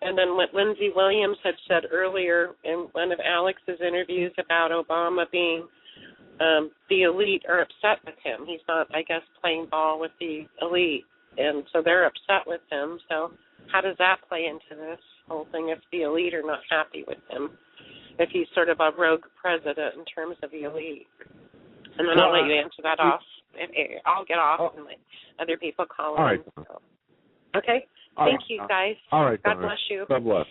and then what Lindsey Williams had said earlier in one of Alex's interviews about Obama being the elite are upset with him. He's not, I guess, playing ball with the elite, and so they're upset with him. So how does that play into this whole thing if the elite are not happy with him, if he's sort of a rogue president in terms of the elite? And then I'll let you answer that off. I'll get off and let other people call in. All right. So. Okay? Thank you, guys. All right. God bless you. God bless.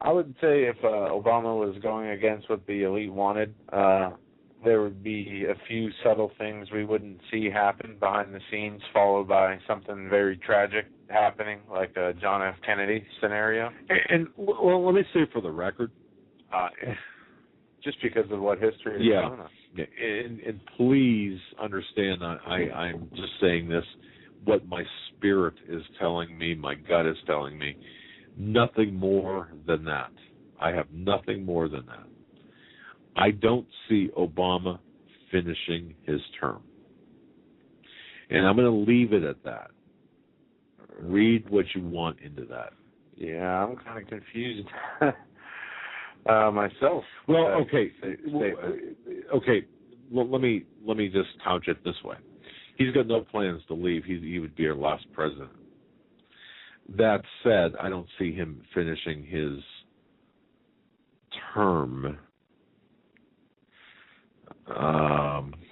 I would say if Obama was going against what the elite wanted, there would be a few subtle things we wouldn't see happen behind the scenes, followed by something very tragic happening, like a John F. Kennedy scenario. And well, let me say for the record, just because of what history has shown us. And please understand, I'm just saying this, what my spirit is telling me, my gut is telling me, nothing more than that. I have nothing more than that. I don't see Obama finishing his term. And I'm going to leave it at that. Read what you want into that. Yeah, I'm kind of confused myself. Well, okay. Okay. Well, let me just couch it this way. He's got no plans to leave. He would be our last president. That said, I don't see him finishing his term.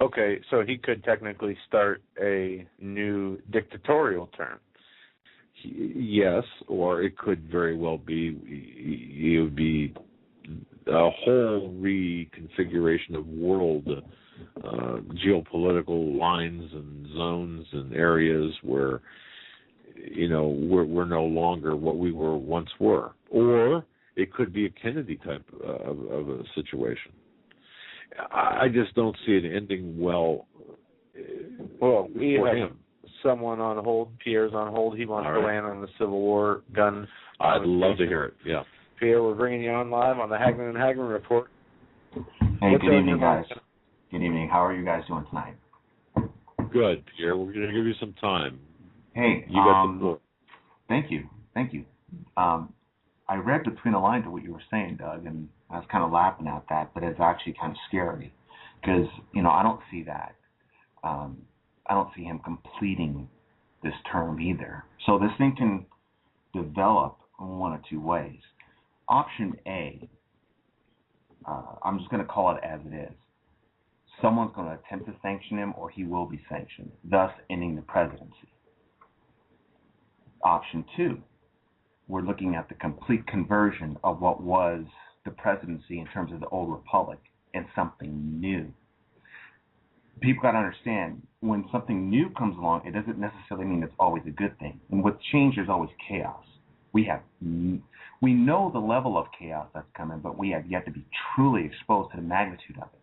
Okay, so he could technically start a new dictatorial term. Yes, or it could very well be he would be a whole reconfiguration of world geopolitical lines and zones and areas where we're no longer what we once were, or it could be a Kennedy type of a situation. I just don't see it ending well. Well, we for have him. Someone on hold. Pierre's on hold. He wants to land on the Civil War gun. I'd love to hear it. Yeah. Pierre, we're bringing you on live on the Hagmann and Hagmann Report. Hey, good evening, guys. Good evening. How are you guys doing tonight? Good, Pierre. We're going to give you some time. Hey, you got the floor. Thank you. I read between the lines of what you were saying, Doug, and I was kind of laughing at that, but it's actually kind of scary because, I don't see that. I don't see him completing this term either. So this thing can develop in one of two ways. Option A, I'm just going to call it as it is. Someone's going to attempt to sanction him or he will be sanctioned, thus ending the presidency. Option 2, we're looking at the complete conversion of what was the presidency in terms of the old republic and something new. People got to understand, when something new comes along, it doesn't necessarily mean it's always a good thing. And with change, there's always chaos. We know the level of chaos that's coming, but we have yet to be truly exposed to the magnitude of it.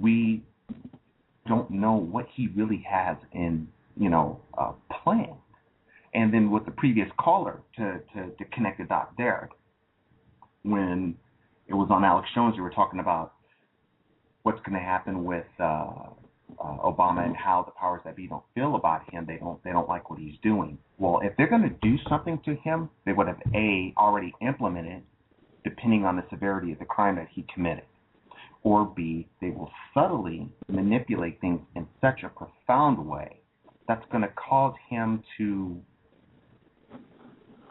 We don't know what he really has in, planned. And then with the previous caller, to connect the dot there, when it was on Alex Jones, you were talking about what's going to happen with Obama and how the powers that be don't feel about him. They don't like what he's doing. Well, if they're going to do something to him, they would have already implemented, depending on the severity of the crime that he committed, or B, they will subtly manipulate things in such a profound way that's going to cause him to,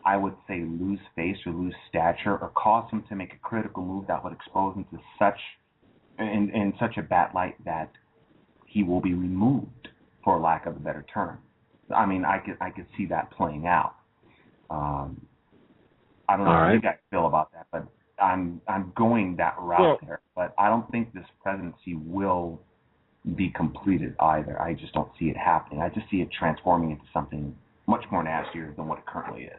I would say, lose face or lose stature, or cause him to make a critical move that would expose him to such in such a bad light that he will be removed, for lack of a better term. I mean, I could see that playing out. I don't know how you guys feel about that, but I'm going that route there. But I don't think this presidency will be completed either. I just don't see it happening. I just see it transforming into something much more nastier than what it currently is.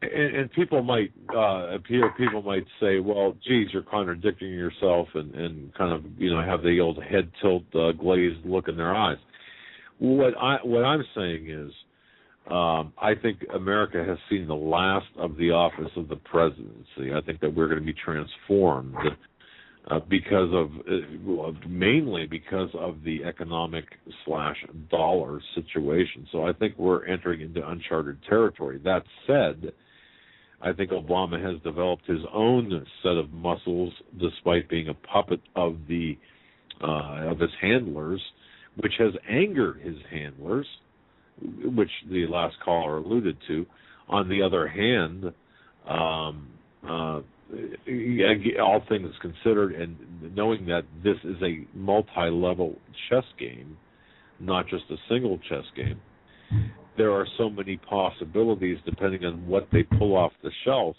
And people might say, well, geez, you're contradicting yourself, and kind of have the old head tilt, glazed look in their eyes. What I'm saying is, I think America has seen the last of the office of the presidency. I think that we're going to be transformed mainly because of the economic / dollar situation. So I think we're entering into uncharted territory. That said, I think Obama has developed his own set of muscles, despite being a puppet of his handlers, which has angered his handlers, which the last caller alluded to. On the other hand, all things considered, and knowing that this is a multi-level chess game, not just a single chess game, there are so many possibilities depending on what they pull off the shelf.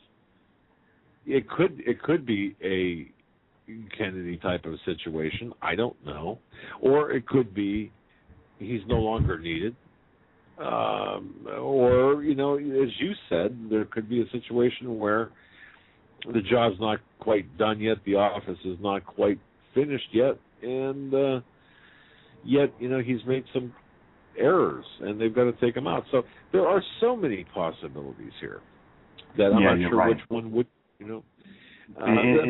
It could be a Kennedy type of situation. I don't know. Or it could be he's no longer needed. Or, as you said, there could be a situation where the job's not quite done yet, the office is not quite finished yet, and yet, he's made some errors, and they've got to take them out. So there are so many possibilities here that I'm not sure which one would,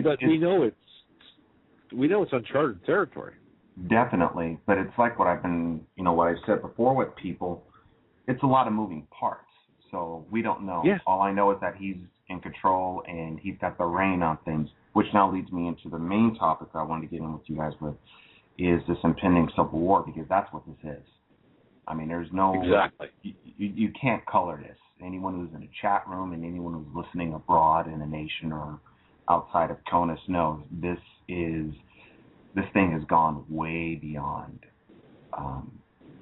but we know it's uncharted territory. Definitely, but it's like what I've been, what I've said before with people. It's a lot of moving parts, so we don't know. Yes. All I know is that he's in control and he's got the reign on things, which now leads me into the main topic I wanted to get in with you guys with, is this impending civil war, because that's what this is. I mean, there's no... Exactly. You can't color this. Anyone who's in a chat room and anyone who's listening abroad in a nation or outside of CONUS knows this thing has gone way beyond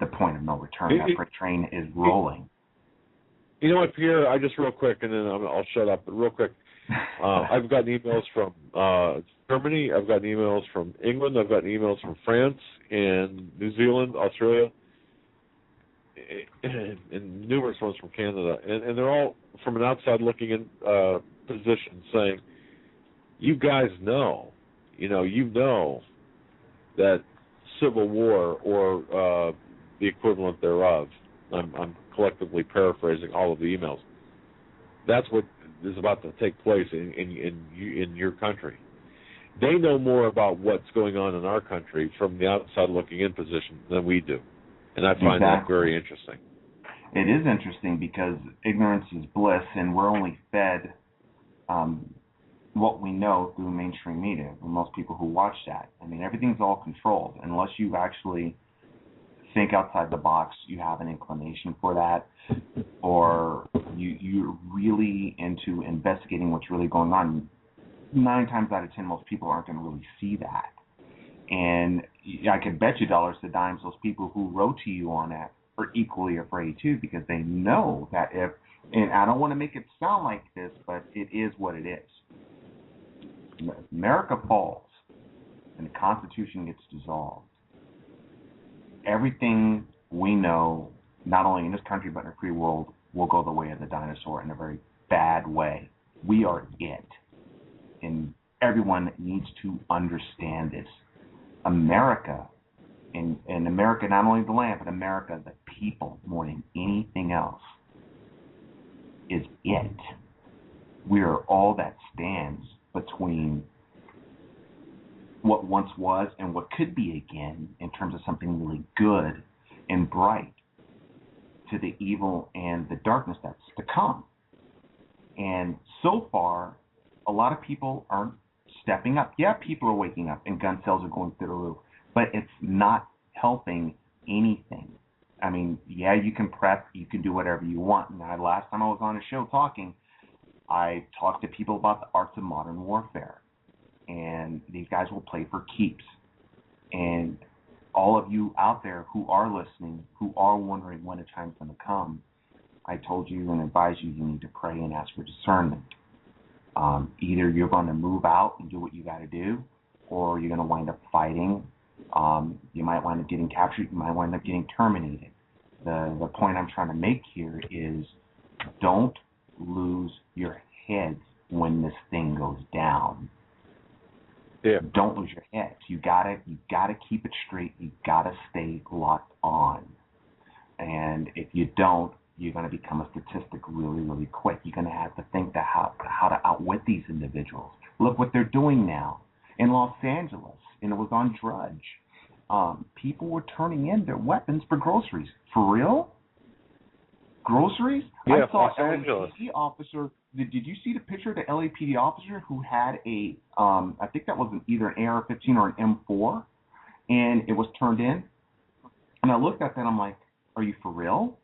the point of no return. That freight train is rolling. You know what, Pierre? I just real quick, and then I'll shut up. But real quick, I've gotten emails from Germany. I've gotten emails from England. I've gotten emails from France and New Zealand, Australia, and numerous ones from Canada. And they're all from an outside looking in position, saying, "You guys know, that civil war or the equivalent thereof." I'm collectively paraphrasing all of the emails. That's what is about to take place in your country. They know more about what's going on in our country from the outside looking in position than we do. And I find that very interesting. It is interesting because ignorance is bliss, and we're only fed what we know through mainstream media, and most people who watch that. I mean, everything's all controlled. Unless you actually think outside the box, you have an inclination for that, or you're really into investigating what's really going on. 9 times out of 10, most people aren't going to really see that. And I could bet you dollars to dimes those people who wrote to you on that are equally afraid too, because they know that and I don't want to make it sound like this, but it is what it is. America falls and the Constitution gets dissolved. Everything we know, not only in this country but in the free world, will go the way of the dinosaur in a very bad way. We are it. And everyone needs to understand this. America, and America, not only the land, but America, the people, more than anything else, is it. We are all that stands between what once was and what could be again in terms of something really good and bright, to the evil and the darkness that's to come. And so far, a lot of people aren't stepping up. Yeah, people are waking up and gun sales are going through the roof, but it's not helping anything. I mean, yeah, you can prep, you can do whatever you want. Now, last time I was on a show talking, I talked to people about the arts of modern warfare, and these guys will play for keeps. And all of you out there who are listening, who are wondering when a time's going to come, I told you and advised you need to pray and ask for discernment. Either you're going to move out and do what you got to do, or you're going to wind up fighting. You might wind up getting captured. You might wind up getting terminated. The point I'm trying to make here is don't lose your heads when this thing goes down. Yeah. Don't lose your heads. You gotta keep it straight. You gotta stay locked on. And if you don't, you're gonna become a statistic really, really quick. You're gonna have to think how to outwit these individuals. Look what they're doing now in Los Angeles, and it was on Drudge. People were turning in their weapons for groceries. For real? Groceries? Yeah, I saw Los Angeles. LAPD officer. Did you see the picture of the LAPD officer who had a, I think that was either an AR-15 or an M4, and it was turned in? And I looked at that, I'm like, are you for real?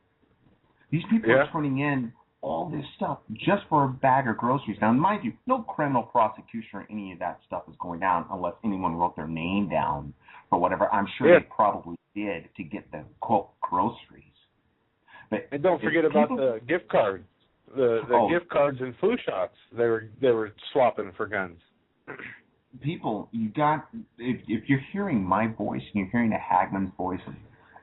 These people are turning in all this stuff just for a bag of groceries. Now, mind you, no criminal prosecution or any of that stuff is going down unless anyone wrote their name down or whatever. I'm sure they probably did to get the, quote, groceries. But and don't forget about the gift cards. The gift cards and flu shots they were swapping for guns. People, if you're hearing my voice and you're hearing the Hagman's voice,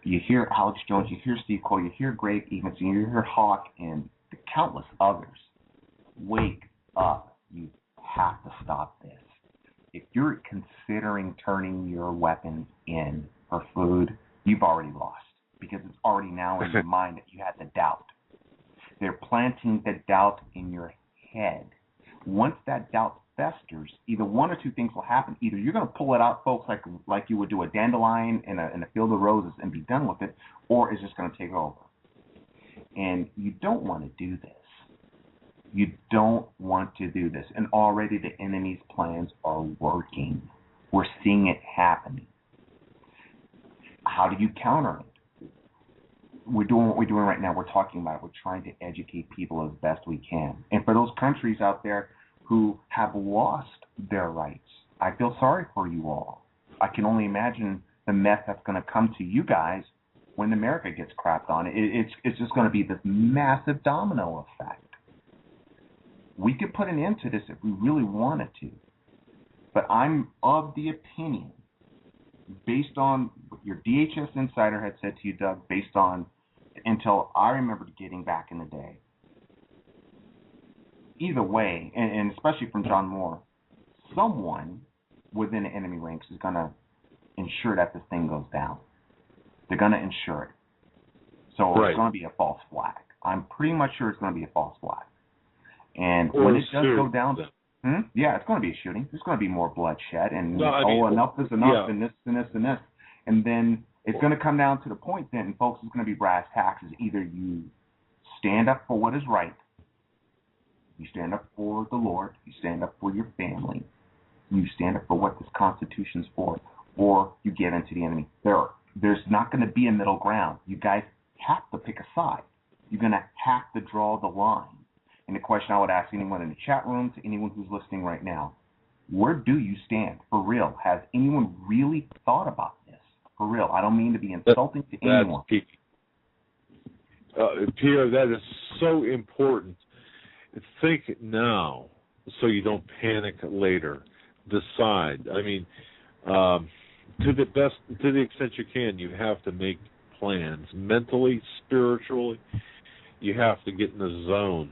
you hear Alex Jones, you hear Steve Cole, you hear Greg Evenson, you hear Hawk and the countless others, wake up. You have to stop this. If you're considering turning your weapons in for food, you've already lost, because it's already now in your mind that you had the doubt. They're planting the doubt in your head. Once that doubt festers, either one or two things will happen. Either you're going to pull it out, folks, like you would do a dandelion in a field of roses and be done with it, or it's just going to take over. And you don't want to do this. You don't want to do this. And already the enemy's plans are working. We're seeing it happening. How do you counter it? We're doing what we're doing right now. We're talking about it. We're trying to educate people as best we can. And for those countries out there who have lost their rights, I feel sorry for you all. I can only imagine the mess that's going to come to you guys when America gets crapped on. It's just going to be this massive domino effect. We could put an end to this if we really wanted to. But I'm of the opinion, based on what your DHS insider had said to you, Doug, based on the intel I remember getting back in the day, either way, and especially from John Moore, someone within the enemy ranks is going to ensure that this thing goes down. They're going to ensure it. So It's going to be a false flag. I'm pretty much sure it's going to be a false flag. And when it does go down, yeah, it's going to be a shooting. There's going to be more bloodshed, and enough is enough, and this and this and this. And then it's going to come down to the point then, folks, it's going to be brass tacks. Either you stand up for what is right, you stand up for the Lord, you stand up for your family, you stand up for what this Constitution's for, or you give in to the enemy. There's not going to be a middle ground. You guys have to pick a side. You're going to have to draw the line. And the question I would ask anyone in the chat room, to anyone who's listening right now, where do you stand? For real. Has anyone really thought about this? For real. I don't mean to be insulting to anyone. Pierre, that is so important. Think now so you don't panic later. Decide. I mean, to the extent you can, you have to make plans mentally, spiritually. you have to get in the zone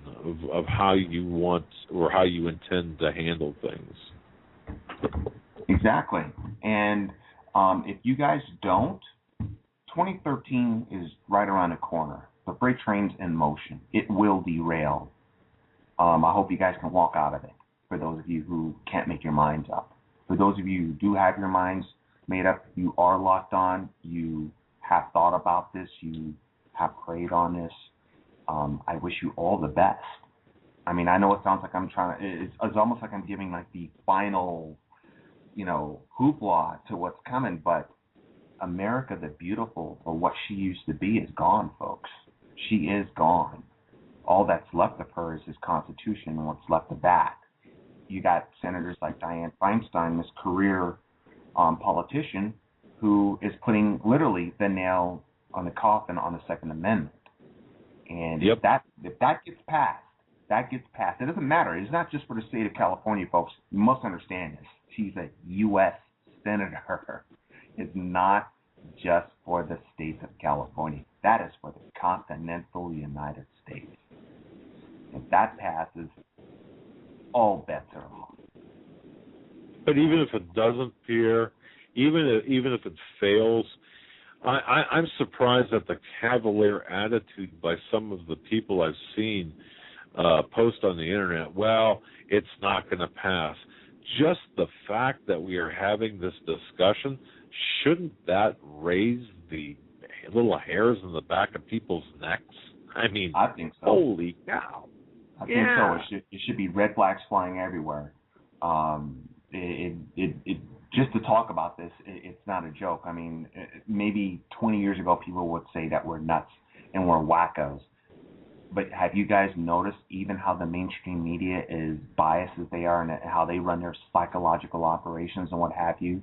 of how you want or how you intend to handle things. Exactly. And if you guys don't, 2013 is right around the corner. The freight train's in motion. It will derail. I hope you guys can walk out of it, for those of you who can't make your minds up. For those of you who do have your minds made up, you are locked on, you have thought about this, you have prayed on this, I wish you all the best. I mean, I know it sounds like I'm trying to, it's almost like I'm giving like the final, hoopla to what's coming, but America the Beautiful, or what she used to be, is gone, folks. She is gone. All that's left of her is his Constitution and what's left of that. You got senators like Dianne Feinstein, this career politician, who is putting literally the nail on the coffin on the Second Amendment. And if that gets passed, It doesn't matter. It's not just for the state of California, folks. You must understand this. She's a U.S. senator. It's not just for the state of California. That is for the continental United States. If that passes, all bets are off. But even if it doesn't, Pierre, even if it fails, I'm surprised at the cavalier attitude by some of the people I've seen post on the internet. Well, it's not going to pass. Just the fact that we are having this discussion, shouldn't that raise the little hairs in the back of people's necks? I mean, I think so. Holy cow! I think so. It should be red flags flying everywhere. Just to talk about this, it's not a joke. I mean, maybe 20 years ago, people would say that we're nuts and we're wackos. But have you guys noticed even how the mainstream media is biased as they are and how they run their psychological operations and what have you?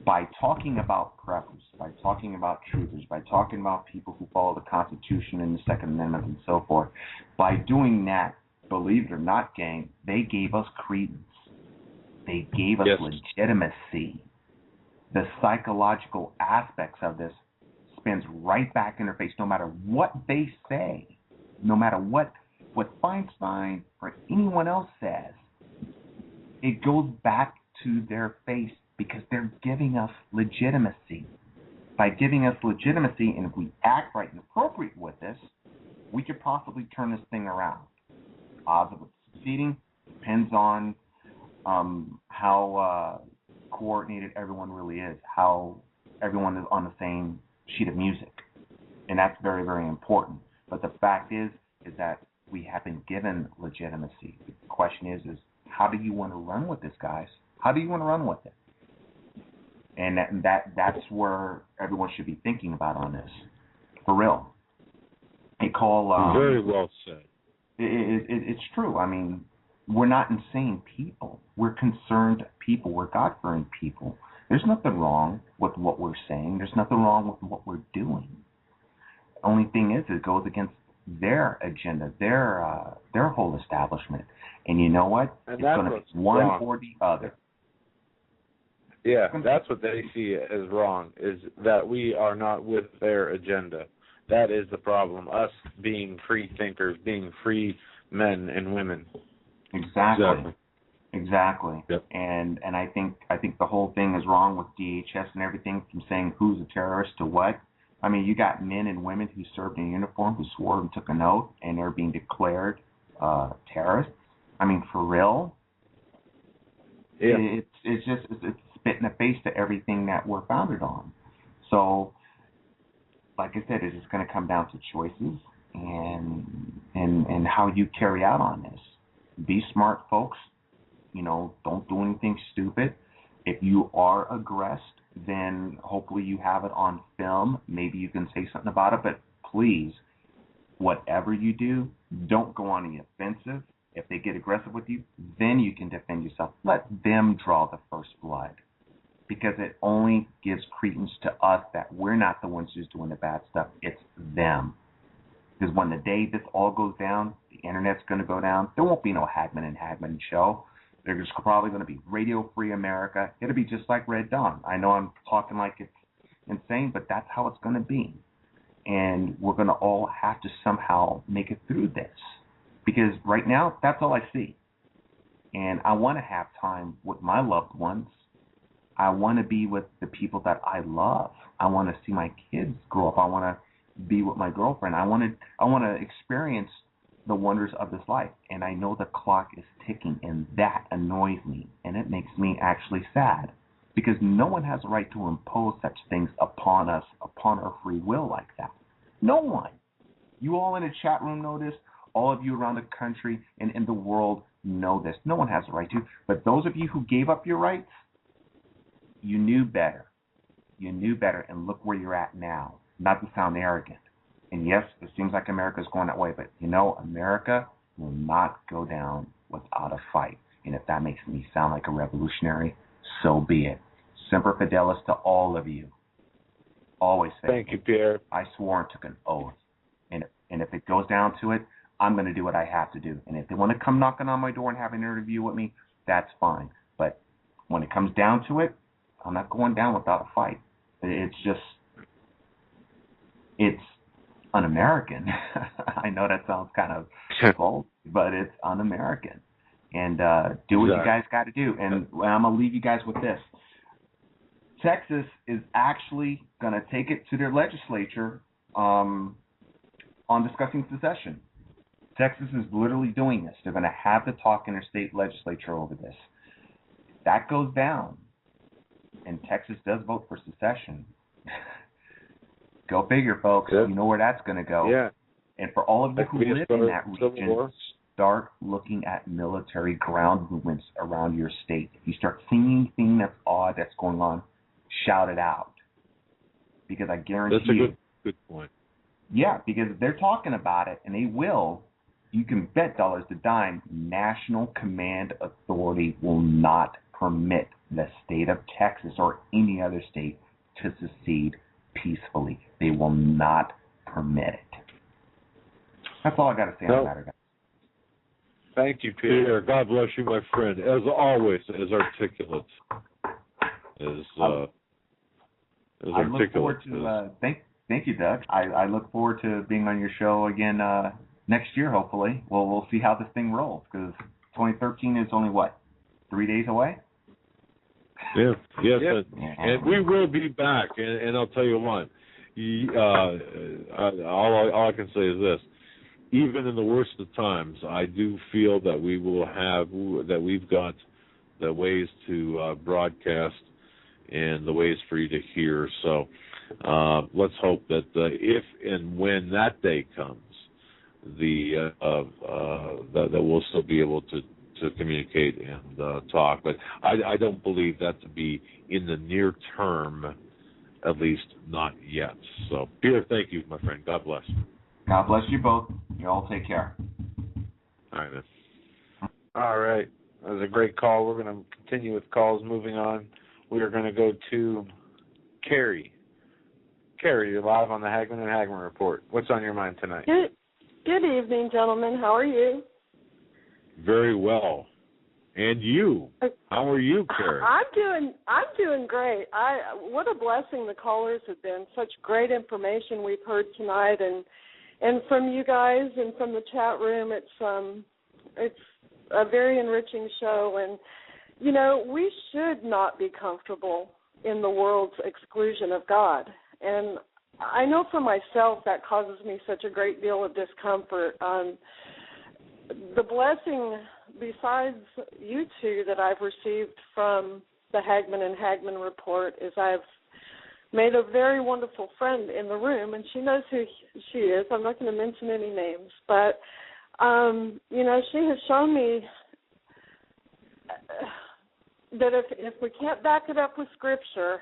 By talking about preppers, by talking about truthers, by talking about people who follow the Constitution and the Second Amendment and so forth, by doing that, believe it or not, gang, they gave us credence. They gave us legitimacy. The psychological aspects of this spins right back in their face, no matter what they say, no matter what Feinstein or anyone else says. It goes back to their face because they're giving us legitimacy. By giving us legitimacy, and if we act right and appropriate with this, we could possibly turn this thing around. Odds of it succeeding depends on how coordinated everyone really is, how everyone is on the same sheet of music. And that's very, very important. But the fact is that we have been given legitimacy. The question is how do you want to run with this, guys? How do you want to run with it? And that's where everyone should be thinking about on this. For real. A call. Very well said. It's true. I mean, we're not insane people. We're concerned people. We're God-fearing people. There's nothing wrong with what we're saying. There's nothing wrong with what we're doing. The only thing is, it goes against their agenda, their whole establishment. And you know what? And it's going to be one wrong. or the other. Yeah, that's what they see as wrong, is that we are not with their agenda. That is the problem, us being free thinkers, being free men and women. Exactly. Yep. And I think the whole thing is wrong with DHS and everything, from saying who's a terrorist to what. I mean, you got men and women who served in uniform, who swore and took an oath, and they're being declared terrorists. I mean, for real? Yeah. It's spit in the face to everything that we're founded on. So, like I said, it's just going to come down to choices and how you carry out on this. Be smart, folks. Don't do anything stupid. If you are aggressed, then hopefully you have it on film. Maybe you can say something about it, but please, whatever you do, don't go on the offensive. If they get aggressive with you, then you can defend yourself. Let them draw the first blood, because it only gives credence to us that we're not the ones who's doing the bad stuff. It's them. Because when the day this all goes down, the internet's going to go down. There won't be no Hagmann and Hagmann show. There's probably going to be Radio Free America. It'll be just like Red Dawn. I know I'm talking like it's insane, but that's how it's going to be. and we're going to all have to somehow make it through this. Because right now, that's all I see. And I want to have time with my loved ones. I want to be with the people that I love. I want to see my kids grow up. I want to be with my girlfriend. I want to experience the wonders of this life. And I know the clock is ticking, and that annoys me. And it makes me actually sad, because no one has a right to impose such things upon us, upon our free will like that. No one. You all in the chat room know this. All of you around the country and in the world know this. No one has a right to. But those of you who gave up your rights, you knew better. You knew better, and look where you're at now. Not to sound arrogant. And yes, it seems like America's going that way, but you know, America will not go down without a fight. And if that makes me sound like a revolutionary, so be it. Semper Fidelis to all of you. Always faithful. Thank you, Pierre. I swore and took an oath. And if it goes down to it, I'm going to do what I have to do. And if they want to come knocking on my door and have an interview with me, that's fine. But when it comes down to it, I'm not going down without a fight. It's un-American. I know that sounds kind of cold, but it's un-American. And do what you guys got to do. And I'm going to leave you guys with this. Texas is actually going to take it to their legislature on discussing secession. Texas is literally doing this. They're going to have to talk in their state legislature over this. If that goes down, and Texas does vote for secession, go figure, folks. Yeah. You know where that's going to go. Yeah. And for all of you who live in that region, start looking at military ground movements around your state. If you start seeing anything that's odd that's going on, shout it out. Because I guarantee you. That's a good point. Yeah, because if they're talking about it, and they will, you can bet dollars to dime, National Command Authority will not permit the state of Texas or any other state to secede peacefully. They will not permit it. That's all I got to say on the matter, guys. Thank you, Peter. God bless you, my friend. As always, as articulate. I look forward to. Thank you, Doug. I look forward to being on your show again next year. Hopefully, we'll see how this thing rolls, because 2013 is only 3 days away. Yeah. Yes, and we will be back. And I'll tell you what. All I can say is this: even in the worst of times, I do feel that we've got the ways to broadcast and the ways for you to hear. So let's hope that if and when that day comes, that we'll still be able to communicate and talk. But I don't believe that to be in the near term, at least not yet. So, Peter, thank you, my friend. God bless. God bless you both. You all take care. All right, man. All right. That was a great call. We're going to continue with calls. Moving on, we are going to go to Carrie. Carrie, you're live on the Hagmann and Hagmann Report. What's on your mind tonight? Good evening, gentlemen. How are you? Very well. And you? How are you, Carrie? I'm doing great. What a blessing the callers have been. Such great information we've heard tonight, and from you guys and from the chat room. It's a very enriching show, and you know, we should not be comfortable in the world's exclusion of God. And I know for myself that causes me such a great deal of discomfort. The blessing, besides you two, that I've received from the Hagmann and Hagmann Report is I've made a very wonderful friend in the room, and she knows who she is. I'm not going to mention any names, but, you know, she has shown me that if we can't back it up with Scripture,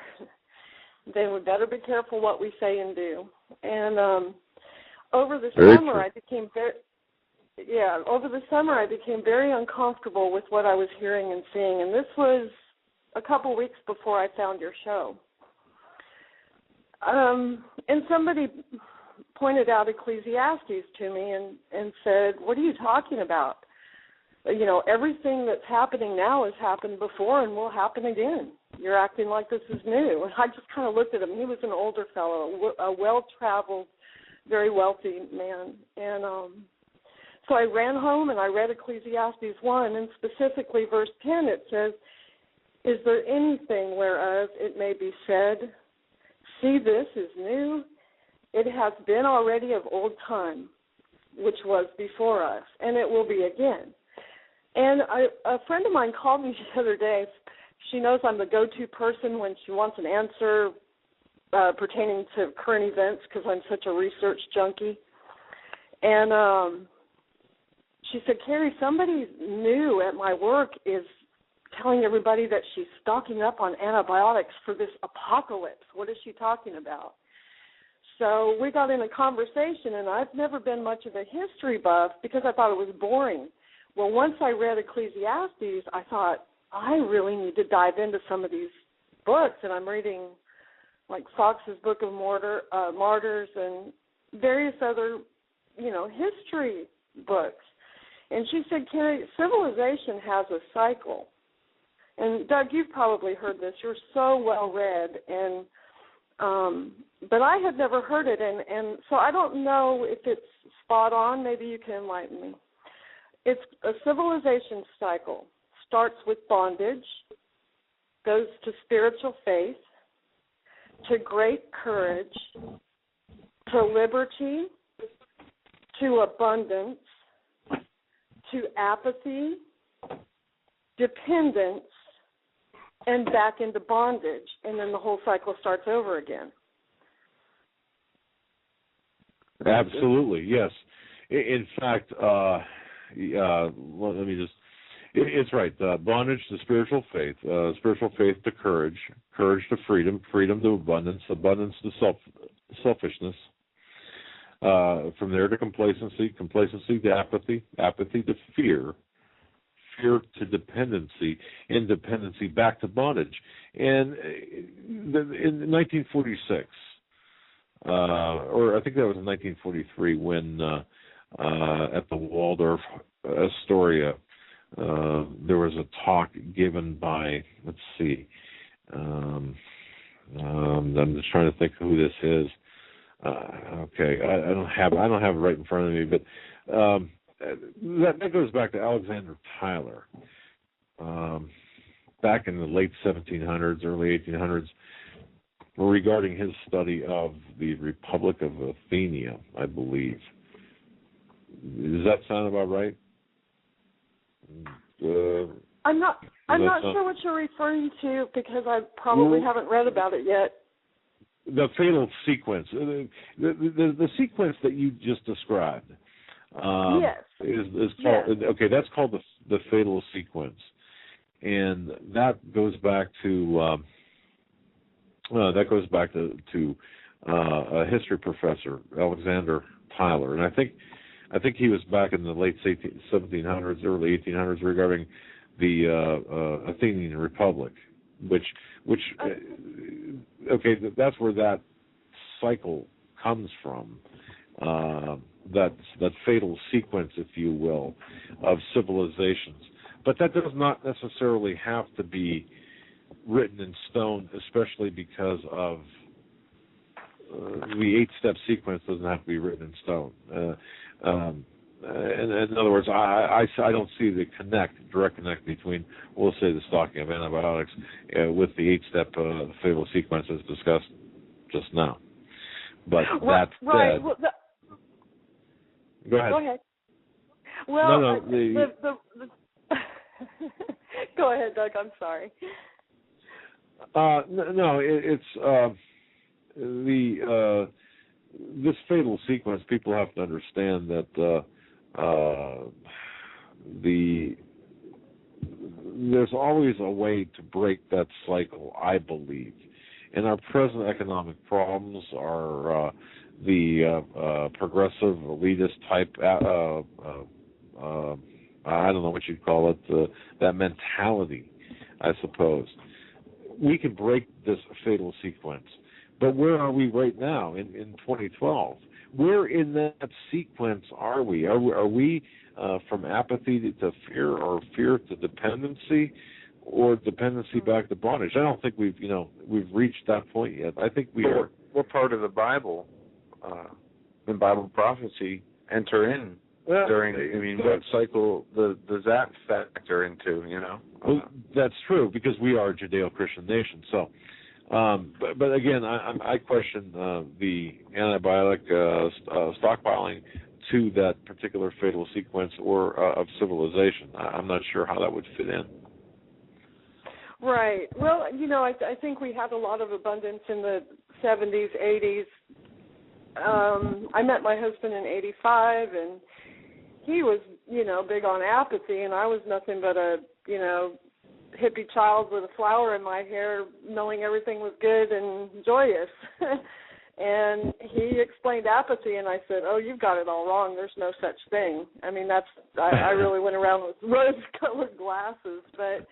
then we better be careful what we say and do. And over the summer, I became very uncomfortable with what I was hearing and seeing, and this was a couple weeks before I found your show. And somebody pointed out Ecclesiastes to me and said, "What are you talking about? You know, everything that's happening now has happened before and will happen again. You're acting like this is new." And I just kind of looked at him. He was an older fellow, a well-traveled very wealthy man. And so I ran home and I read Ecclesiastes 1, and specifically verse 10, it says, "Is there anything whereof it may be said, see, this is new? It hath been already of old time, which was before us, and it will be again." And a friend of mine called me the other day. She knows I'm the go-to person when she wants an answer pertaining to current events because I'm such a research junkie. And she said, "Carrie, somebody new at my work is telling everybody that she's stocking up on antibiotics for this apocalypse. What is she talking about?" So we got in a conversation, and I've never been much of a history buff because I thought it was boring. Well, once I read Ecclesiastes, I thought, I really need to dive into some of these books, and I'm reading like Fox's Book of Martyrs and various other, history books. And she said, "Carrie, civilization has a cycle." And Doug, you've probably heard this. You're so well read, and but I had never heard it, and so I don't know if it's spot on. Maybe you can enlighten me. It's a civilization cycle. Starts with bondage, goes to spiritual faith, to great courage, to liberty, to abundance, to apathy, dependence, and back into bondage, and then the whole cycle starts over again. Absolutely, yes. In fact, let me just, it's right. Bondage to spiritual faith to courage, courage to freedom, freedom to abundance, abundance to selfishness. From there to complacency, complacency to apathy, apathy to fear, fear to dependency, and dependency back to bondage. And in 1946, or I think that was in 1943, when at the Waldorf Astoria, there was a talk given by, let's see, I'm just trying to think who this is. Okay, I don't have it right in front of me, but that goes back to Alexander Tyler, back in the late 1700s, early 1800s, regarding his study of the Republic of Athenia, I believe. Does that sound about right? I'm not sure what you're referring to because I probably haven't read about it yet. The fatal sequence, the sequence that you just described, yes, is called, yes. Okay, that's called the fatal sequence, and that goes back to a history professor, Alexander Tyler, and I think he was back in the late 1700s, early 1800s, regarding the Athenian Republic, which okay, that's where that cycle comes from, that fatal sequence, if you will, of civilizations. But that does not necessarily have to be written in stone, especially because of the 8-step sequence doesn't have to be written in stone. In other words, I don't see the direct connect between, we'll say, the stocking of antibiotics with the 8-step fatal sequence as discussed just now. But that said, right. Well, go ahead. Go ahead. Well, no, go ahead, Doug. I'm sorry. No, it's this fatal sequence. People have to understand that there's always a way to break that cycle, I believe. And our present economic problems are the progressive, elitist type, I don't know what you'd call it, that mentality, I suppose. We can break this fatal sequence. But where are we right now in 2012? Where in that sequence are we? Are we from apathy to fear, or fear to dependency, or dependency back to bondage? I don't think we've reached that point yet. I think we are. What part of the Bible in Bible prophecy enter in during. I mean, what cycle does that factor into? You know. Well, that's true because we are a Judeo-Christian nation. So, but again, I question the antibiotic stockpiling to that particular fatal sequence or of civilization. I'm not sure how that would fit in. Right. Well, you know, I think we had a lot of abundance in the 70s, 80s. I met my husband in 85, and he was, you know, big on apathy, and I was nothing but a, you know, hippie child with a flower in my hair, knowing everything was good and joyous. And he explained apathy, and I said, "Oh, you've got it all wrong. There's no such thing." I mean, I really went around with rose-colored glasses, but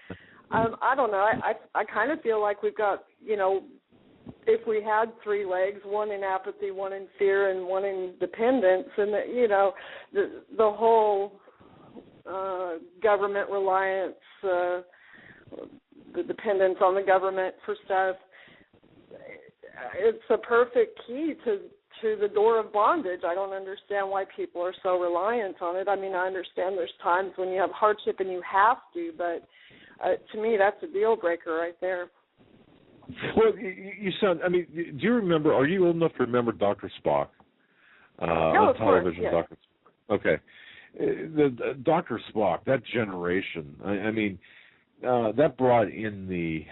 I don't know. I kind of feel like we've got, you know, if we had three legs, one in apathy, one in fear, and one in dependence, and that, you know, the whole government reliance, the dependence on the government for stuff, it's a perfect key to the door of bondage. I don't understand why people are so reliant on it. I mean, I understand there's times when you have hardship and you have to, but to me, that's a deal breaker right there. Well, you sound. I mean, do you remember? Are you old enough to remember Dr. Spock on television? Yes. Dr. Okay, the Dr. Spock, that generation. I mean, that brought in the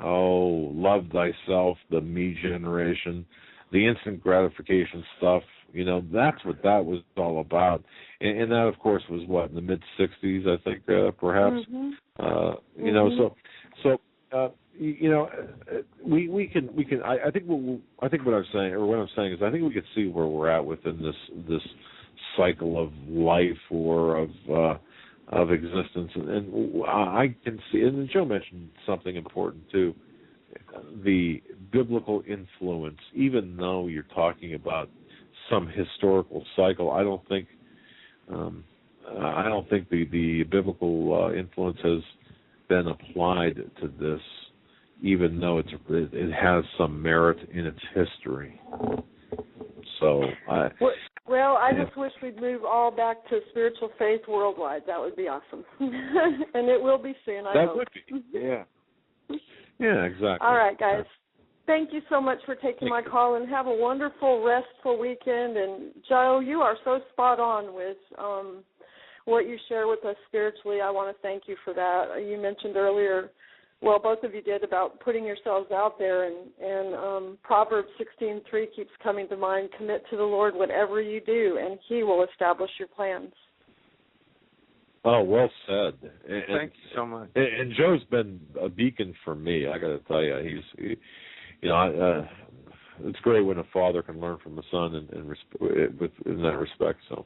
love thyself, the me generation, the instant gratification stuff. You know, that's what that was all about. And that, of course, was what, in the mid '60s, I think, perhaps. Mm-hmm. You know, so. You know, we can. I think what I'm saying is I think we can see where we're at within this cycle of life or of existence, and I can see. And Joe mentioned something important too, the biblical influence. Even though you're talking about some historical cycle, I don't think the biblical influence has been applied to this, even though it has some merit in its history. So I just wish we'd move all back to spiritual faith worldwide. That would be awesome, and it will be soon. I hope. That would be, yeah. Yeah, exactly. All right, guys. Thank you so much for taking my call, and have a wonderful, restful weekend. And Joe, you are so spot on with what you share with us spiritually. I want to thank you for that. You mentioned earlier, well, both of you did, about putting yourselves out there, and Proverbs 16:3 keeps coming to mind. Commit to the Lord whatever you do, and He will establish your plans. Oh, well said. Thank you so much. And Joe's been a beacon for me. I got to tell you, it's great when a father can learn from a son in that respect. So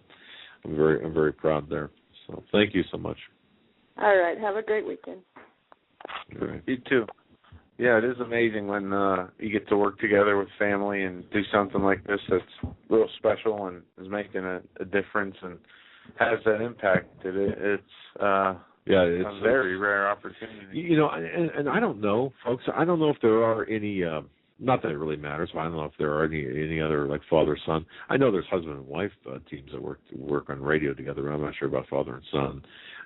I'm very proud there. So thank you so much. All right. Have a great weekend. Right. You too. Yeah, it is amazing when you get to work together with family and do something like this that's real special and is making a difference and has that impact. It's a very rare opportunity. You know, and I don't know, folks. I don't know if there are any. Not that it really matters, but I don't know if there are any other like father-son. I know there's husband and wife teams that work on radio together. But I'm not sure about father and son,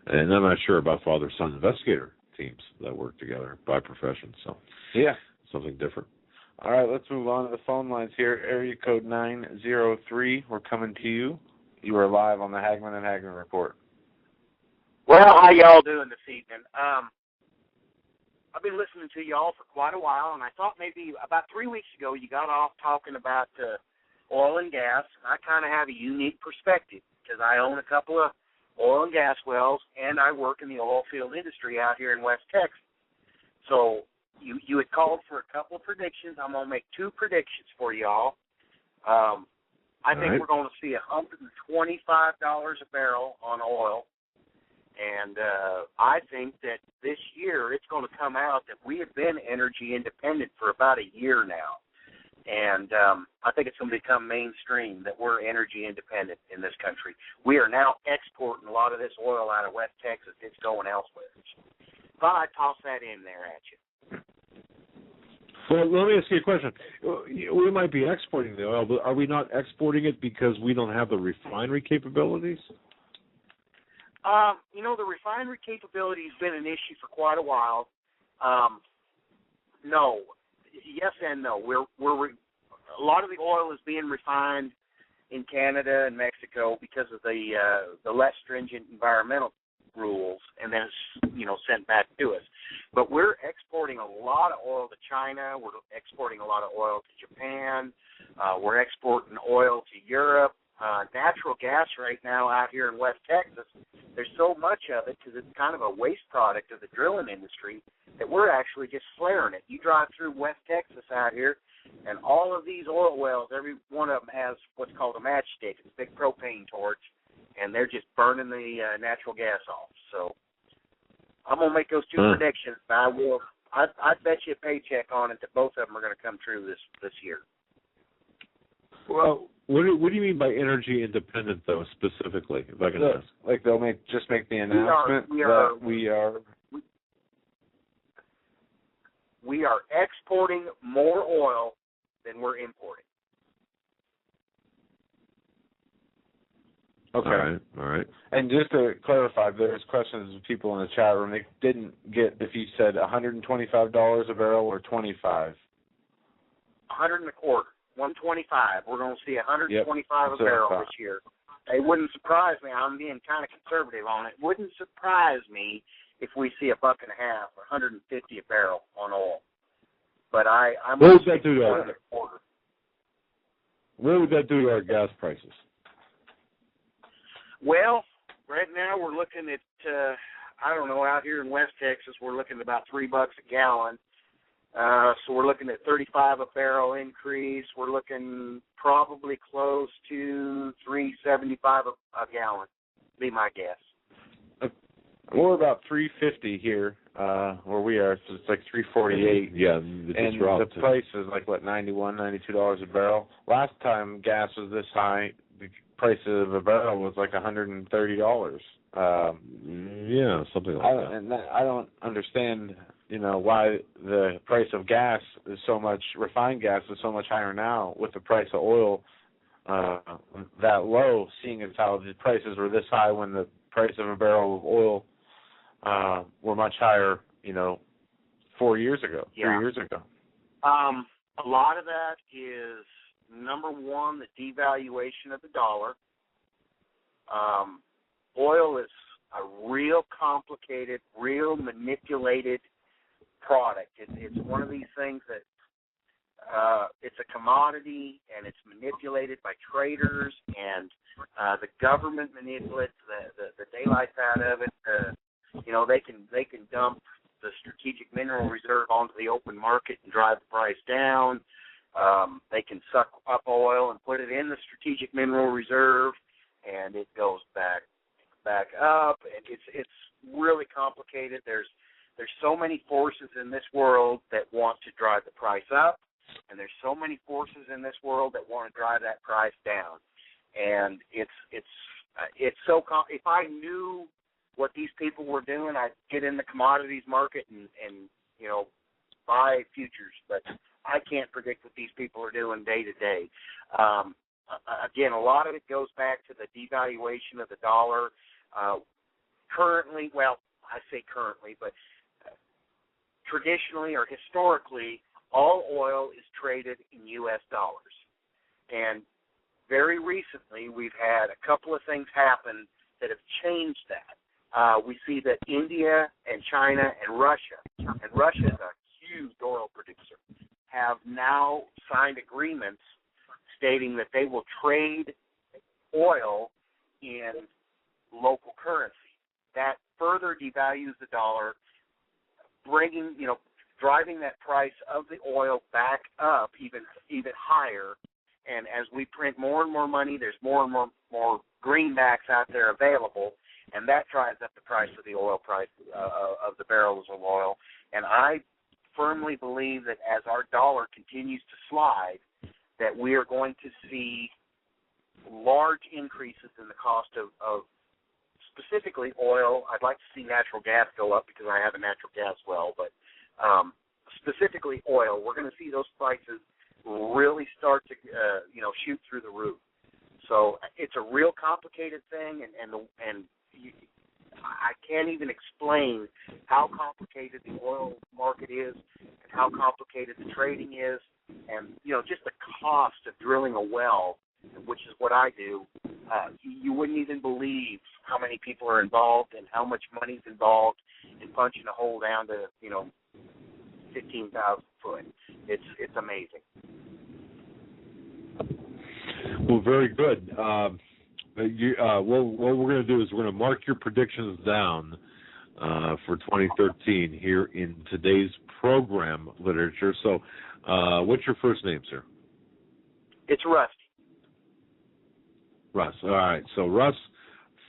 and I'm not sure about father-son investigator teams that work together by profession. So yeah, something different. All right, let's move on to the phone lines here. Area code 903. We're coming to you. You are live on the Hagmann and Hagmann Report. Well, how y'all doing this evening? I've been listening to y'all for quite a while, and I thought maybe about 3 weeks ago you got off talking about oil and gas. I kind of have a unique perspective because I own a couple of oil and gas wells, and I work in the oil field industry out here in West Texas. So you had called for a couple of predictions. I'm going to make two predictions for y'all. I think we're going to see $125 a barrel on oil. And I think that this year it's going to come out that we have been energy independent for about a year now. And I think it's going to become mainstream that we're energy independent in this country. We are now exporting a lot of this oil out of West Texas. It's going elsewhere. Thought I'd toss that in there at you. Well, let me ask you a question. We might be exporting the oil, but are we not exporting it because we don't have the refinery capabilities? The refinery capability has been an issue for quite a while. No, yes and no. A lot of the oil is being refined in Canada and Mexico because of the less stringent environmental rules, and then it's sent back to us. But we're exporting a lot of oil to China. We're exporting a lot of oil to Japan. We're exporting oil to Europe. Natural gas right now out here in West Texas, there's so much of it because it's kind of a waste product of the drilling industry that we're actually just flaring it. You drive through West Texas out here, and all of these oil wells, every one of them has what's called a matchstick. It's a big propane torch, and they're just burning the natural gas off. So I'm going to make those two predictions. I'd bet you a paycheck on it that both of them are going to come true this year. Well, what do you mean by energy independent, though, specifically, if I can ask? Like they'll make the announcement that we are exporting more oil than we're importing. Okay. All right. And just to clarify, there's questions of people in the chat room. They didn't get if you said $125 a barrel or 25. 125. 125. We're going to see 125 a barrel this year. It wouldn't surprise me. I'm being kind of conservative on it. It wouldn't surprise me if we see $1.50 or 150 a barrel on oil. But I'm. What would that do to our? What would that do to our gas prices? Well, right now we're looking at out here in West Texas we're looking at about $3 a gallon. So we're looking at 35 a barrel increase. We're looking probably close to $3.75 a gallon. Be my guess. We're about $3.50 here where we are. So it's like $3.48. Yeah, and the price is like $91, $92 a barrel. Last time gas was this high, the price of a barrel was like $130. Yeah, something like that. And I don't understand. Why the price of gas is so much, refined gas is so much higher now with the price of oil that low, seeing as how the prices were this high when the price of a barrel of oil were much higher, 4 years ago, 3 years ago. A lot of that is, number one, the devaluation of the dollar. Oil is a real complicated, real manipulated product. It's one of these things that it's a commodity and it's manipulated by traders and the government manipulates the daylights out of it. They can dump the strategic mineral reserve onto the open market and drive the price down. They can suck up oil and put it in the strategic mineral reserve, and it goes back up. And it's really complicated. There's so many forces in this world that want to drive the price up, and there's so many forces in this world that want to drive that price down. And it's so if I knew what these people were doing, I'd get in the commodities market and buy futures. But I can't predict what these people are doing day to day. Again, a lot of it goes back to the devaluation of the dollar. Currently, well, I say currently, but traditionally or historically, all oil is traded in U.S. dollars. And very recently, we've had a couple of things happen that have changed that. We see that India and China and Russia is a huge oil producer, have now signed agreements stating that they will trade oil in local currency. That further devalues the dollar, driving that price of the oil back up even higher. And as we print more and more money, there's more and more greenbacks out there available, and that drives up the price of the oil price of the barrels of oil. And I firmly believe that as our dollar continues to slide, that we are going to see large increases in the cost of specifically oil. I'd like to see natural gas go up because I have a natural gas well, but specifically oil, we're going to see those prices really start to, shoot through the roof. So it's a real complicated thing, and I can't even explain how complicated the oil market is and how complicated the trading is, and just the cost of drilling a well, which is what I do. You wouldn't even believe how many people are involved and how much money's involved in punching a hole down to 15,000 foot. It's amazing. Well, very good. What we're going to do is we're going to mark your predictions down for 2013 here in today's program literature. So, what's your first name, sir? It's Rusty. Russ. All right. So, Russ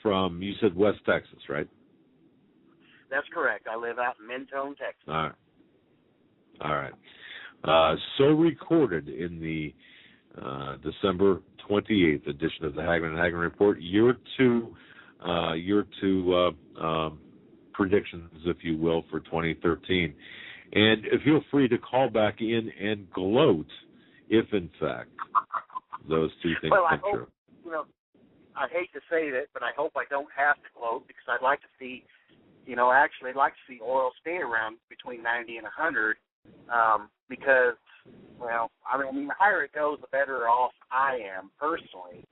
from, you said West Texas, right? That's correct. I live out in Mentone, Texas. All right. So recorded in the December 28th edition of the Hagmann and Hagmann Report, your two predictions, if you will, for 2013. And feel free to call back in and gloat if, in fact, those two things come true. I hate to say that, but I hope I don't have to gloat, because I'd like to see, I'd like to see oil stay around between 90 and 100, because, the higher it goes, the better off I am personally.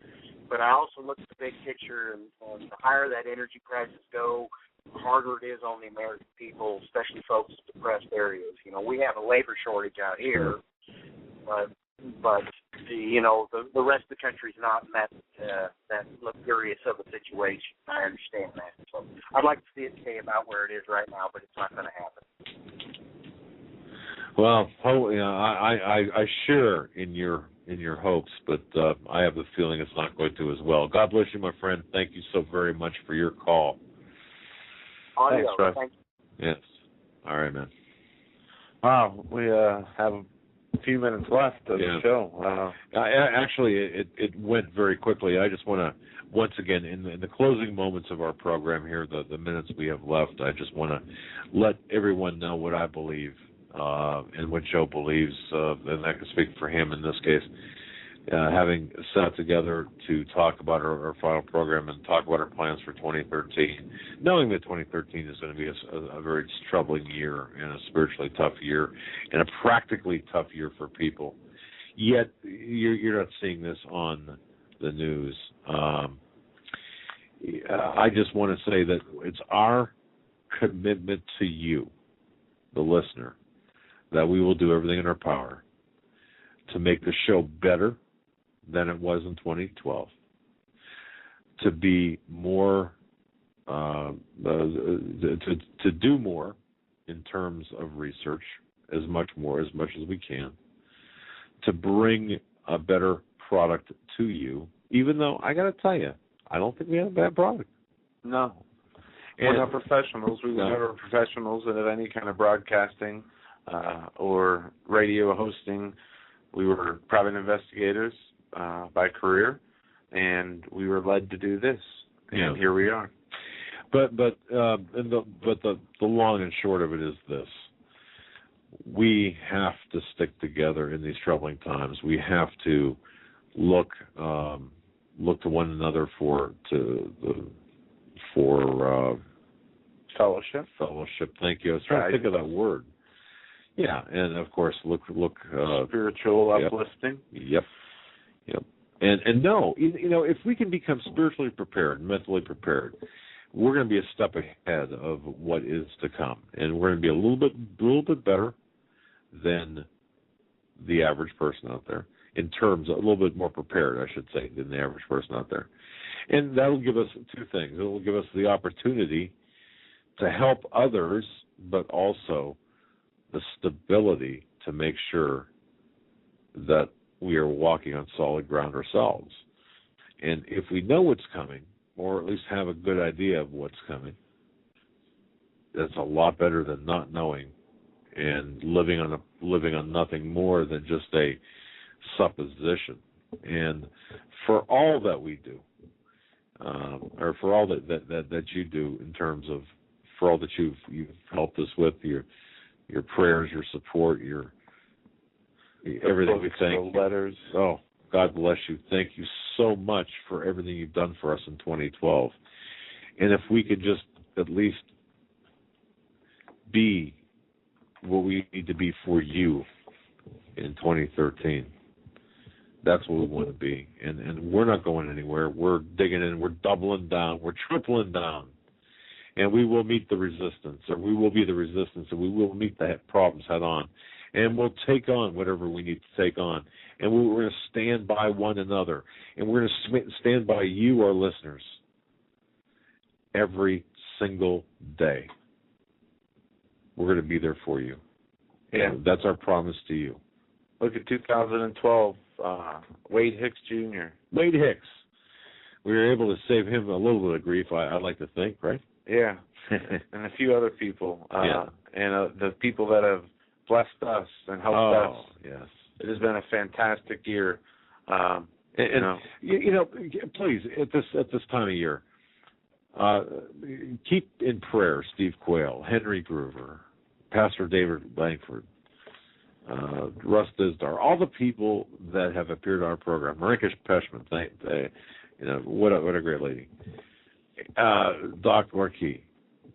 But I also look at the big picture, and the higher that energy prices go, the harder it is on the American people, especially folks in depressed areas. We have a labor shortage out here, but the rest of the country's not in that luxurious of a situation. I understand that. So I'd like to see it stay about where it is right now, but it's not going to happen. Well, I share in your hopes, but I have the feeling it's not going to as well. God bless you, my friend. Thank you so very much for your call. Thanks, Russ. Yes. All right, man. Wow, we have a few minutes left of the show. Actually, it went very quickly. I just want to, once again, in the closing moments of our program here, the minutes we have left, I just want to let everyone know what I believe and what Joe believes, and I can speak for him in this case. Having sat together to talk about our final program and talk about our plans for 2013, knowing that 2013 is going to be a very troubling year and a spiritually tough year and a practically tough year for people. Yet, you're not seeing this on the news. I just want to say that it's our commitment to you, the listener, that we will do everything in our power to make the show better than it was in 2012, to be more, to do more in terms of research, as much as we can, to bring a better product to you, even though I got to tell you, I don't think we have a bad product. No. We're not professionals. We were never professionals at any kind of broadcasting or radio hosting. We were private investigators by career, and we were led to do this, and here we are. But the long and short of it is this: we have to stick together in these troubling times. We have to look to one another for fellowship. Fellowship. Thank you. I was trying to think of that word. Yeah, and of course, look. Spiritual uplifting. Yep. And no, if we can become spiritually prepared, mentally prepared, we're going to be a step ahead of what is to come, and we're going to be a little bit better than the average person out there, in terms of a little bit more prepared, I should say, than the average person out there. And that'll give us two things. It'll give us the opportunity to help others, but also the stability to make sure that we are walking on solid ground ourselves. And if we know what's coming, or at least have a good idea of what's coming, that's a lot better than not knowing and living on nothing more than just a supposition. And for all that we do, or for all that you do in terms of, for all that you've helped us with, your your prayers, your support, your everything. We thank you. Letters. Oh, God bless you. Thank you so much for everything you've done for us in 2012. And if we could just at least be what we need to be for you in 2013, that's what we want to be. And we're not going anywhere. We're digging in. We're doubling down. We're tripling down. And we will meet the resistance, or we will be the resistance, and we will meet the problems head on. And we'll take on whatever we need to take on. And we're going to stand by one another. And we're going to stand by you, our listeners, every single day. We're going to be there for you. Yeah. And that's our promise to you. Look at 2012, Wade Hicks Jr. Wade Hicks. We were able to save him a little bit of grief, I'd like to think, right? Yeah, and a few other people. Yeah. And the people that have blessed us and helped us. Yes. It has been a fantastic year. Please, at this time of year, keep in prayer Steve Quayle, Henry Groover, Pastor David Langford, Russ Dizdar, all the people that have appeared on our program. Marinka Peshman, what a great lady. Doc Marquis,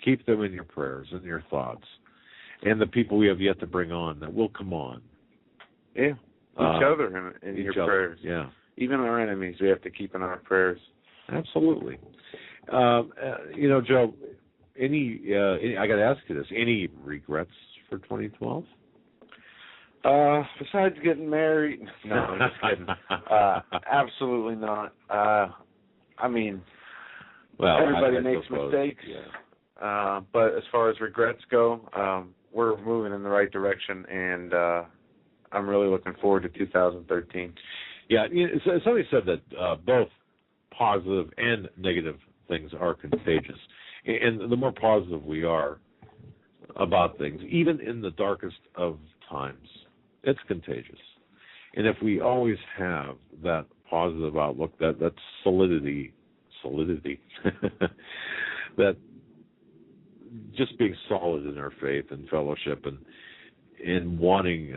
keep them in your prayers and your thoughts, and the people we have yet to bring on that will come on. Yeah, each other in your prayers. Yeah, even our enemies we have to keep in our prayers. Absolutely. Joe, any I got to ask you this: any regrets for 2012? Besides getting married, no, I'm just kidding. Absolutely not. Everybody makes mistakes. Yeah. But as far as regrets go, we're moving in the right direction, and I'm really looking forward to 2013. Yeah, somebody said that both positive and negative things are contagious. And the more positive we are about things, even in the darkest of times, it's contagious. And if we always have that positive outlook, that solidity, that just being solid in our faith and fellowship and wanting,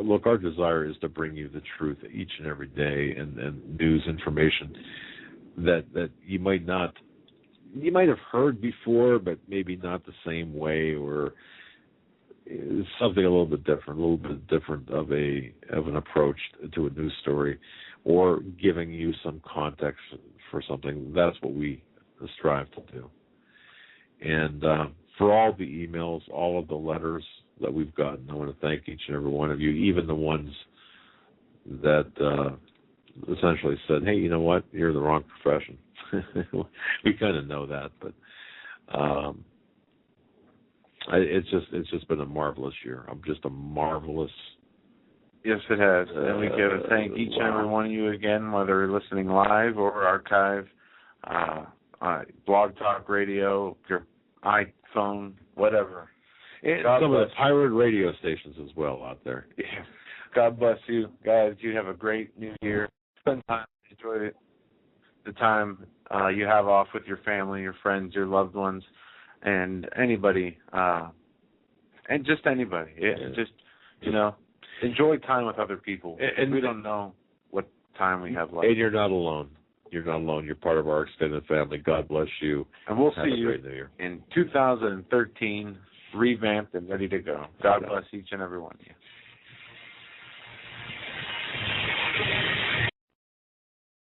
look, our desire is to bring you the truth each and every day and news information that you might have heard before, but maybe not the same way, or something a little bit different of an approach to a news story, or giving you some context for something. That's what we strive to do. And for all the emails, all of the letters that we've gotten, I want to thank each and every one of you, even the ones that essentially said, hey, you know what, you're in the wrong profession. We kind of know that, but it's just been a marvelous year. I'm just a marvelous. Yes, it has. And we got to thank each and every one of you again, whether you're listening live or archive, Blog Talk Radio, your iPhone, whatever. And some of the pirate radio stations as well out there. Yeah. God bless you, guys. You have a great new year. Spend time, enjoy the time you have off with your family, your friends, your loved ones, and anybody, and just anybody. Just, enjoy time with other people. And we don't know what time we have left. And you're not alone. You're not alone. You're part of our extended family. God bless you. And we'll have see a you great New Year. in 2013, revamped and ready to go. God bless each and every one of you.